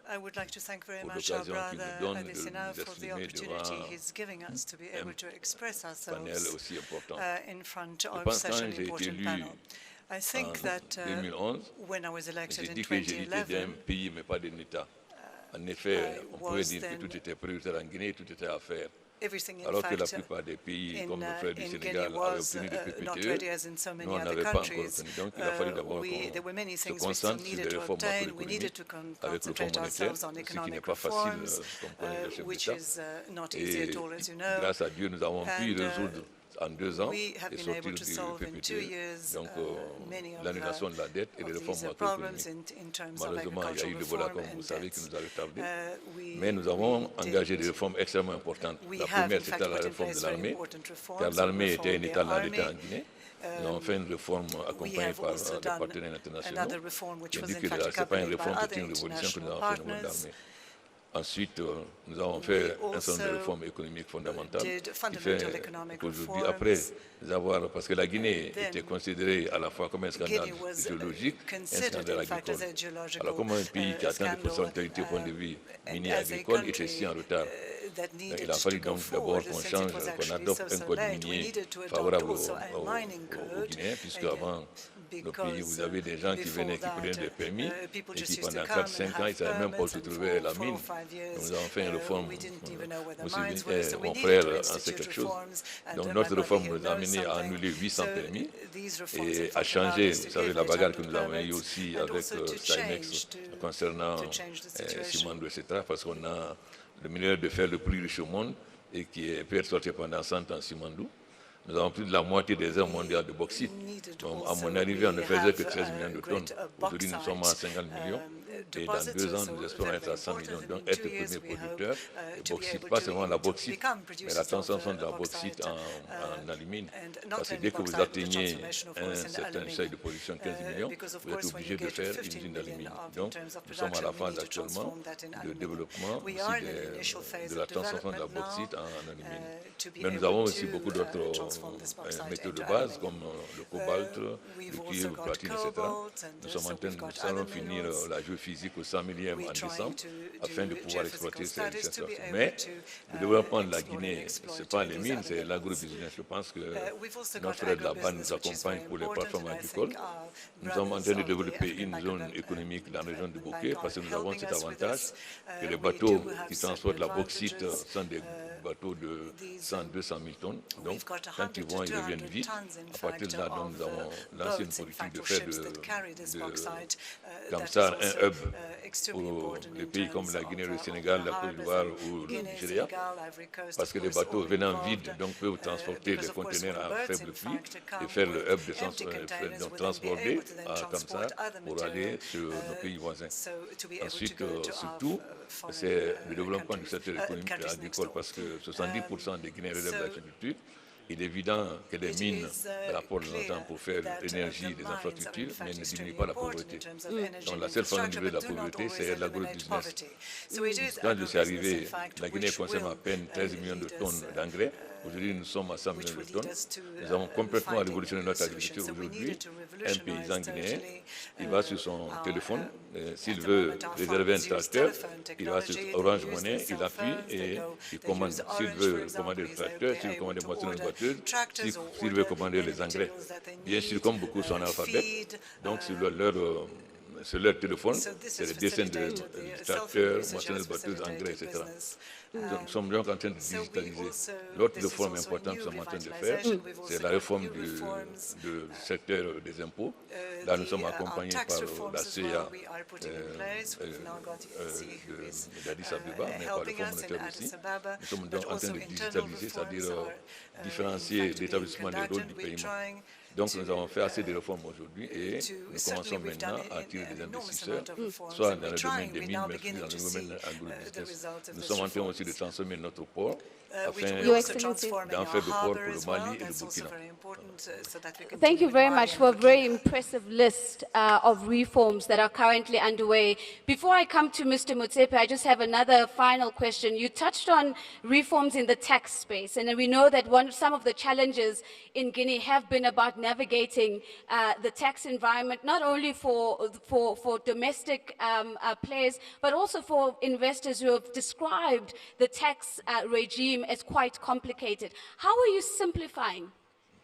I would like to thank very much our brother Adesina for the opportunity he's giving us to be able to express ourselves in front of such an important panel. I think that when I was elected in 2011, everything, in fact, in Guinea was not ready as in so many other countries. There were many things we still needed to obtain. We needed to concentrate ourselves on economic reforms, which is not easy at all, as you know. And we have been able to solve in 2 years many of these problems in terms of agricultural reform and debts. We have, in fact, put in place very important reforms. Nous avons fait une réforme accompagnée par des partenaires internationaux. Je dis que ce n'est pas une réforme, c'est une révolution que nous avons fait au niveau de l'armée. Ensuite, nous avons fait un certain nombre de réformes économiques fondamentales qui fait qu'aujourd'hui, après avoir, parce que la Guinée était considérée à la fois comme un scandale géologique et un scandale agricole. Alors, comme un pays qui atteint des potentialités au point de vue minier agricole était si en retard, il a fallu donc d'abord qu'on change, qu'on adopte un code minier favorable aux Guinéens, puisque avant, le pays, vous avez des gens qui venaient, qui prenaient des permis, et qui pendant 4-5 ans, ils ne savaient même pas où se trouvait la mine. Donc, nous avons fait une réforme. Mon frère en sait quelque chose. Donc, notre réforme nous a amené à annuler 800 permis et à changer, vous savez, la bagarre que nous avons eue aussi avec Cymex concernant Simandou, etc., parce qu'on a le minerai de fer le plus riche au monde et qui peut être sorti pendant 100 ans, Simandou. Nous avons plus de la moitié des heures mondiales de bauxite. Donc, à mon arrivée, on ne faisait que 13 millions de tonnes. Aujourd'hui, nous sommes à 50 millions. Et dans 2 ans, nous espérons être à 100 millions. Donc, être le premier producteur de bauxite, pas seulement la bauxite, mais la transformation de la bauxite en alumine. Parce que dès que vous atteignez un certain seuil de production, 15 millions, vous êtes obligé de faire une usine d'alumine. Donc, nous sommes à la phase actuellement de développement aussi de la transformation de la bauxite en alumine. Mais nous avons aussi beaucoup d'autres métaux de base, comme le cobalt, le cuivre, le platine, etc. Nous sommes en train de finir la géophysique au 100 millième en décembre, afin de pouvoir exploiter ces richesses. Mais le développement de la Guinée, ce n'est pas les mines, c'est l'agro-business. Je pense que notre frère de la BAN nous accompagne pour les plateformes agricoles. Nous sommes en train de développer une zone économique dans la région de Bouquet, parce que nous avons cet avantage que les bateaux qui transportent la bauxite sont des bateaux de 100-200 000 tonnes. Donc, quand ils vont, ils reviennent vite. À partir de là, donc, nous avons lancé une politique de faire comme ça un hub pour les pays comme la Guinée, le Sénégal, la Côte d'Ivoire ou le Nigeria. Parce que les bateaux venant vides donc, peuvent transporter des conteneurs à faible prix et faire le hub de transporter comme ça pour aller sur nos pays voisins. Ensuite, surtout, c'est le développement du secteur économique et agricole parce que 70% des Guinéens relèvent de l'agriculture. Il est évident que les mines rapportent longtemps pour faire l'énergie des infrastructures, mais ne diminuent pas la pauvreté. Donc la seule façon de diminuer la pauvreté, c'est l'agro-business. Quand je suis arrivé, la Guinée consomme à peine 13 millions de tonnes d'engrais. Aujourd'hui, nous sommes à 100 millions de tonnes. Nous avons complètement révolutionné notre agriculture aujourd'hui. Un paysan guinéen, il va sur son téléphone, s'il veut réserver un tracteur, il va sur Orange Money, il appuie et il commande. S'il veut commander le tracteur, s'il veut commander le moissonneuse batteuse, s'il veut commander les engrais. Bien sûr, comme beaucoup sont analphabètes, donc sur leur téléphone, c'est les dessins de tracteurs, moissonneuses batteuses, engrais, etc. Nous sommes donc en train de digitaliser. L'autre réforme importante que nous sommes en train de faire, c'est la réforme du secteur des impôts. Là, nous sommes accompagnés par la CIA d'Addis Abeba, mais par le Fonds monétaire aussi. Nous sommes donc en train de digitaliser, c'est-à-dire différencier l'établissement des rôles du paiement. Donc nous avons fait assez de réformes aujourd'hui et nous commençons maintenant à attirer des investisseurs, soit dans le domaine des mines, mais aussi dans le domaine agro-business. Nous sommes en train aussi de transformer notre port afin d'en faire des ports pour le Mali et le Burkina. Thank you very much for a very impressive list of reforms that are currently underway. Before I come to Mr. Motsepe, I just have another final question. You touched on reforms in the tax space, and we know that some of the challenges in Guinea have been about navigating the tax environment, not only for domestic players, but also for investors who have described the tax regime as quite complicated. How are you simplifying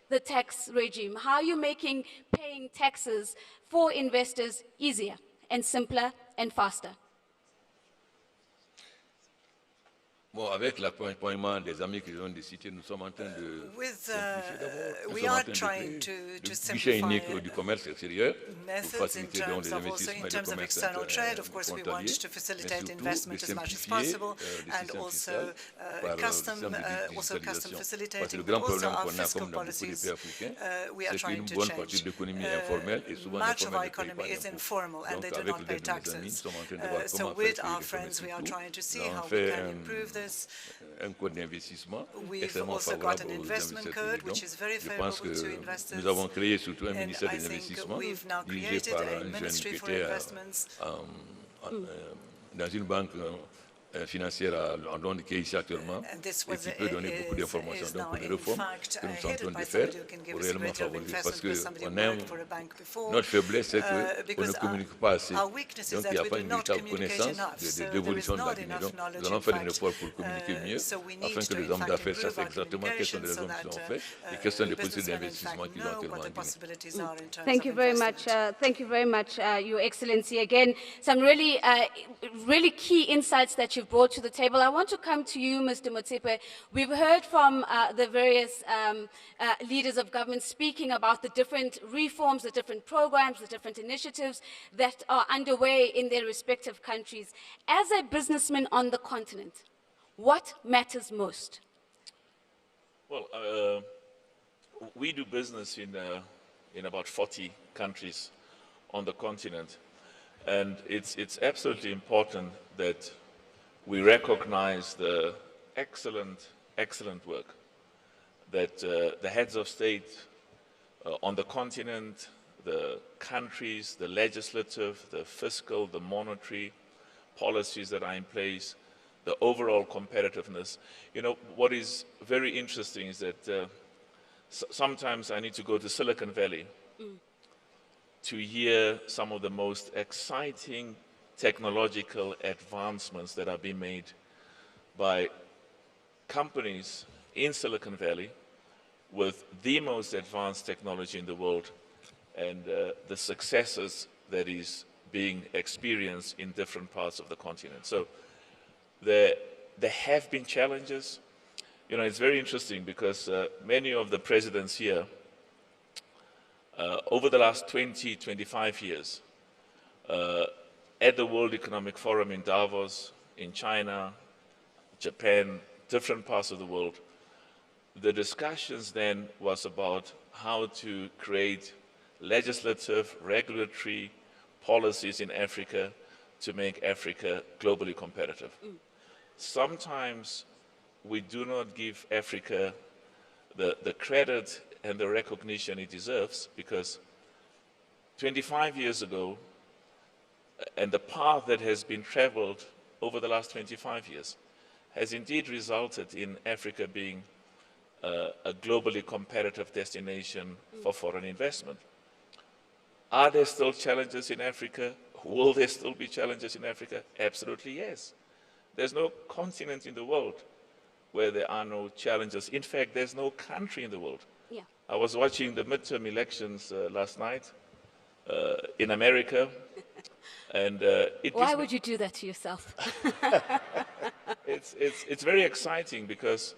the tax regime? How are you making paying taxes for investors easier and simpler and faster? Bon, avec l'accompagnement des amis qui ont décidé, nous sommes en train de we are trying to guichet unique simplify du commerce extérieur pour methods in faciliter donc les terms of external trade. Of course, we want to facilitate investment as much as possible, and also custom facilitating, but also our fiscal policies. We are trying to change. Much of our economy is informal, and they do not pay taxes. So with our friends, we are trying to see how we can improve this. We've also got an investment code which is very favorable to investors. Nous avons créé surtout un ministère des investissements dirigé par un jeune qui était dans une banque financière à Londres qui est ici actuellement et qui peut donner beaucoup d'informations. Donc pour les réformes que nous sommes en train de faire pour réellement favoriser, parce que notre faiblesse c'est qu'on ne communique pas assez. Donc il n'y a pas une véritable connaissance de l'évolution de la Guinée. Donc nous allons faire une effort pour communiquer mieux afin que les hommes d'affaires sachent exactement quelles sont les réformes qu'ils ont faites et quelles sont les possibilités d'investissement qu'ils ont actuellement en Guinée. Thank you very much, Your Excellency. Again, some really key insights that you've brought to the table. I want to come to you, Mr. Motsepe. We've heard from the various leaders of government speaking about the different reforms, the different programs, the different initiatives that are underway in their respective countries. As a businessman on the continent, what matters most? Well, we do business in about 40 countries on the continent, and it's absolutely important that we recognize the excellent work that the heads of state on the continent, the countries, the legislative, the fiscal, the monetary policies that are in place, the overall competitiveness. You know, what is very interesting is that sometimes I need to go to Silicon Valley to hear some of the most exciting technological advancements that are being made by companies in Silicon Valley with the most advanced technology in the world, and the successes that is being experienced in different parts of the continent. So there have been challenges. You know, it's very interesting because many of the presidents here over the last 20, 25 years at the World Economic Forum in Davos, in China, Japan, different parts of the world, the discussions then was about how to create legislative, regulatory policies in Africa to make Africa globally competitive. Sometimes we do not give Africa the credit and the recognition it deserves, because 25 years ago, and the path that has been traveled over the last 25 years has indeed resulted in Africa being a globally competitive destination for foreign investment. Are there still challenges in Africa? Will there still be challenges in Africa? Absolutely yes. There's no continent in the world where there are no challenges. In fact, there's no country in the world. Yeah. I was watching the midterm elections last night in America, and why would you do that to yourself? it's very exciting because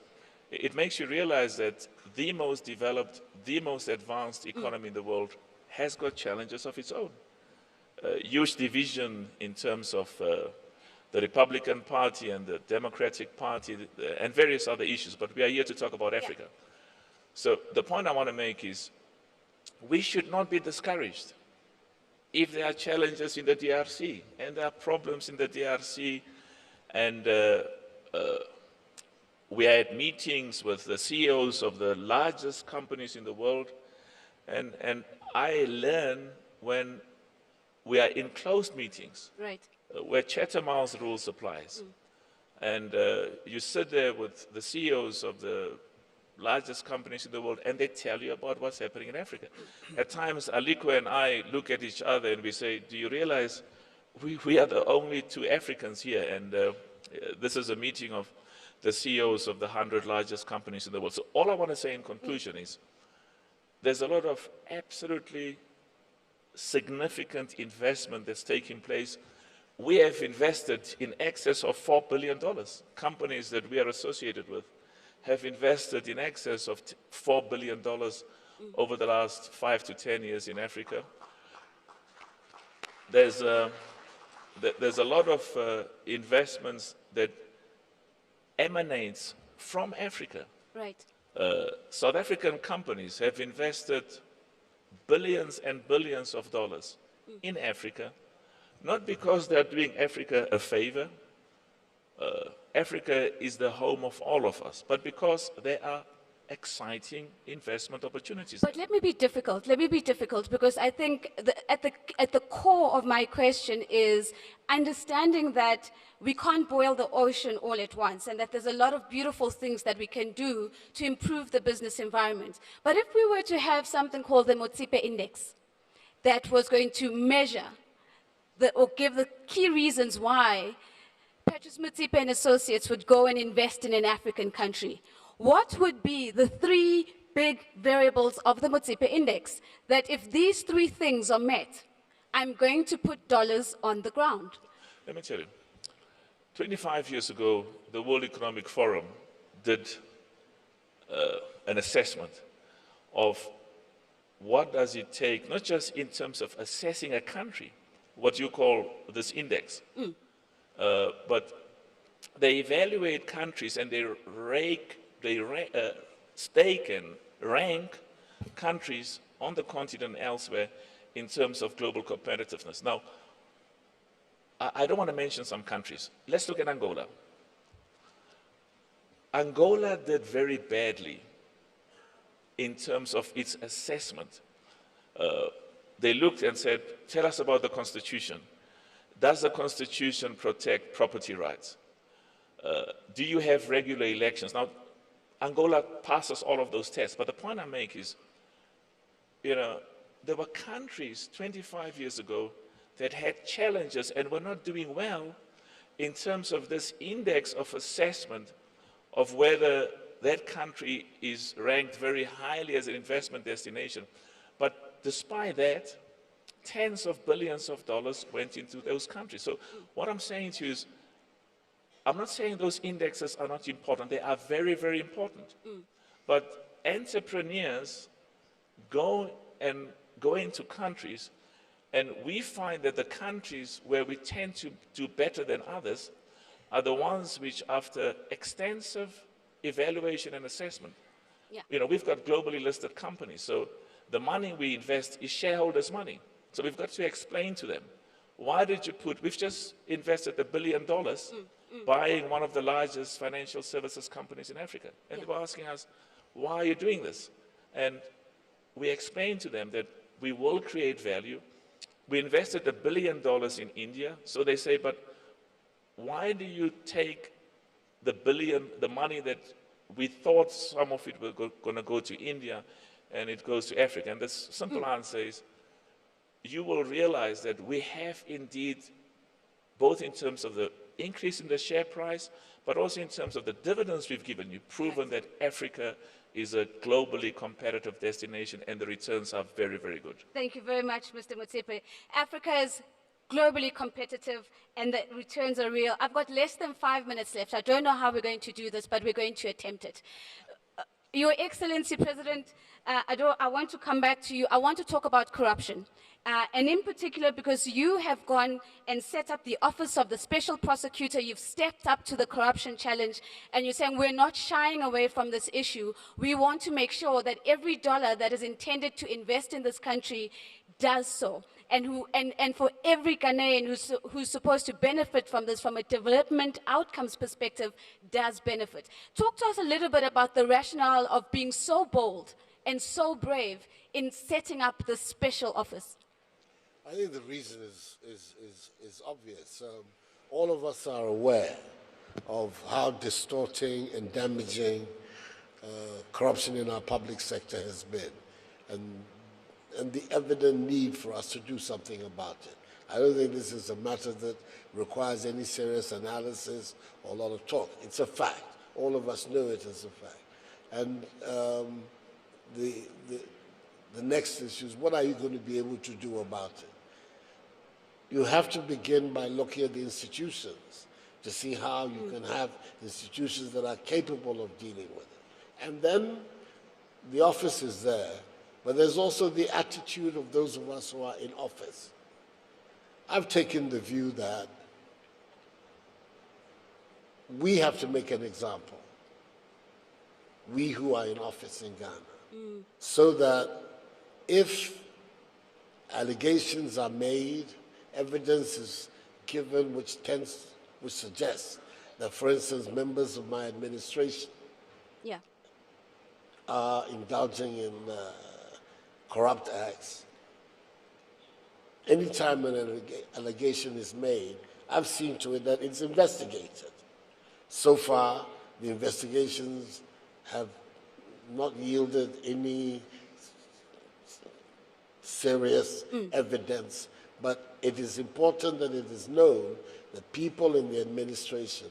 it makes you realize that the most developed, the most advanced economy in the world has got challenges of its own. Huge division in terms of the Republican Party and the Democratic Party and various other issues, but we are here to talk about Africa. So the point I want to make is we should not be discouraged if there are challenges in the DRC and there are problems in the DRC, and we are at meetings with the CEOs of the largest companies in the world, and I learn when we are in closed meetings, right, where Chatham House rules applies. And you sit there with the CEOs of the largest companies in the world, and they tell you about what's happening in Africa. At times, Aliko and I look at each other and we say, do you realize we are the only two Africans here? And this is a meeting of the CEOs of the 100 largest companies in the world. So all I want to say in conclusion is, there's a lot of absolutely significant investment that's taking place. We have invested in excess of $4 billion. Companies that we are associated with have invested in excess of $4 billion over the last 5 to 10 years in Africa. There's a lot of investments that emanates from Africa. Right. South African companies have invested billions and billions of dollars in Africa, not because they're doing Africa a favor. Africa is the home of all of us, but because there are exciting investment opportunities. But let me be difficult, because I think at the core of my question is understanding that we can't boil the ocean all at once, and that there's a lot of beautiful things that we can do to improve the business environment. But if we were to have something called the Motsepe Index that was going to measure or give the key reasons why Patrice Motsepe and Associates would go and invest in an African country, what would be the 3 big variables of the Motsepe Index that if these 3 things are met, I'm going to put dollars on the ground? Let me tell you, 25 years ago, the World Economic Forum did an assessment of what does it take, not just in terms of assessing a country, what you call this index, but they evaluate countries and they stake and rank countries on the continent elsewhere in terms of global competitiveness. Now, I don't want to mention some countries. Let's look at Angola. Angola did very badly in terms of its assessment. They looked and said, tell us about the Constitution. Does the Constitution protect property rights? Do you have regular elections? Now, Angola passes all of those tests, but the point I make is, there were countries 25 years ago that had challenges and were not doing well in terms of this index of assessment of whether that country is ranked very highly as an investment destination. But despite that, tens of billions of dollars went into those countries. So what I'm saying to you is, I'm not saying those indexes are not important. They are very, very important. But entrepreneurs go into countries, and we find that the countries where we tend to do better than others are the ones which, after extensive evaluation and assessment, we've got globally listed companies. So the money we invest is shareholders' money. So we've got to explain to them, why did you we've just invested $1 billion buying one of the largest financial services companies in Africa. And they were asking us, why are you doing this? And we explained to them that we will create value. We invested $1 billion in India. So they say, but why do you take the money that we thought some of it was going to go to India, and it goes to Africa. And the simple answer is, you will realize that we have indeed, both in terms of the increase in the share price, but also in terms of the dividends we've given you, proven that Africa is a globally competitive destination, and the returns are very, very good. Thank you very much, Mr. Motsepe. Africa is globally competitive, and the returns are real. I've got less than 5 minutes left. I don't know how we're going to do this, but we're going to attempt it. Your Excellency, President Addo, I want to come back to you. I want to talk about corruption. And in particular, because you have gone and set up the Office of the Special Prosecutor, you've stepped up to the corruption challenge, and you're saying we're not shying away from this issue. We want to make sure that every dollar that is intended to invest in this country does so. And for every Ghanaian who's supposed to benefit from this from a development outcomes perspective does benefit. Talk to us a little bit about the rationale of being so bold and so brave in setting up this special office. I think the reason is obvious. All of us are aware of how distorting and damaging corruption in our public sector has been, and the evident need for us to do something about it. I don't think this is a matter that requires any serious analysis or a lot of talk. It's a fact. All of us know it as a fact. And the next issue is, what are you going to be able to do about it? You have to begin by looking at the institutions to see how you can have institutions that are capable of dealing with it. And then the office is there, but there's also the attitude of those of us who are in office. I've taken the view that we have to make an example, we who are in office in Ghana, so that if allegations are made, evidence is given which suggests that, for instance, members of my administration are indulging in corrupt acts. Anytime an allegation is made, I've seen to it that it's investigated. So far, the investigations have not yielded any serious evidence, but it is important that it is known that people in the administration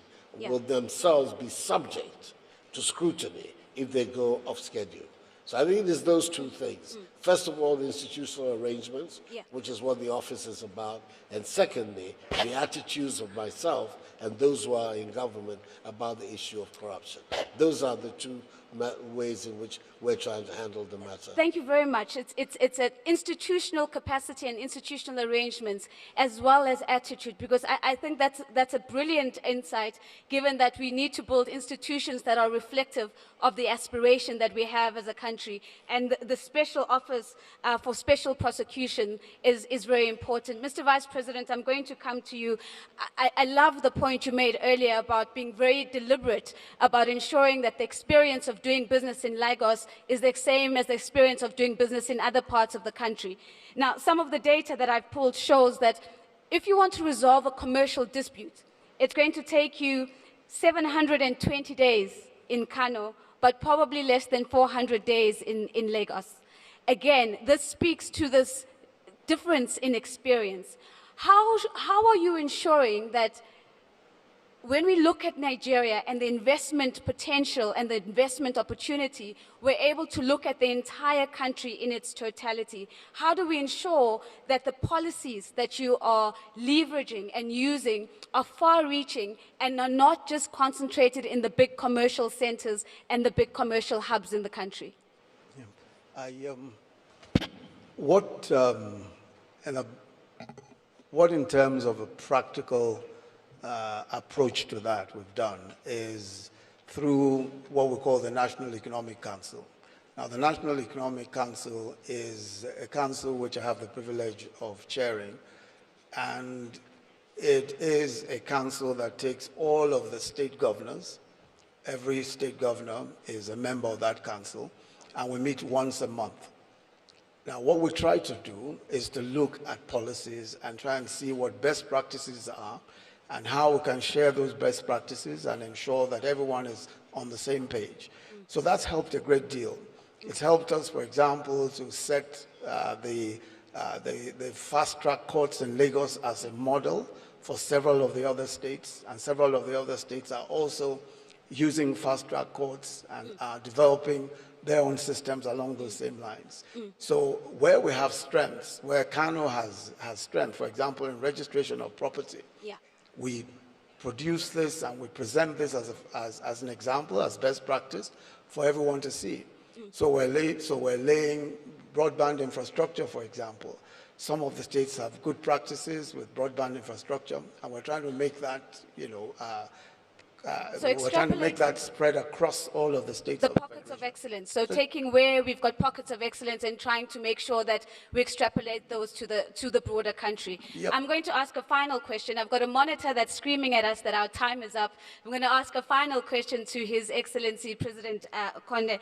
will themselves be subject to scrutiny if they go off schedule. So I think there's those two things. First of all, the institutional arrangements, which is what the office is about, and secondly, the attitudes of myself and those who are in government about the issue of corruption. Those are the two ways in which we're trying to handle the matter. Thank you very much. It's an institutional capacity and institutional arrangements as well as attitude, because I think that's a brilliant insight, given that we need to build institutions that are reflective of the aspiration that we have as a country. And the special office for special prosecution is very important. Mr. Vice President, I'm going to come to you. I love the point you made earlier about being very deliberate about ensuring that the experience of doing business in Lagos is the same as the experience of doing business in other parts of the country. Now, some of the data that I've pulled shows that if you want to resolve a commercial dispute, it's going to take you 720 days in Kano, but probably less than 400 days in Lagos. Again, this speaks to this difference in experience. How are you ensuring that when we look at Nigeria and the investment potential and the investment opportunity, we're able to look at the entire country in its totality? How do we ensure that the policies that you are leveraging and using are far-reaching and are not just concentrated in the big commercial centers and the big commercial hubs in the country? What in terms of a practical approach to that we've done is through what we call the National Economic Council. Now, the National Economic Council is a council which I have the privilege of chairing, and it is a council that takes all of the state governors. Every state governor is a member of that council, and we meet once a month. Now, what we try to do is to look at policies and try and see what best practices are, and how we can share those best practices and ensure that everyone is on the same page. So that's helped a great deal. It's helped us, for example, to set the fast-track courts in Lagos as a model for several of the other states, and several of the other states are also using fast-track courts and are developing their own systems along those same lines. So where we have strengths, where Kano has strength, for example, in registration of property, we produce this and we present this as an example, as best practice for everyone to see. So we're laying broadband infrastructure, for example. Some of the states have good practices with broadband infrastructure, and we're trying to make that, we're trying to make that spread across all of the states. The pockets of excellence. So taking where we've got pockets of excellence and trying to make sure that we extrapolate those to the broader country. Yep. I'm going to ask a final question. I've got a monitor that's screaming at us that our time is up. I'm going to ask a final question to His Excellency President Conde.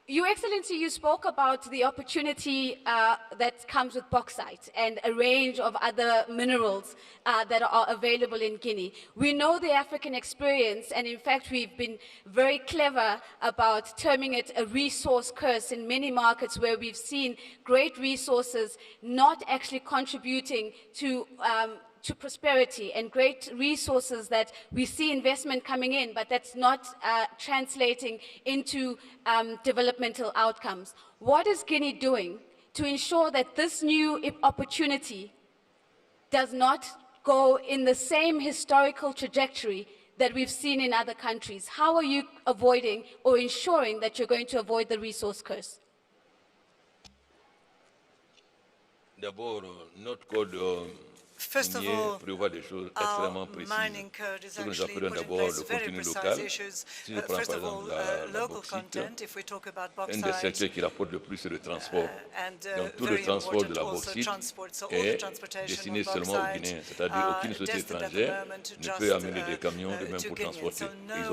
Your Excellency, you spoke about the opportunity that comes with bauxite and a range of other minerals that are available in Guinea. We know the African experience, and in fact, we've been very clever about terming it a resource curse in many markets where we've seen great resources not actually contributing to prosperity, and great resources that we see investment coming in, but that's not translating into developmental outcomes. What is Guinea doing to ensure that this new opportunity does not go in the same historical trajectory that we've seen in other countries? How are you avoiding or ensuring that you're going to avoid the resource curse? D'abord, notre code First of all, our mining code is actually put in place very precise issues. First of all, local content, if we talk about bauxite, and very important also transport. So all the transportation of bauxite destined at the moment just to Guinea. So no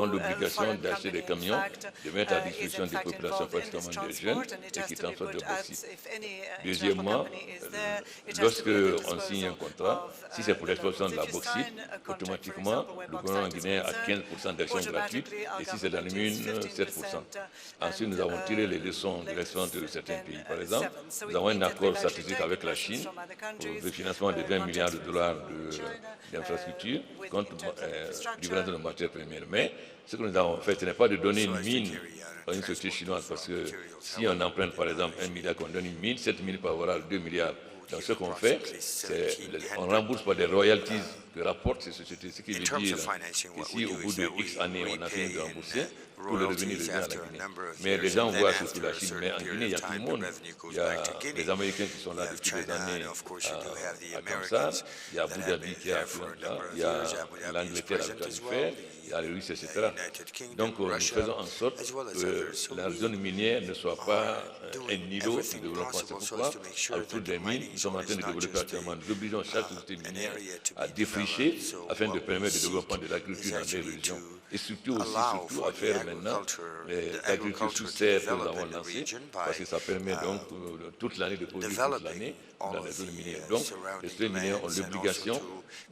foreign company, in fact, is in fact involved in this transport, and it has to be put at, if any international company is there, it has to be at the disposal. Si c'est pour l'exploitation de la bauxite, automatiquement, le gouvernement guinéen a 15% d'actions gratuites, et si c'est dans les mines, 7%. Ensuite, nous avons tiré les leçons de l'expérience de certains pays. Par exemple, nous avons un accord stratégique avec la Chine pour le financement de 20 milliards de dollars d'infrastructures contre livraison de matières premières. Mais ce que nous avons fait, ce n'est pas de donner une mine à une société chinoise, parce que si on emprunte par exemple 1 milliard, qu'on donne une mine, 7 000 par voilà 2 milliards. Donc ce qu'on fait, c'est on rembourse par des royalties que rapportent ces sociétés, ce qui veut dire que si au bout de X années on a fini de rembourser, tout le revenu revient à la Guinée. Mais les gens voient surtout la Chine, mais en Guinée, il y a tout le monde. Il y a les Américains qui sont là depuis des années à Kamsar, il y a Abu Dhabi qui est à Atlanta, il y a l'Angleterre avec la Fer, il y a les Russes, etc. Donc nous faisons en sorte que la zone minière ne soit pas un îlot de développement. C'est pourquoi, autour des mines, nous sommes en train de développer actuellement. Nous obligeons chaque société minière à défricher afin de permettre le développement de l'agriculture dans des régions. Et surtout aussi, à faire maintenant l'agriculture sous serre que nous avons lancée, parce que ça permet donc toute l'année de produire toute l'année dans les zones minières. Donc, les zones minières ont l'obligation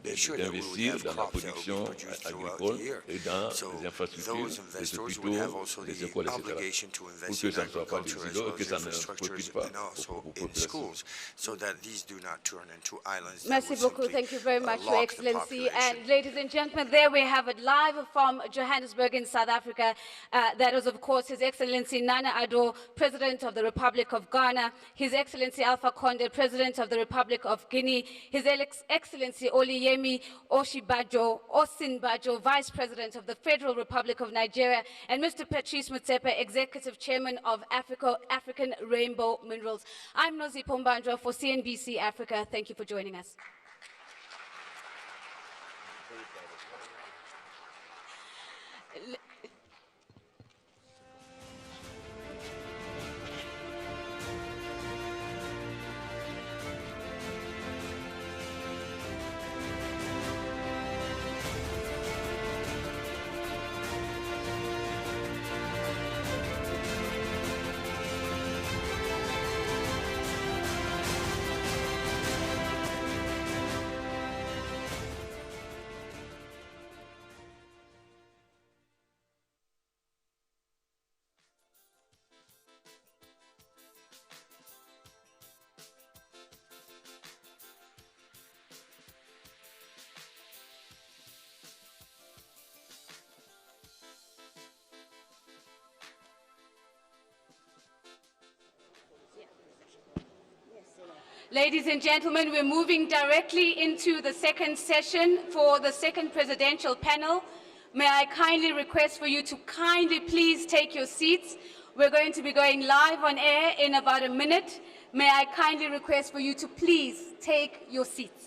d'investir dans la production agricole et dans les infrastructures, les hôpitaux, les écoles, etc. Pour que ça ne soit pas des îlots et que ça ne profite pas aux populations. Merci beaucoup. Thank you very much, Your Excellency. And ladies and gentlemen, there we have it live from Johannesburg in South Africa. That was, of course, His Excellency Nana Addo, President of the Republic of Ghana, His Excellency Alpha Conde, President of the Republic of Guinea, His Excellency Oluyemi Osinbajo, Vice President of the Federal Republic of Nigeria, and Mr. Patrice Motsepe, Executive Chairman of African Rainbow Minerals. I'm Nozi Pombandra for CNBC Africa. Thank you for joining us. Ladies and gentlemen, we're moving directly into the second session for the second presidential panel. May I kindly request for you to kindly please take your seats. We're going to be going live on air in about a minute. May I kindly request for you to please take your seats.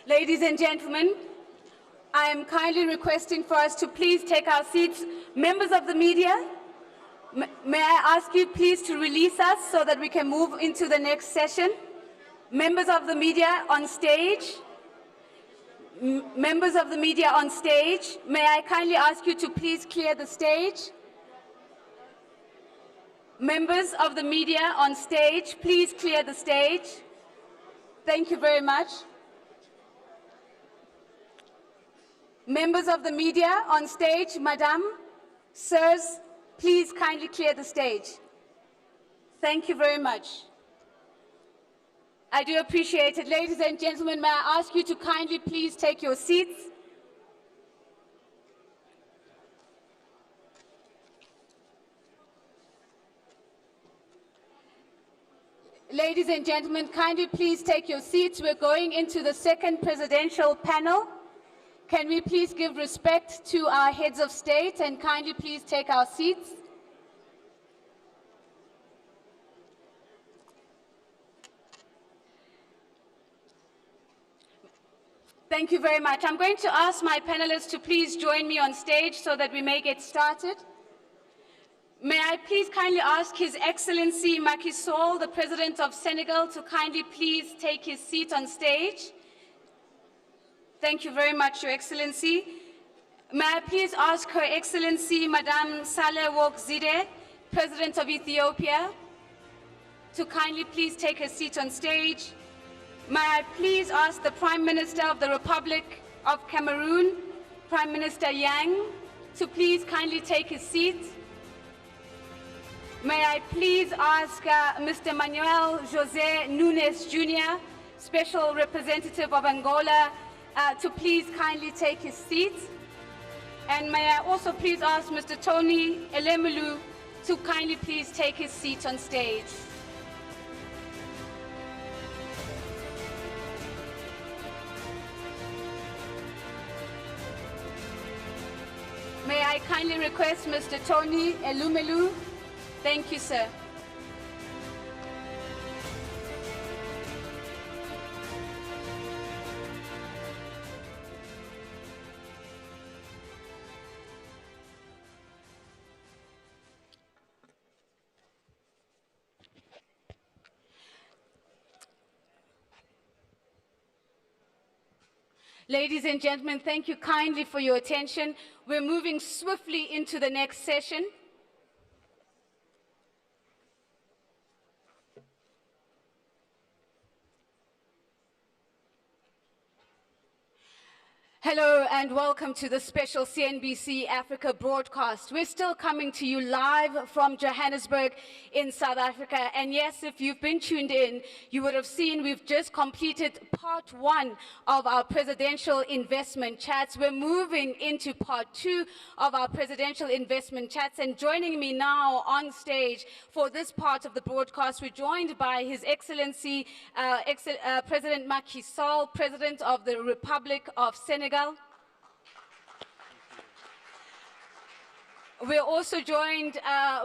Ladies and gentlemen, I am kindly requesting for us to please take our seats. Members of the media, may I ask you please to release us so that we can move into the next session? Members of the media on stage, members of the media on stage, may I kindly ask you to please clear the stage? Members of the media on stage, please clear the stage. Thank you very much. Members of the media on stage, madam, sirs, please kindly clear the stage. Thank you very much. I do appreciate it. Ladies and gentlemen, may I ask you to kindly please take your seats. Ladies and gentlemen, kindly please take your seats. We're going into the second presidential panel. Can we please give respect to our heads of state and kindly please take our seats? Thank you very much. I'm going to ask my panelists to please join me on stage so that we may get started. May I please kindly ask His Excellency Macky Sall, the President of Senegal, to kindly please take his seat on stage. Thank you very much, Your Excellency. May I please ask Her Excellency Madame Saleh Work Zide, President of Ethiopia, to kindly please take her seat on stage. May I please ask the Prime Minister of the Republic of Cameroon, Prime Minister Yang, to please kindly take his seat. May I please ask Mr. Manuel José Nunes Jr., Special Representative of Angola, to please kindly take his seat. And may I also please ask Mr. Tony Elemelu to kindly please take his seat on stage. May I kindly request Mr. Tony Elumelu. Thank you, sir. Ladies and gentlemen, thank you kindly for your attention. We're moving swiftly into the next session. Hello and welcome to the special CNBC Africa broadcast. We're still coming to you live from Johannesburg in South Africa. And yes, if you've been tuned in, you would have seen we've just completed part 1 of our presidential investment chats. We're moving into part 2 of our presidential investment chats. And joining me now on stage for this part of the broadcast, we're joined by His Excellency President Macky Sall, President of the Republic of Senegal. We're also joined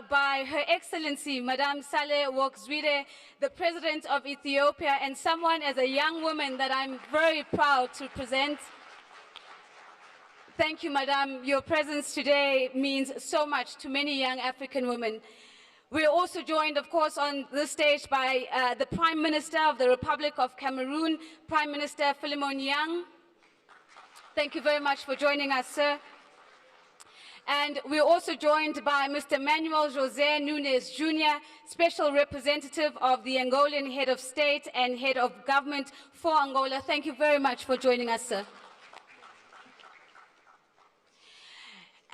by Her Excellency, Madame Saleh Work-Zewde, the President of Ethiopia, and someone as a young woman that I'm very proud to present. Thank you, Madame. Your presence today means so much to many young African women. We're also joined, of course, on this stage by the Prime Minister of the Republic of Cameroon, Prime Minister Philemon Yang. Thank you very much for joining us, sir. And we're also joined by Mr. Manuel José Nunes Jr., Special Representative of the Angolan Head of State and Head of Government for Angola. Thank you very much for joining us, sir.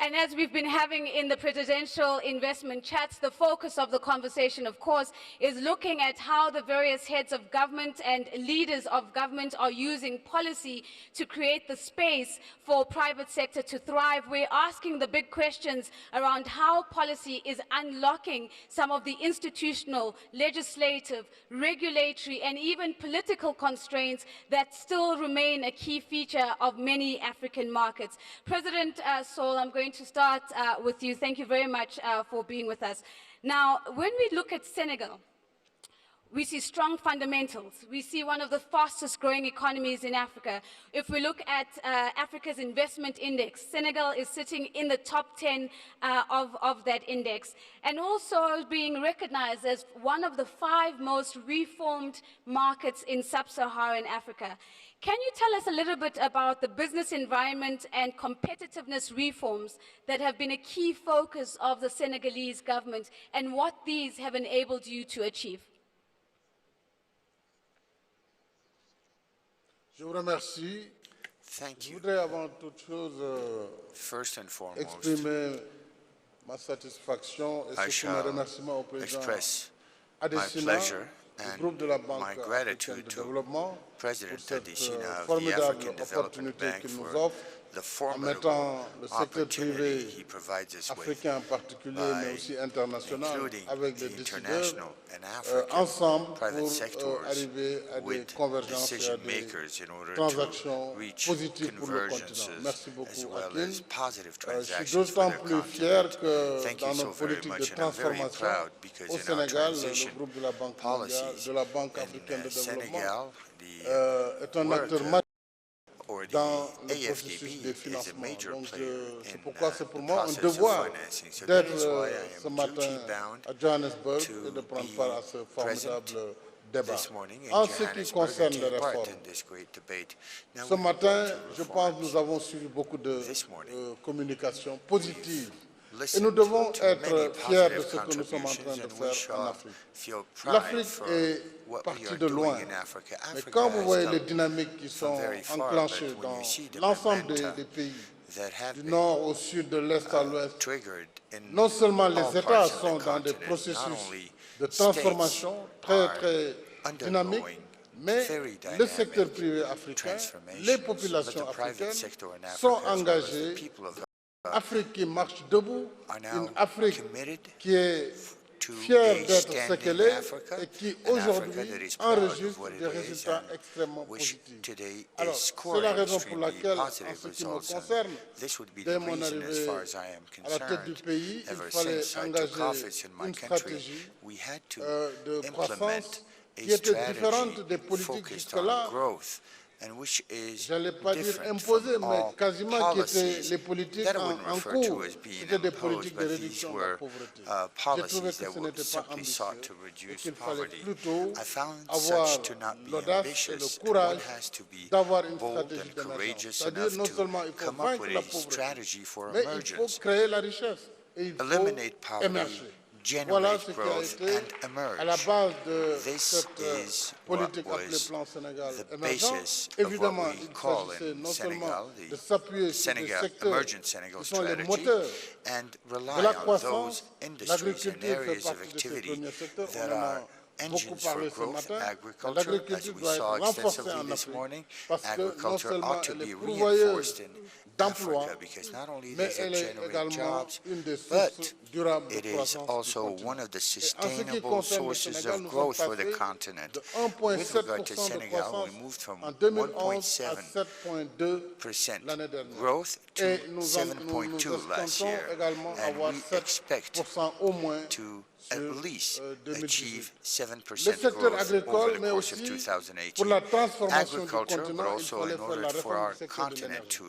And as we've been having in the presidential investment chats, the focus of the conversation, of course, is looking at how the various heads of government and leaders of government are using policy to create the space for private sector to thrive. We're asking the big questions around how policy is unlocking some of the institutional, legislative, regulatory, and even political constraints that still remain a key feature of many African markets. President Sol, I'm going to start with you. Thank you very much for being with us. Now, when we look at Senegal, we see strong fundamentals. We see one of the fastest growing economies in Africa. If we look at Africa's investment index, Senegal is sitting in the top 10 of that index, and also being recognized as one of the 5 most reformed markets in sub-Saharan Africa. Can you tell us a little bit about the business environment and competitiveness reforms that have been a key focus of the Senegalese government and what these have enabled you to achieve? Je vous remercie. Thank you. Je voudrais avant toute chose First and foremost, exprimer ma satisfaction et surtout mes remerciements au président Adesina du groupe de la Banque africaine de développement pour cette formidable opportunité qu'il nous offre en mettant le secteur privé africain en particulier, mais aussi international, avec les décideurs, ensemble pour arriver à des convergences et à des transactions positives pour le continent. Merci beaucoup, Hakim. Je suis d'autant plus fier que dans notre politique de transformation au Sénégal, le groupe de la Banque mondiale, de la Banque africaine de développement est un acteur majeur dans le processus de financement. Donc c'est pourquoi c'est pour moi un devoir d'être ce matin à Johannesburg et de prendre part à ce formidable débat. En ce qui concerne les réformes, ce matin, je pense que nous avons suivi beaucoup de communications positives. Et nous devons être fiers de ce que nous sommes en train de faire en Afrique. L'Afrique est partie de loin, mais quand vous voyez les dynamiques qui sont enclenchées dans l'ensemble des pays, du nord au sud, de l'est à l'ouest, non seulement les États sont dans des processus de transformation très dynamiques, mais le secteur privé africain, les populations africaines sont engagées. Afrique qui marche debout, une Afrique qui est fière d'être ce qu'elle est et qui aujourd'hui enregistre des résultats extrêmement positifs. Alors, c'est la raison pour laquelle, en ce qui me concerne, dès mon arrivée à la tête du pays, il fallait engager une stratégie de croissance qui était différente des politiques jusque-là. Je n'allais pas dire imposées, mais quasiment qui étaient les politiques en cours. C'était des politiques de réduction de la pauvreté. J'ai trouvé que ce n'était pas ambitieux et qu'il fallait plutôt avoir l'audace et le courage d'avoir une stratégie d'émergence. C'est-à-dire non seulement il faut vaincre la pauvreté, mais il faut créer la richesse et il faut émerger. Voilà ce qui a été à la base de cette politique appelée Plan Sénégal émergent. Évidemment, il s'agissait non seulement de s'appuyer sur des secteurs qui sont les moteurs de la croissance. L'agriculture fait partie de ces premiers secteurs. On en a beaucoup engines for parlé ce growth, matin. agriculture, as L'agriculture we doit saw être renforcée extensively en this Afrique morning. parce que non Agriculture seulement ought to elle est be pourvoyeuse reinforced in d'emplois, Africa because not only mais does elle it est generate également jobs, une des sources but durables de it is croissance du also continent. one of the Et en ce qui sustainable concerne le sources Sénégal, of nous sommes growth for the passés continent. de With regard to 1,7% de Senegal, croissance we moved from en 2011 à 1.7% 7,2% l'année dernière. growth to Et nous 7.2 last escomptons year, également and avoir we 7% au moins to sur at least 2018. achieve Le 7% secteur growth over agricole, the mais course of aussi 2018. pour la transformation du Agriculture, but continent, il also fallait in faire order la for réforme our du secteur de continent l'énergie. to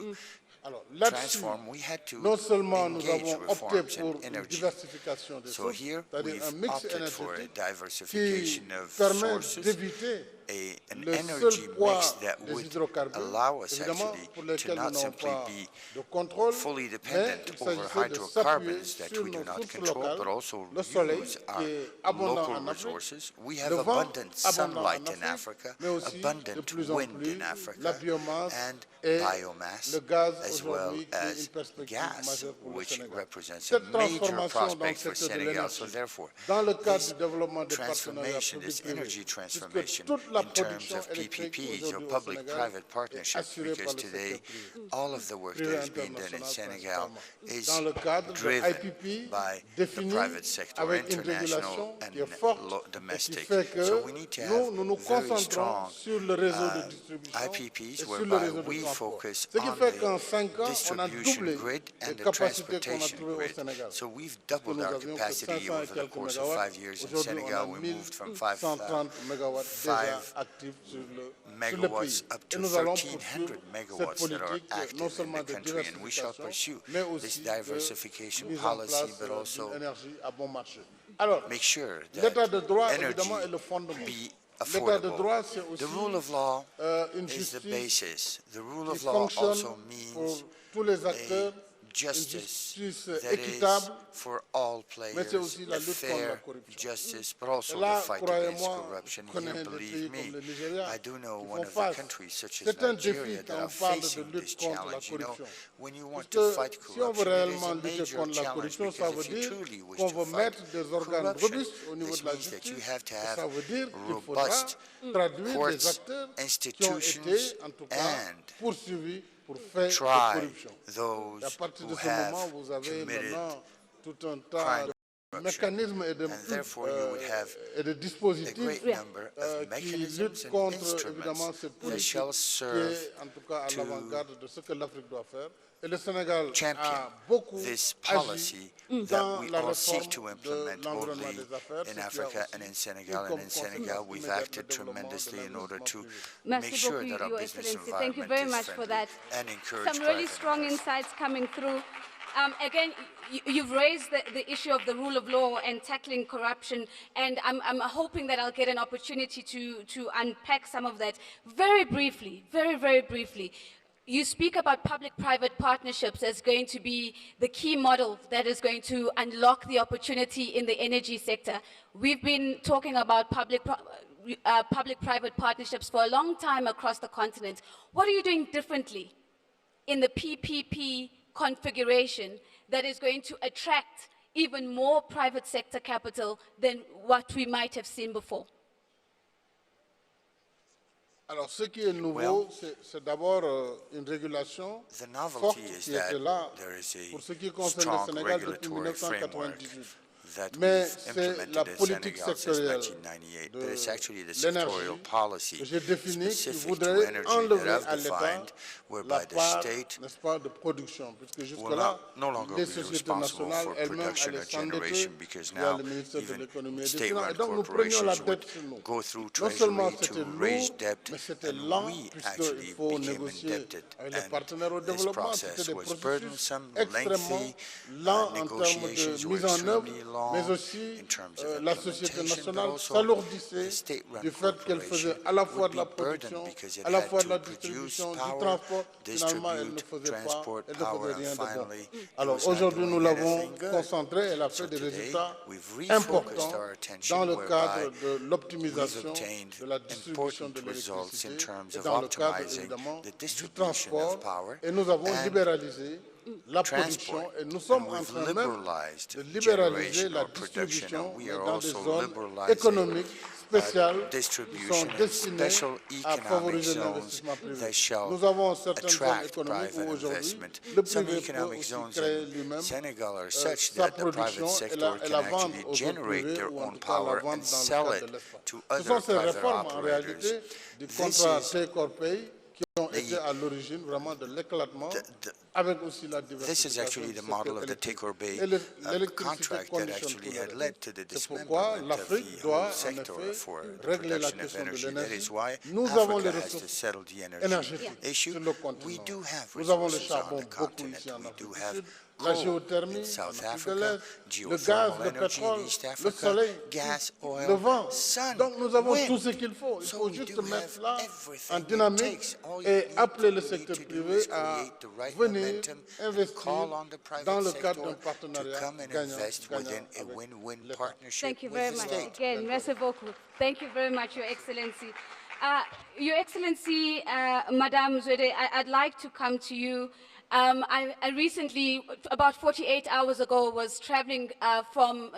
Alors là-dessus, transform, we had to non seulement nous engage avons opté reforms pour in une energy. diversification des So sources, here c'est-à-dire un we've mix opted for a énergétique qui diversification of permet sources, d'éviter an le energy seul mix poids that des would hydrocarbures, allow us évidemment actually pour to lesquels nous not n'avons simply pas be de contrôle, fully mais dependent il over s'agissait de s'appuyer hydrocarbons that sur we do nos not sources control, locales, but also le soleil use qui our est abondant local en Afrique, resources. We have le vent abundant abondant sunlight en in Afrique, Africa, mais aussi de abundant plus en wind plus in la Africa, biomasse and et biomass, le gaz as well aujourd'hui qui est une as perspective gas, majeure pour le which Sénégal. represents a Cette major transformation dans le prospect for secteur de Senegal. So l'énergie, therefore, dans le cadre this du développement des partenariats transformation, this public-privés, energy puisque transformation toute la in terms production of électrique PPPs or aujourd'hui au Sénégal public-private est partnerships, assurée par because le today secteur privé. all of the work that is being done in Senegal is Dans le cadre de driven IPP by the défini private sector, avec une international régulation and qui est forte et qui domestic. fait que So we need to have nous nous very concentrons strong sur le réseau de distribution et IPPs sur le whereby réseau de we transport. focus Ce qui on fait qu'en the 5 ans, on a distribution doublé grid les and the capacités qu'on a transportation trouvées au grid. Sénégal. So we've Parce que doubled nous our avions que capacity 500 et over the quelques course of mégawatts. 5 years. In Aujourd'hui, on Senegal, a we moved from 1130 mégawatts déjà actifs sur le pays. megawatts up Et to nous allons 1,300 poursuivre cette megawatts that are politique active non in seulement the de country, and we shall diversification, pursue mais this aussi de diversification mise en policy, place but also d'une énergie à bon marché. Alors, make sure l'état de that droit, energy évidemment, est le fondement. be L'état de affordable. droit, c'est aussi The rule of law une is the justice basis. The rule qui of law fonctionne also pour means tous les acteurs, une justice justice that is équitable, for all mais players, c'est aussi la a lutte contre la fair corruption. justice, but also Et là, the fight against croyez-moi, corruption. je connais Here, des pays believe comme me, le Nigeria I do know qui one font of the face. countries such as C'est un défi Nigeria quand that on are parle de facing lutte this contre la challenge. You know, corruption. when you want Parce to que fight si on veut corruption, it is réellement a lutter major contre la challenge, corruption, ça because veut if you dire truly wish qu'on to veut fight mettre des organes corruption, robustes au niveau this de la means that you justice. have to Et have ça veut dire qu'il faudra robust traduire des courts, acteurs qui ont institutions, été, en tout cas, and poursuivis pour faits de try corruption. those Et à partir who de ce have moment, vous avez committed maintenant tout un tas crime de corruption. mécanismes et de, And therefore you would have et de a dispositifs great number of qui mechanisms luttent and contre, instruments évidemment, cette that politique shall qui serve est, en tout cas, à to l'avant-garde de ce que l'Afrique doit faire. Et le Sénégal champion a beaucoup this agi policy dans that we la all réforme seek to de implement l'environnement boldly des affaires, ce in qui a Africa and aussi in Senegal. eu comme And in Senegal, conséquence we've immédiate le acted développement de tremendously in order to l'investissement make Merci sure beaucoup, that our Your business Excellency. Thank you environment very is much for friendly that. and encourage Some really private strong insights coming through. Again, you've raised the issue of the rule of law and tackling corruption, and I'm hoping that I'll get an opportunity to unpack some of that very briefly, very briefly. You speak about public-private partnerships as going to be the key model that is going to unlock the opportunity in the energy sector. We've been talking about public-private partnerships for a long time across the continent. What are you doing differently in the PPP configuration that is going to attract even more private sector capital than what we might have seen before? Alors, ce qui est nouveau, c'est d'abord une régulation forte qui était là pour ce qui concerne le Sénégal depuis 1998. Mais c'est la politique sectorielle de l'énergie que j'ai définie qui voudrait enlever à l'État la part, n'est-ce pas, de production, puisque jusque-là, les sociétés nationales elles-mêmes allaient s'endetter via le ministère de l'économie et des finances. Et donc nous prenions la dette sur nous. Non seulement c'était lourd, mais c'était lent, puisqu'il faut négocier avec les partenaires au développement. C'était des processus extrêmement lents en termes de mise en œuvre, mais aussi la société nationale s'alourdissait du fait qu'elle faisait à la fois de la production, à la fois de la distribution, du transport. Finalement, elle ne faisait pas, elle ne faisait rien de bon. Alors aujourd'hui, nous l'avons concentré, elle a fait des résultats importants dans le cadre de l'optimisation de la distribution de l'électricité et dans le cadre évidemment du transport. Et nous avons libéralisé la production et nous sommes en train même de libéraliser la distribution mais dans des zones économiques spéciales qui sont destinées à favoriser l'investissement privé. Nous avons certaines zones économiques où aujourd'hui le privé peut aussi créer lui-même sa production et la vendre aux autres privés ou en tout cas la vendre dans le cadre de l'espace. Ce sont ces réformes en réalité du contrat take-or-pay qui ont été à l'origine vraiment de l'éclatement avec aussi la diversification. This is actually the model of the take-or-pay contract that actually had led to the dismemberment of the whole sector for the production of energy. That is why Africa has to settle the energy issue. We do have resources on the continent. We do have coal in South Africa, geothermal energy in East Africa, gas, oil, sun, Donc nous avons wind. tout ce qu'il faut. Il faut we juste do mettre have là en everything dynamique it takes. All you et need appeler le to secteur do privé is à create the right venir momentum and investir call on the private dans le sector cadre d'un to partenariat come and invest gagnant-gagnant within a avec win-win l'État. partnership Thank you with very the much. state. Again, merci beaucoup. Thank you very much, Your Excellency. Your Excellency, Madame Zwede, I'd like to come to you. I recently, about 48 hours ago, was traveling from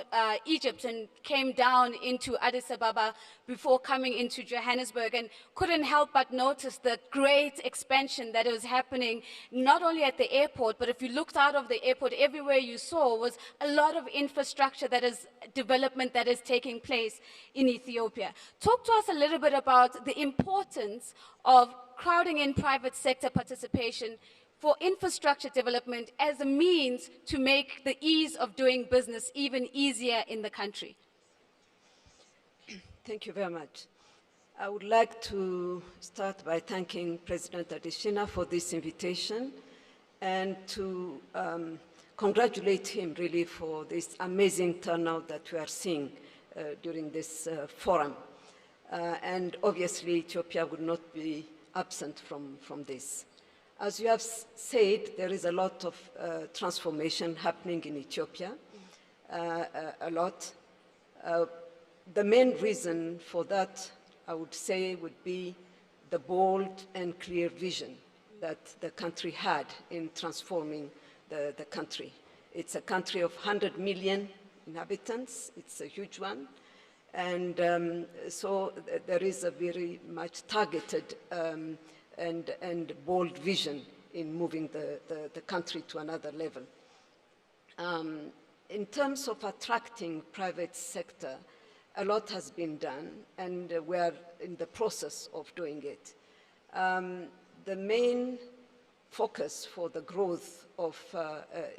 Egypt and came down into Addis Ababa before coming into Johannesburg and couldn't help but notice the great expansion that was happening, not only at the airport, but if you looked out of the airport, everywhere you saw was a lot of infrastructure that is development that is taking place in Ethiopia. Talk to us a little bit about the importance of crowding in private sector participation for infrastructure development as a means to make the ease of doing business even easier in the country. Thank you very much. I would like to start by thanking President Adesina for this invitation and to congratulate him really for this amazing turnout that we are seeing during this forum. And obviously Ethiopia would not be absent from this. As you have said, there is a lot of transformation happening in Ethiopia, a lot. The main reason for that, I would say, would be the bold and clear vision that the country had in transforming the country. It's a country of 100 million inhabitants. It's a huge one. And so there is a very much targeted and bold vision in moving the country to another level. In terms of attracting private sector, a lot has been done, and we are in the process of doing it. The main focus for the growth of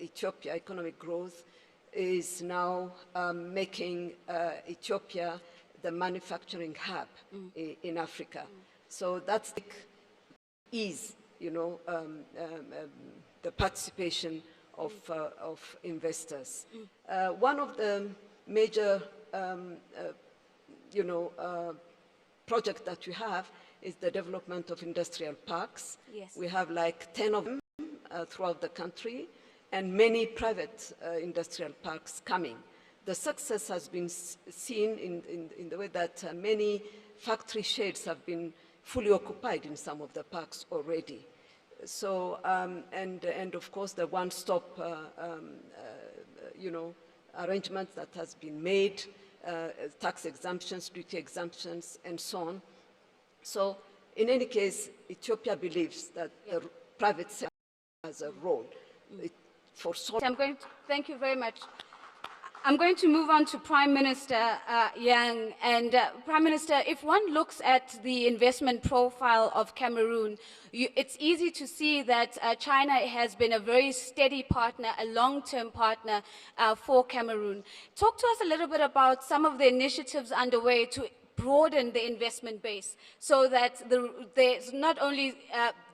Ethiopia, economic growth, is now making Ethiopia the manufacturing hub in Africa. So that's the ease, you know, the participation of investors. One of the major, projects that we have is the development of industrial parks. Yes. We have like 10 of them throughout the country, and many private industrial parks coming. The success has been seen in the way that many factory sheds have been fully occupied in some of the parks already. So, and of course the one-stop, arrangement that has been made, tax exemptions, duty exemptions, and so on. So, in any case, Ethiopia believes that the private sector has a role. Thank you very much. I'm going to move on to Prime Minister Yang. And Prime Minister, if one looks at the investment profile of Cameroon, it's easy to see that China has been a very steady partner, a long-term partner for Cameroon. Talk to us a little bit about some of the initiatives underway to broaden the investment base so that there's not only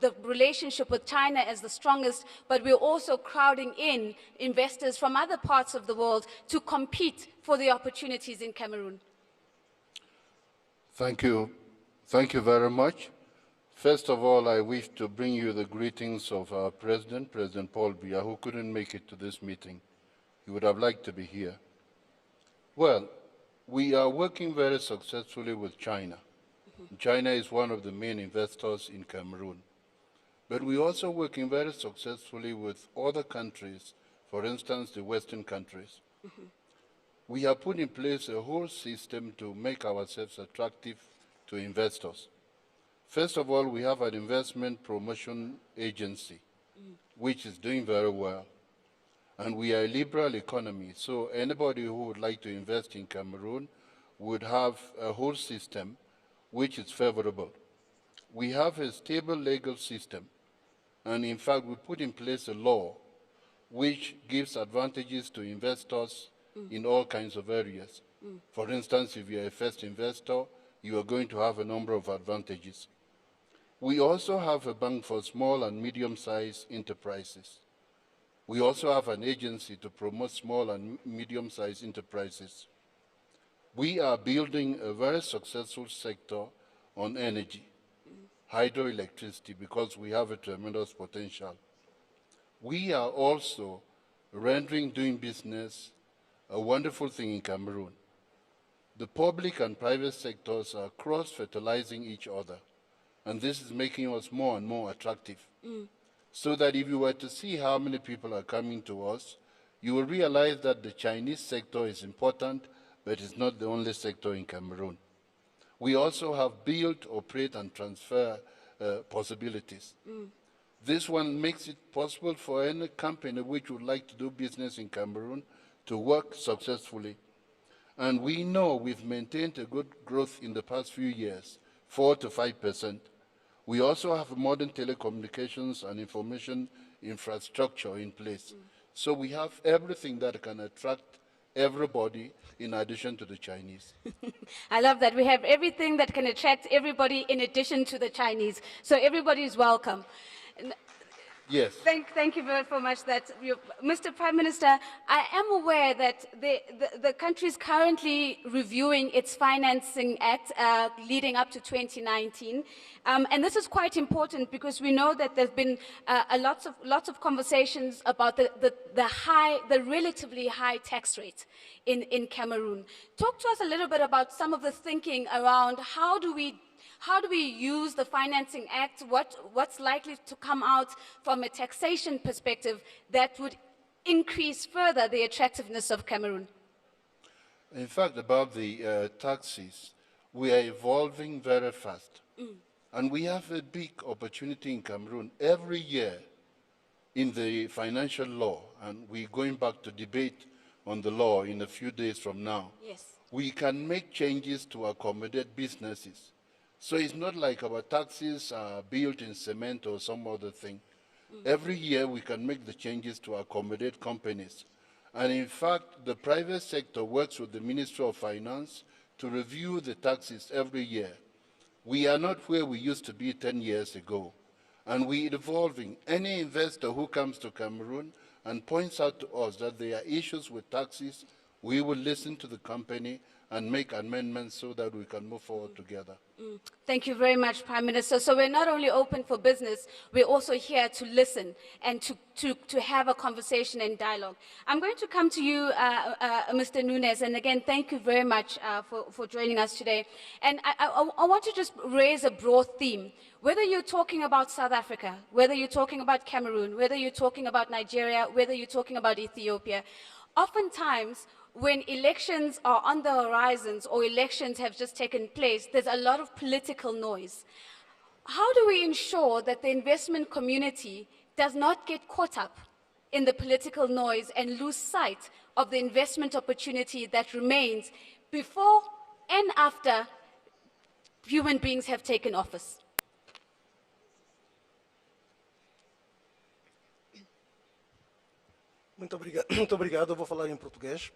the relationship with China as the strongest, but we're also crowding in investors from other parts of the world to compete for the opportunities in Cameroon. Thank you. Thank you very much. First of all, I wish to bring you the greetings of our President, President Paul Biya, who couldn't make it to this meeting. He would have liked to be here. Well, we are working very successfully with China. China is one of the main investors in Cameroon. But we're also working very successfully with other countries, for instance, the Western countries. We have put in place a whole system to make ourselves attractive to investors. First of all, we have an investment promotion agency, which is doing very well. And we are a liberal economy, so anybody who would like to invest in Cameroon would have a whole system which is favorable. We have a stable legal system, and in fact, we put in place a law which gives advantages to investors in all kinds of areas. For instance, if you're a first investor, you are going to have a number of advantages. We also have a bank for small and medium-sized enterprises. We also have an agency to promote small and medium-sized enterprises. We are building a very successful sector on energy, hydroelectricity, because we have a tremendous potential. We are also rendering doing business a wonderful thing in Cameroon. The public and private sectors are cross-fertilizing each other, and this is making us more and more attractive. So that if you were to see how many people are coming to us, you will realize that the Chinese sector is important, but it's not the only sector in Cameroon. We also have build, operate, and transfer possibilities. This one makes it possible for any company which would like to do business in Cameroon to work successfully. And we know we've maintained a good growth in the past few years, 4 to 5%. We also have modern telecommunications and information infrastructure in place. So we have everything that can attract everybody in addition to the Chinese. I love that. We have everything that can attract everybody in addition to the Chinese. So everybody is welcome. Yes. Thank you very much. Mr. Prime Minister, I am aware that the country is currently reviewing its Financing Act leading up to 2019. And this is quite important because we know that there have been lots of conversations about the relatively high tax rate in Cameroon. Talk to us a little bit about some of the thinking around how do we use the Financing Act? What's likely to come out from a taxation perspective that would increase further the attractiveness of Cameroon? In fact, about the taxes, we are evolving very fast. And we have a big opportunity in Cameroon every year in the financial law, and we're going back to debate on the law in a few days from now. Yes. We can make changes to accommodate businesses. So it's not like our taxes are built in cement or some other thing. Every year we can make the changes to accommodate companies. And in fact, the private sector works with the Ministry of Finance to review the taxes every year. We are not where we used to be 10 years ago. And we're evolving. Any investor who comes to Cameroon and points out to us that there are issues with taxes, we will listen to the company and make amendments so that we can move forward together. Thank you very much, Prime Minister. So we're not only open for business, we're also here to listen and to have a conversation and dialogue. I'm going to come to you, Mr. Nunes, and again, thank you very much for joining us today. And I want to just raise a broad theme. Whether you're talking about South Africa, whether you're talking about Cameroon, whether you're talking about Nigeria, whether you're talking about Ethiopia, oftentimes, when elections are on the horizons or elections have just taken place, there's a lot of political noise. How do we ensure that the investment community does not get caught up in the political noise and lose sight of the investment opportunity that remains before and after human beings have taken office? Muito obrigado. Eu vou falar em português.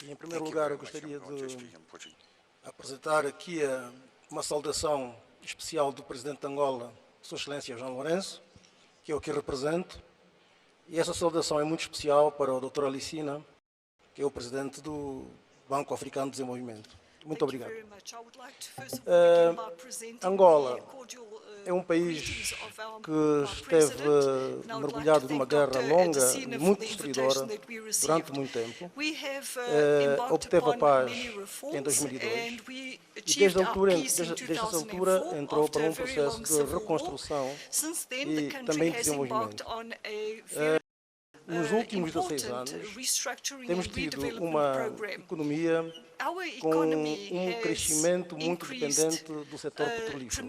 E, em primeiro lugar, eu gostaria de apresentar aqui uma saudação especial do Presidente de Angola, Sua Excelência João Lourenço, que eu aqui represento. E essa saudação é muito especial para o Dr. Alicina, que é o Presidente do Banco Africano de Desenvolvimento. Muito obrigado. Angola é um país que esteve mergulhado numa guerra longa e muito destruidora durante muito tempo. Obteve a paz em 2002 e desde essa altura entrou para um processo de reconstrução e também de desenvolvimento. Nos últimos 16 anos, temos tido uma economia com um crescimento muito dependente do setor petrolífero.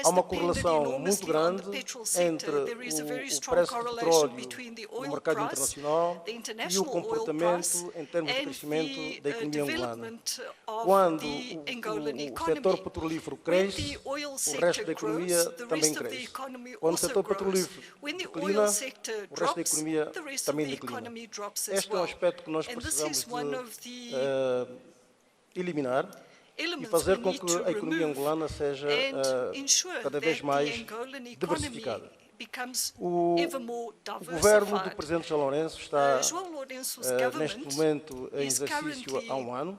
Há uma correlação muito grande entre o preço do petróleo no mercado internacional e o comportamento em termos de crescimento da economia angolana. Quando o setor petrolífero cresce, o resto da economia também cresce. Quando o setor petrolífero declina, o resto da economia também declina. Este é um aspecto que nós precisamos de eliminar e fazer com que a economia angolana seja cada vez mais diversificada. O governo do presidente João Lourenço está neste momento em exercício há um ano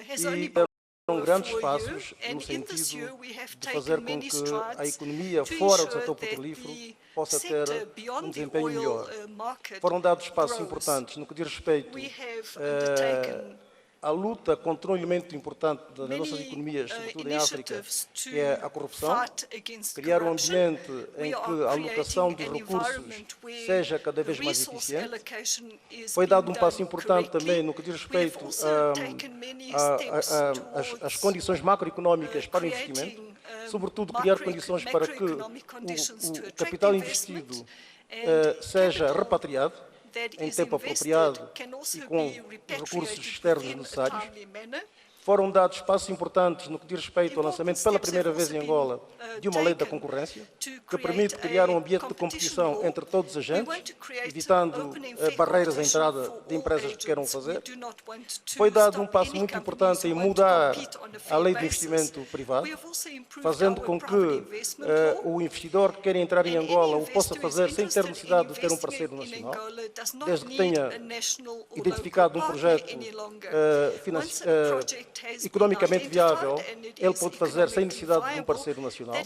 e deram grandes passos no sentido de fazer com que a economia fora do setor petrolífero possa ter um desempenho melhor. Foram dados passos importantes no que diz respeito a luta contra um elemento importante das nossas economias, sobretudo em África, que é a corrupção, criar um ambiente em que a alocação dos recursos seja cada vez mais eficiente. Foi dado um passo importante também no que diz respeito às condições macroeconómicas para o investimento, sobretudo criar condições para que o capital investido seja repatriado em tempo apropriado e com os recursos externos necessários. Foram dados passos importantes no que diz respeito ao lançamento pela primeira vez em Angola de uma lei da concorrência, que permite criar um ambiente de competição entre todos os agentes, evitando barreiras à entrada de empresas que queiram fazer. Foi dado um passo muito importante em mudar a lei de investimento privado, fazendo com que o investidor que quer entrar em Angola o possa fazer sem ter necessidade de ter um parceiro nacional, desde que tenha identificado um projeto economicamente viável, ele pode fazer sem necessidade de um parceiro nacional.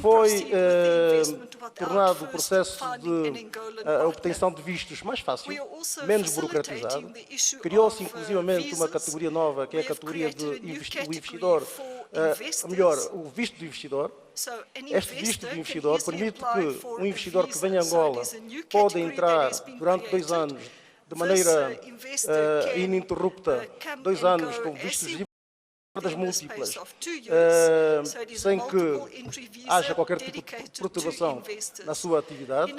Foi tornado o processo de obtenção de vistos mais fácil, menos burocratizado. Criou-se inclusivamente uma categoria nova, que é a categoria do investidor, o visto do investidor. Este visto de investidor permite que um investidor que venha a Angola pode entrar durante 2 anos de maneira ininterrupta, 2 anos com vistos de múltiplas, sem que haja qualquer tipo de perturbação na sua atividade.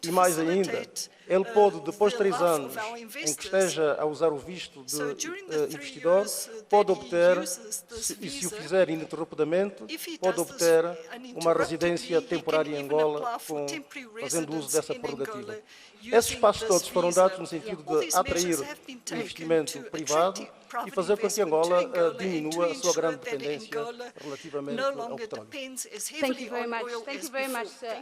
E mais ainda, ele pode, depois de 3 anos em que esteja a usar o visto de investidor, pode obter, e se o fizer ininterruptamente, pode obter uma residência temporária em Angola, fazendo uso dessa prerrogativa. Esses passos todos foram dados no sentido de atrair o investimento privado e fazer com que Angola diminua a sua grande dependência relativamente ao petróleo. Thank you very much. Thank you very much, sir.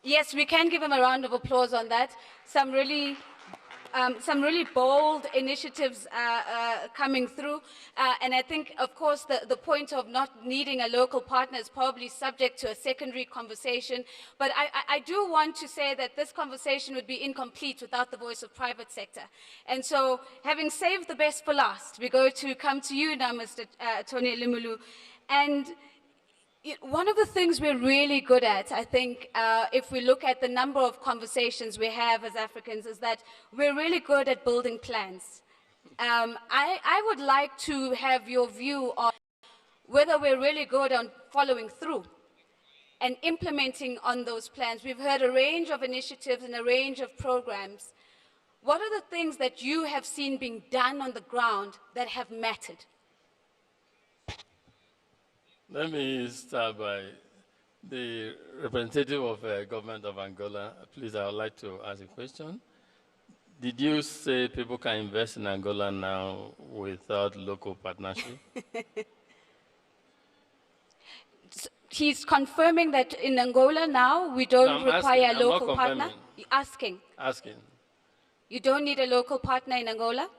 Yes, we can give him a round of applause on that. Some really bold initiatives coming through. And I think, of course, the point of not needing a local partner is probably subject to a secondary conversation. But I do want to say that this conversation would be incomplete without the voice of private sector. And so, having saved the best for last, we're going to come to you now, Mr. Tony Limulu. And one of the things we're really good at, I think, if we look at the number of conversations we have as Africans, is that we're really good at building plans. I would like to have your view on whether we're really good on following through and implementing on those plans. We've heard a range of initiatives and a range of programs. What are the things that you have seen being done on the ground that have mattered? Let me start by the representative of the government of Angola. Please, I would like to ask a question. Did you say people can invest in Angola now without local partnership? He's confirming that in Angola now we don't require a local partner? Asking. Asking. You don't need a local partner in Angola?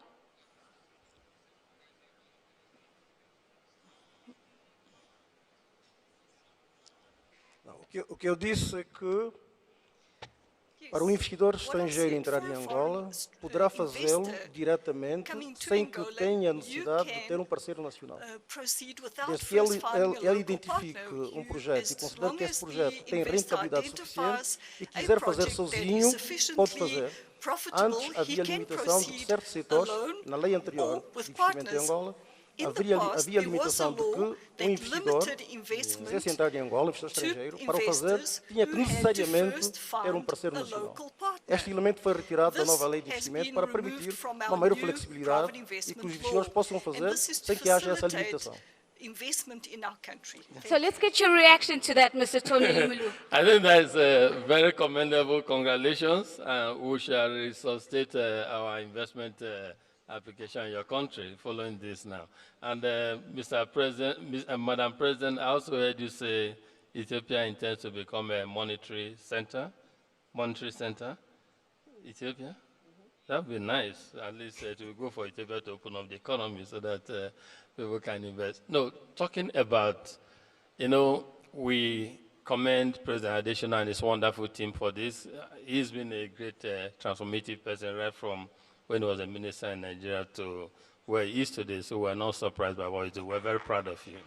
O que eu disse é que para um investidor estrangeiro entrar em Angola, poderá fazê-lo diretamente, sem que tenha necessidade de ter um parceiro nacional. Desde que ele identifique um projeto e considere que esse projeto tem rentabilidade suficiente e quiser fazer sozinho, pode fazer. Antes havia limitação de certos setores, na lei anterior de investimento em Angola, havia limitação de que um investidor quisesse entrar em Angola, um investidor estrangeiro, para o fazer, tinha que necessariamente ter um parceiro nacional. Este elemento foi retirado da nova lei de investimento para permitir uma maior flexibilidade e que os investidores possam fazer sem que haja essa limitação. Investment in our country. So let's get your reaction to that, Mr. Tony Lumulu. I think that's very commendable. Congratulations. We shall resuscitate our investment application in your country following this now. And Mr. President, Madam President, I also heard you say Ethiopia intends to become a monetary center. Ethiopia? That would be nice. At least to go for Ethiopia to open up the economy so that people can invest. No, talking about, we commend President Adesina and his wonderful team for this. He's been a great transformative person right from when he was a minister in Nigeria to where he is today, so we're not surprised by what he did. We're very proud of you.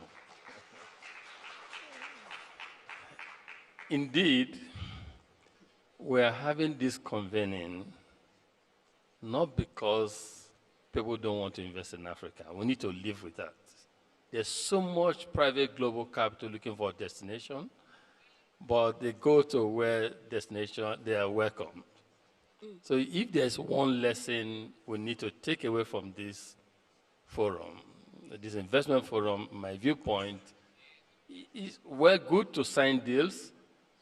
Indeed, we're having this convening not because people don't want to invest in Africa. We need to live with that. There's so much private global capital looking for a destination, but they go to where destination they are welcomed. So if there's one lesson we need to take away from this forum, this investment forum, my viewpoint, is well good to sign deals,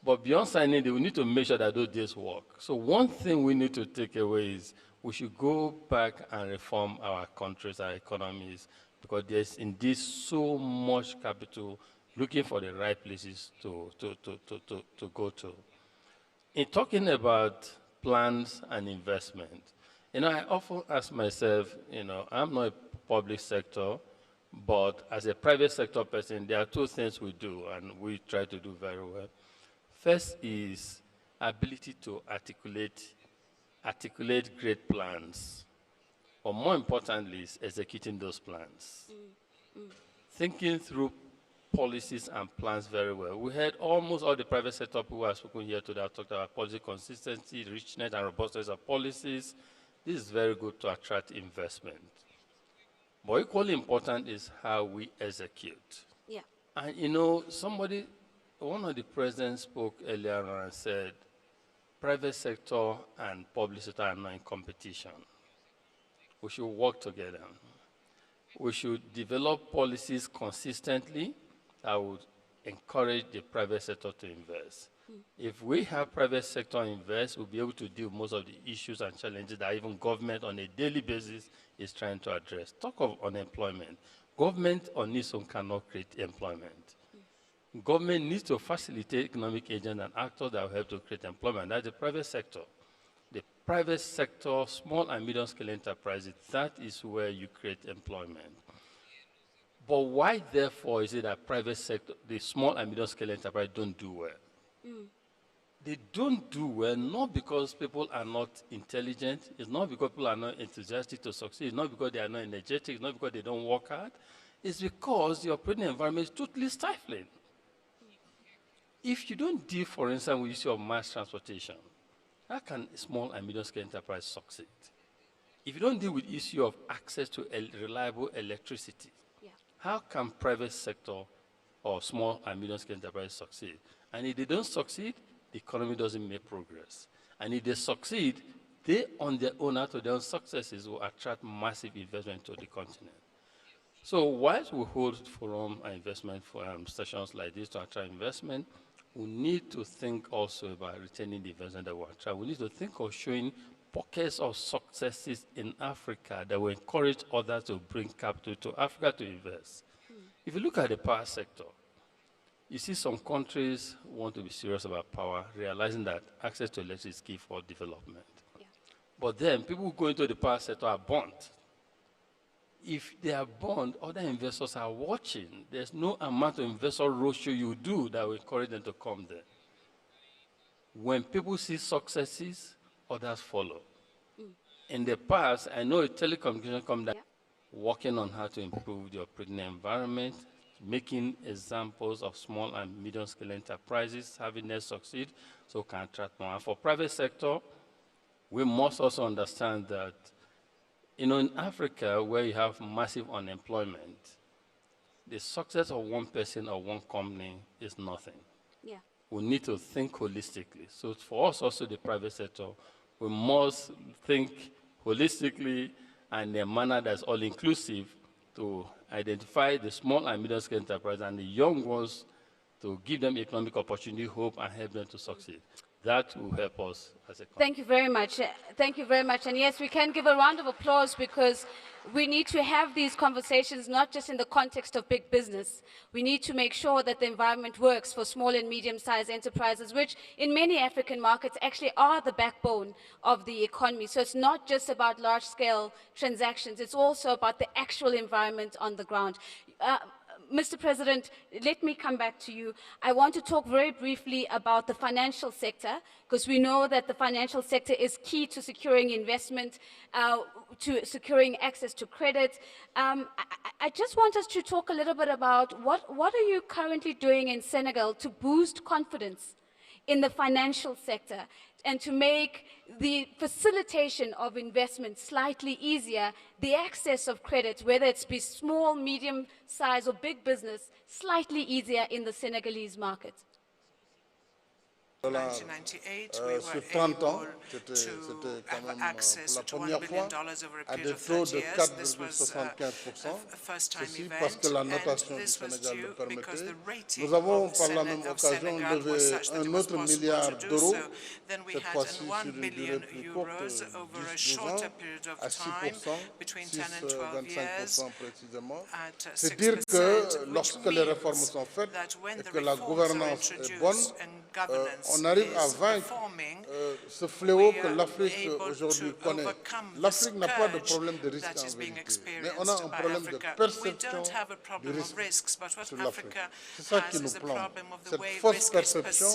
but beyond signing deals, we need to make sure that those deals work. So one thing we need to take away is we should go back and reform our countries, our economies, because there's indeed so much capital looking for the right places to go to. In talking about plans and investment, I often ask myself, I'm not a public sector, but as a private sector person, there are two things we do, and we try to do very well. First is ability to articulate great plans, or more importantly, is executing those plans. Thinking through policies and plans very well. We heard almost all the private sector people who have spoken here today have talked about policy consistency, richness, and robustness of policies. This is very good to attract investment. But equally important is how we execute. Yeah. And one of the presidents spoke earlier on and said, private sector and public sector are not in competition. We should work together. We should develop policies consistently that would encourage the private sector to invest. If we have private sector invest, we'll be able to deal with most of the issues and challenges that even government on a daily basis is trying to address. Talk of unemployment. Government on its own cannot create employment. Government needs to facilitate economic agents and actors that will help to create employment. That's the private sector. The private sector, small and medium-scale enterprises, that is where you create employment. But why, therefore, is it that private sector, the small and medium-scale enterprises don't do well? They don't do well not because people are not intelligent, it's not because people are not enthusiastic to succeed, it's not because they are not energetic, it's not because they don't work hard, it's because the operating environment is totally stifling. If you don't deal, for instance, with the issue of mass transportation, how can a small and medium-scale enterprise succeed? If you don't deal with the issue of access to reliable electricity, how can private sector or small and medium-scale enterprise succeed? And if they don't succeed, the economy doesn't make progress. And if they succeed, they on their own, out of their own successes, will attract massive investment to the continent. So whilst we hold forum and investment sessions like this to attract investment, we need to think also about retaining the investment that we attract. We need to think of showing pockets of successes in Africa that will encourage others to bring capital to Africa to invest. If you look at the power sector, you see some countries want to be serious about power, realizing that access to electricity is key for development. But then people who go into the power sector are burnt. if they are bond, other investors are watching. There's no amount of investor roadshow you do that will encourage them to come there. When people see successes, others follow. In the past, I know a telecommunication company working on how to improve the operating environment, making examples of small and medium-scale enterprises, having them succeed, so can attract more. And for private sector, we must also understand that, in Africa, where you have massive unemployment, the success of one person or one company is nothing. Yeah. We need to think holistically. So for us also, the private sector, we must think holistically and in a manner that's all-inclusive to identify the small and medium-scale enterprise and the young ones to give them economic opportunity, hope, and help them to succeed. That will help us as a country. Thank you very much. Thank you very much. And yes, we can give a round of applause because we need to have these conversations not just in the context of big business. We need to make sure that the environment works for small and medium-sized enterprises, which in many African markets actually are the backbone of the economy. So it's not just about large-scale transactions. It's also about the actual environment on the ground. Mr. President, let me come back to you. I want to talk very briefly about the financial sector, because we know that the financial sector is key to securing investment, to securing access to credit. I just want us to talk a little bit about what are you currently doing in Senegal to boost confidence in the financial sector and to make the facilitation of investment slightly easier, the access of credit, whether it's be small, medium size or big business, slightly easier in the Senegalese market? In 1998, we were able to have access to $1 billion over a period of 30 years. This was a first-time event, and this was due because the rating of Senegal was such that it was possible to do so. Then we had 1 billion euros over a shorter period of time, between 10 and 12 years, at 6%, which means that when the reforms are introduced and governance on arrive à vaincre ce fléau que l'Afrique aujourd'hui connaît. L'Afrique n'a pas de problème de risque en vérité, mais on a un problème de perception du risque sur l'Afrique. C'est ça qui nous plombe, cette fausse perception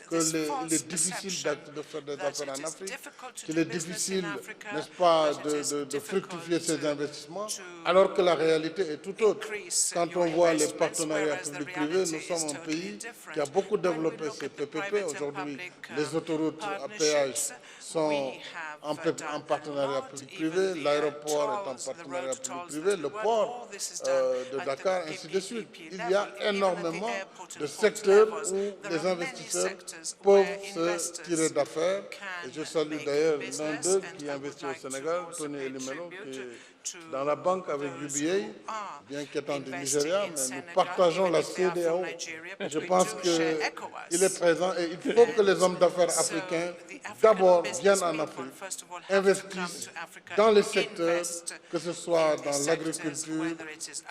qu'il est difficile de faire des affaires en Afrique, qu'il est difficile, n'est-ce pas, de fructifier ces investissements, alors que la réalité est tout autre. Quand on voit les partenariats publics-privés, nous sommes un pays qui a beaucoup développé ces PPP. Aujourd'hui, les autoroutes à péage sont en partenariat public-privé, l'aéroport est en partenariat public-privé, le port de Dakar, ainsi de suite. Il y a énormément de secteurs où les investisseurs peuvent se tirer d'affaires. Et je salue d'ailleurs l'un d'eux qui investit au Sénégal, Tony Elimeno, qui est dans la banque avec UBA, bien qu'étant du Nigeria, mais nous partageons la CEDEAO. Je pense qu'il est présent et il faut que les hommes d'affaires africains d'abord viennent en Afrique, investissent dans les secteurs, que ce soit dans l'agriculture,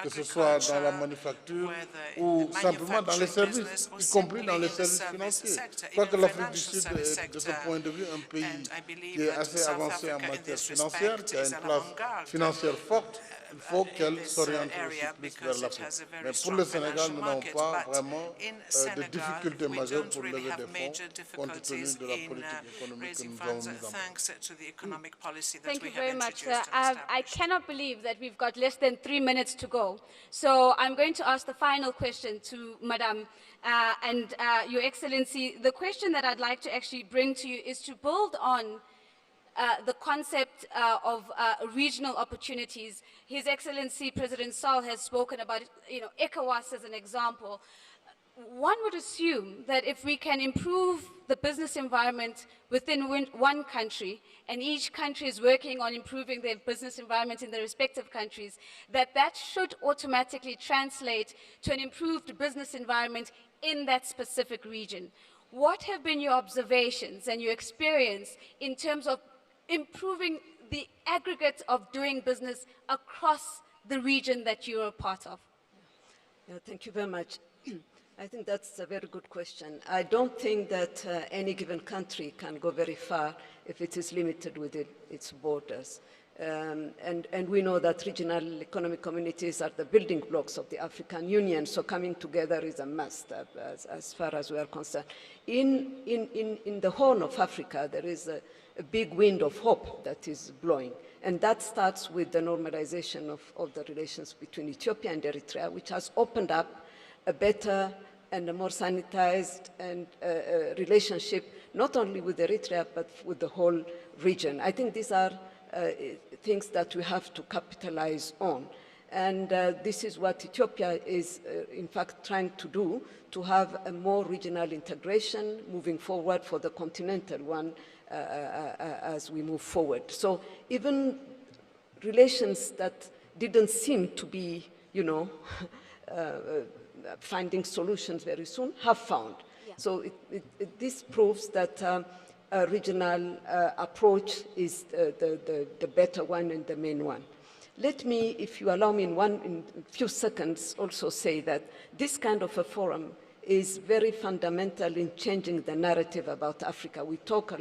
que ce soit dans la manufacture ou simplement dans les services, y compris dans les services financiers. Je crois que l'Afrique du Sud est, de ce point de vue, un pays qui est assez avancé en matière financière, qui a une place financière forte. Il faut qu'elle s'oriente aussi plus vers l'Afrique. Mais pour le Sénégal, nous n'avons pas vraiment de difficultés majeures pour lever des fonds, compte tenu de la politique économique que nous avons mise en place. Thank you very much, sir. I cannot believe that we've got less than 3 minutes to go. So I'm going to ask the final question to Madame and Your Excellency. The question that I'd like to actually bring to you is to build on the concept of regional opportunities. His Excellency President Sall has spoken about, ECOWAS as an example. One would assume that if we can improve the business environment within one country, and each country is working on improving their business environment in their respective countries, that should automatically translate to an improved business environment in that specific region. What have been your observations and your experience in terms of improving the aggregate of doing business across the region that you're a part of? Yeah, thank you very much. I think that's a very good question. I don't think that any given country can go very far if it is limited within its borders. And we know that regional economic communities are the building blocks of the African Union, so coming together is a must as far as we are concerned. In the Horn of Africa, there is a big wind of hope that is blowing, and that starts with the normalization of the relations between Ethiopia and Eritrea, which has opened up a better and a more sanitized and relationship, not only with Eritrea, but with the whole region. I think these are things that we have to capitalize on. And this is what Ethiopia is, in fact, trying to do, to have a more regional integration moving forward for the continental one as we move forward. So even relations that didn't seem to be, you know, finding solutions very soon, have found. Yeah. So this proves that a regional approach is the better one and the main one. Let me, if you allow me in a few seconds, also say that this kind of a forum is very fundamental in changing the narrative about Africa. We talk a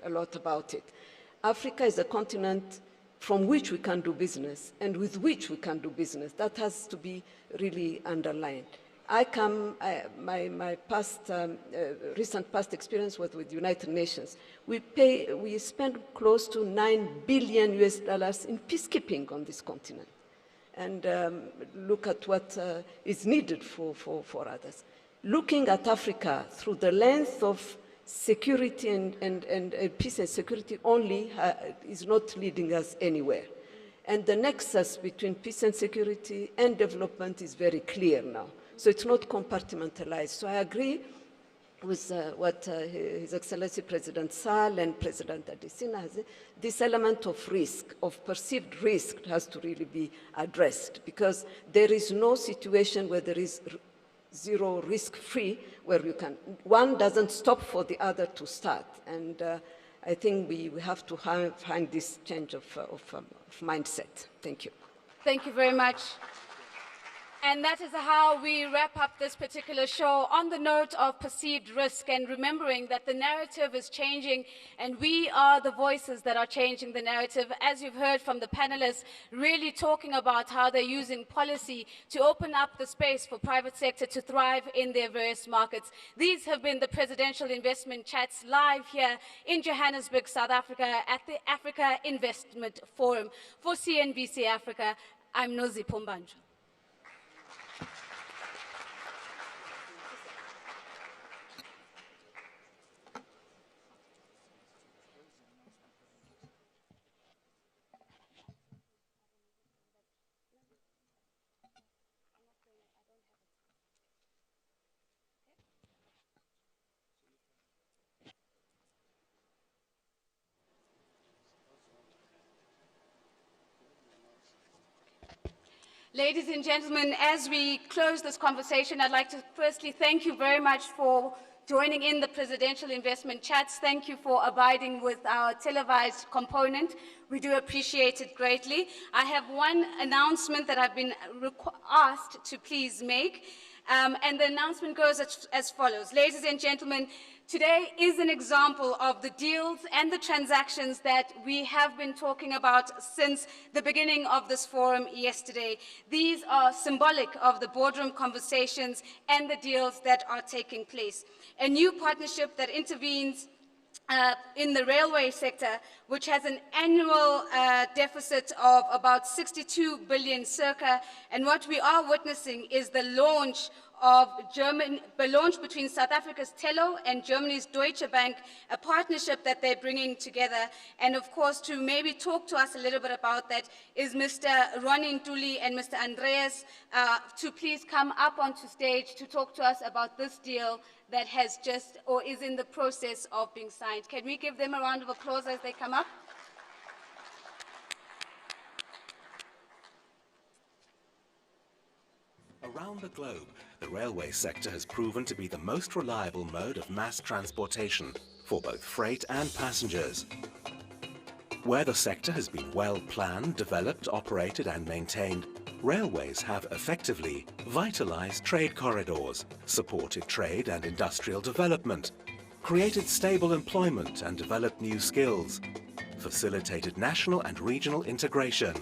lot about it. Africa is a continent from which we can do business and with which we can do business. That has to be really underlined. My recent past experience was with the United Nations. We spend close to $9 billion in peacekeeping on this continent. And look at what is needed for others. Looking at Africa through the lens of security and peace and security only is not leading us anywhere. And the nexus between peace and security and development is very clear now. So it's not compartmentalized. So I agree with what His Excellency President Sall and President Adesina has said. This element of risk, of perceived risk, has to really be addressed, because there is no situation where there is zero risk-free, where one doesn't stop for the other to start. And I think we have to find this change of mindset. Thank you. Thank you very much. And that is how we wrap up this particular show, on the note of perceived risk and remembering that the narrative is changing and we are the voices that are changing the narrative. As you've heard from the panelists, really talking about how they're using policy to open up the space for private sector to thrive in their various markets. These have been the Presidential Investment Chats live here in Johannesburg, South Africa at the Africa Investment Forum. For CNBC Africa, I'm Nozi Pombanjo. Ladies and gentlemen, as we close this conversation, I'd like to firstly thank you very much for joining in the Presidential Investment Chats. Thank you for abiding with our televised component. We do appreciate it greatly. I have one announcement that I've been asked to please make, and the announcement goes as follows. Ladies and gentlemen, today is an example of the deals and the transactions that we have been talking about since the beginning of this forum yesterday. These are symbolic of the boardroom conversations and the deals that are taking place. A new partnership that intervenes in the railway sector, which has an annual deficit of about 62 billion circa, and what we are witnessing is the launch between South Africa's Tello and Germany's Deutsche Bank, a partnership that they're bringing together. And of course, to maybe talk to us a little bit about that is Mr. Ronnie Ntuli and Mr. Andreas, to please come up onto stage to talk to us about this deal that has just, or is in the process of being signed. Can we give them a round of applause as they come up? Around the globe, the railway sector has proven to be the most reliable mode of mass transportation for both freight and passengers. Where the sector has been well planned, developed, operated and maintained, railways have effectively vitalized trade corridors, supported trade and industrial development, created stable employment and developed new skills, facilitated national and regional integration.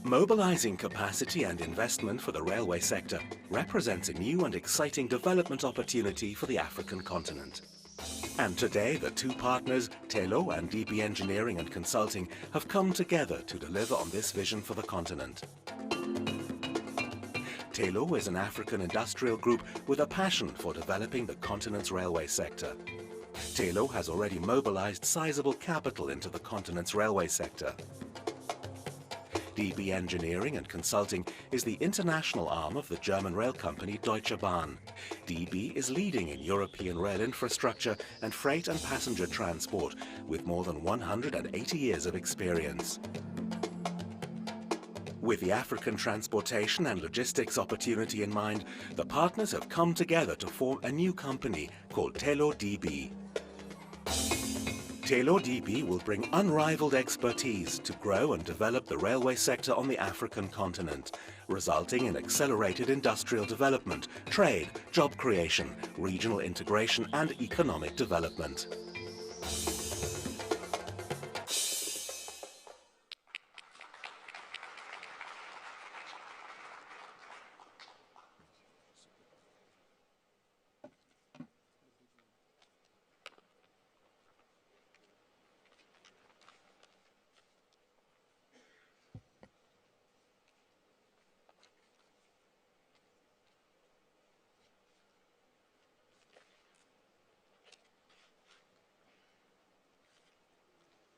Mobilizing capacity and investment for the railway sector represents a new and exciting development opportunity for the African continent. And today, the two partners, Telo and DB Engineering and Consulting, have come together to deliver on this vision for the continent. Telo is an African industrial group with a passion for developing the continent's railway sector. Telo has already mobilized sizable capital into the continent's railway sector. DB Engineering and Consulting is the international arm of the German rail company Deutsche Bahn. DB is leading in European rail infrastructure and freight and passenger transport with more than 180 years of experience. With the African transportation and logistics opportunity in mind, the partners have come together to form a new company called Telo DB. Telo DB will bring unrivaled expertise to grow and develop the railway sector on the African continent, resulting in accelerated industrial development, trade, job creation, regional integration and economic development.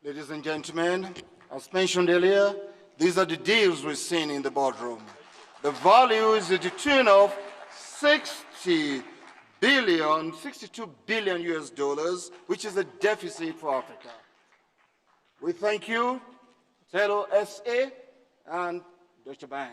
Ladies and gentlemen, as mentioned earlier, these are the deals we're seeing in the boardroom. The value is to the tune of 62 billion US dollars, which is a deficit for Africa. We thank you, Telo SA and Deutsche Bahn.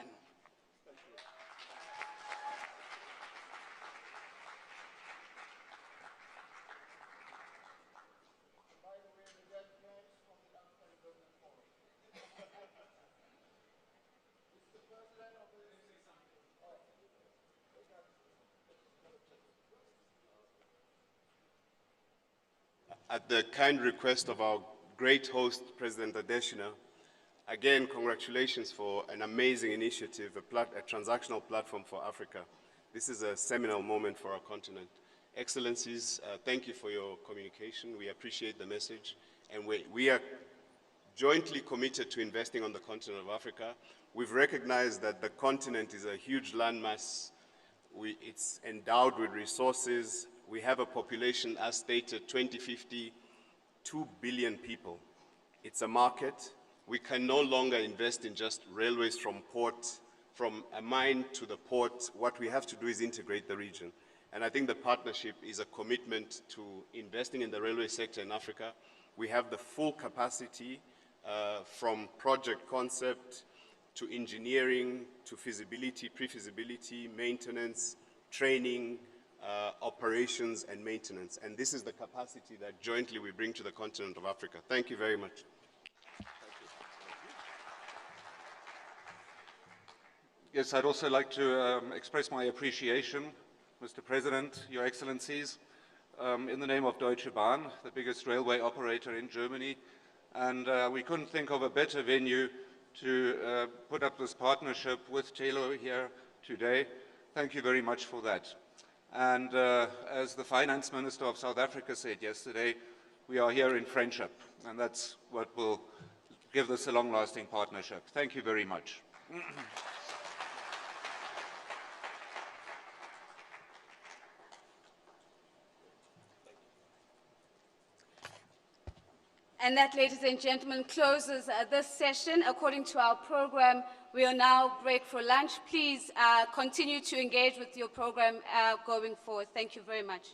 At the kind request of our great host, President Adesina, again, congratulations for an amazing initiative, a transactional platform for Africa. This is a seminal moment for our continent. Excellencies, thank you for your communication. We appreciate the message, and we are jointly committed to investing on the continent of Africa. We've recognized that the continent is a huge landmass. It's endowed with resources. We have a population, as stated, 2050, 2 billion people. It's a market. We can no longer invest in just railways from a mine to the port. What we have to do is integrate the region. And I think the partnership is a commitment to investing in the railway sector in Africa. We have the full capacity from project concept to engineering to feasibility, pre-feasibility, maintenance, training, operations and maintenance. And this is the capacity that jointly we bring to the continent of Africa. Thank you very much. Yes, I'd also like to express my appreciation, Mr. President, Your Excellencies, in the name of Deutsche Bahn, the biggest railway operator in Germany. And we couldn't think of a better venue to put up this partnership with Telo here today. Thank you very much for that. And as the Finance Minister of South Africa said yesterday, we are here in friendship, and that's what will give this a long-lasting partnership. Thank you very much. And that, ladies and gentlemen, closes this session. According to our program, we will now break for lunch. Please continue to engage with your program going forward. Thank you very much.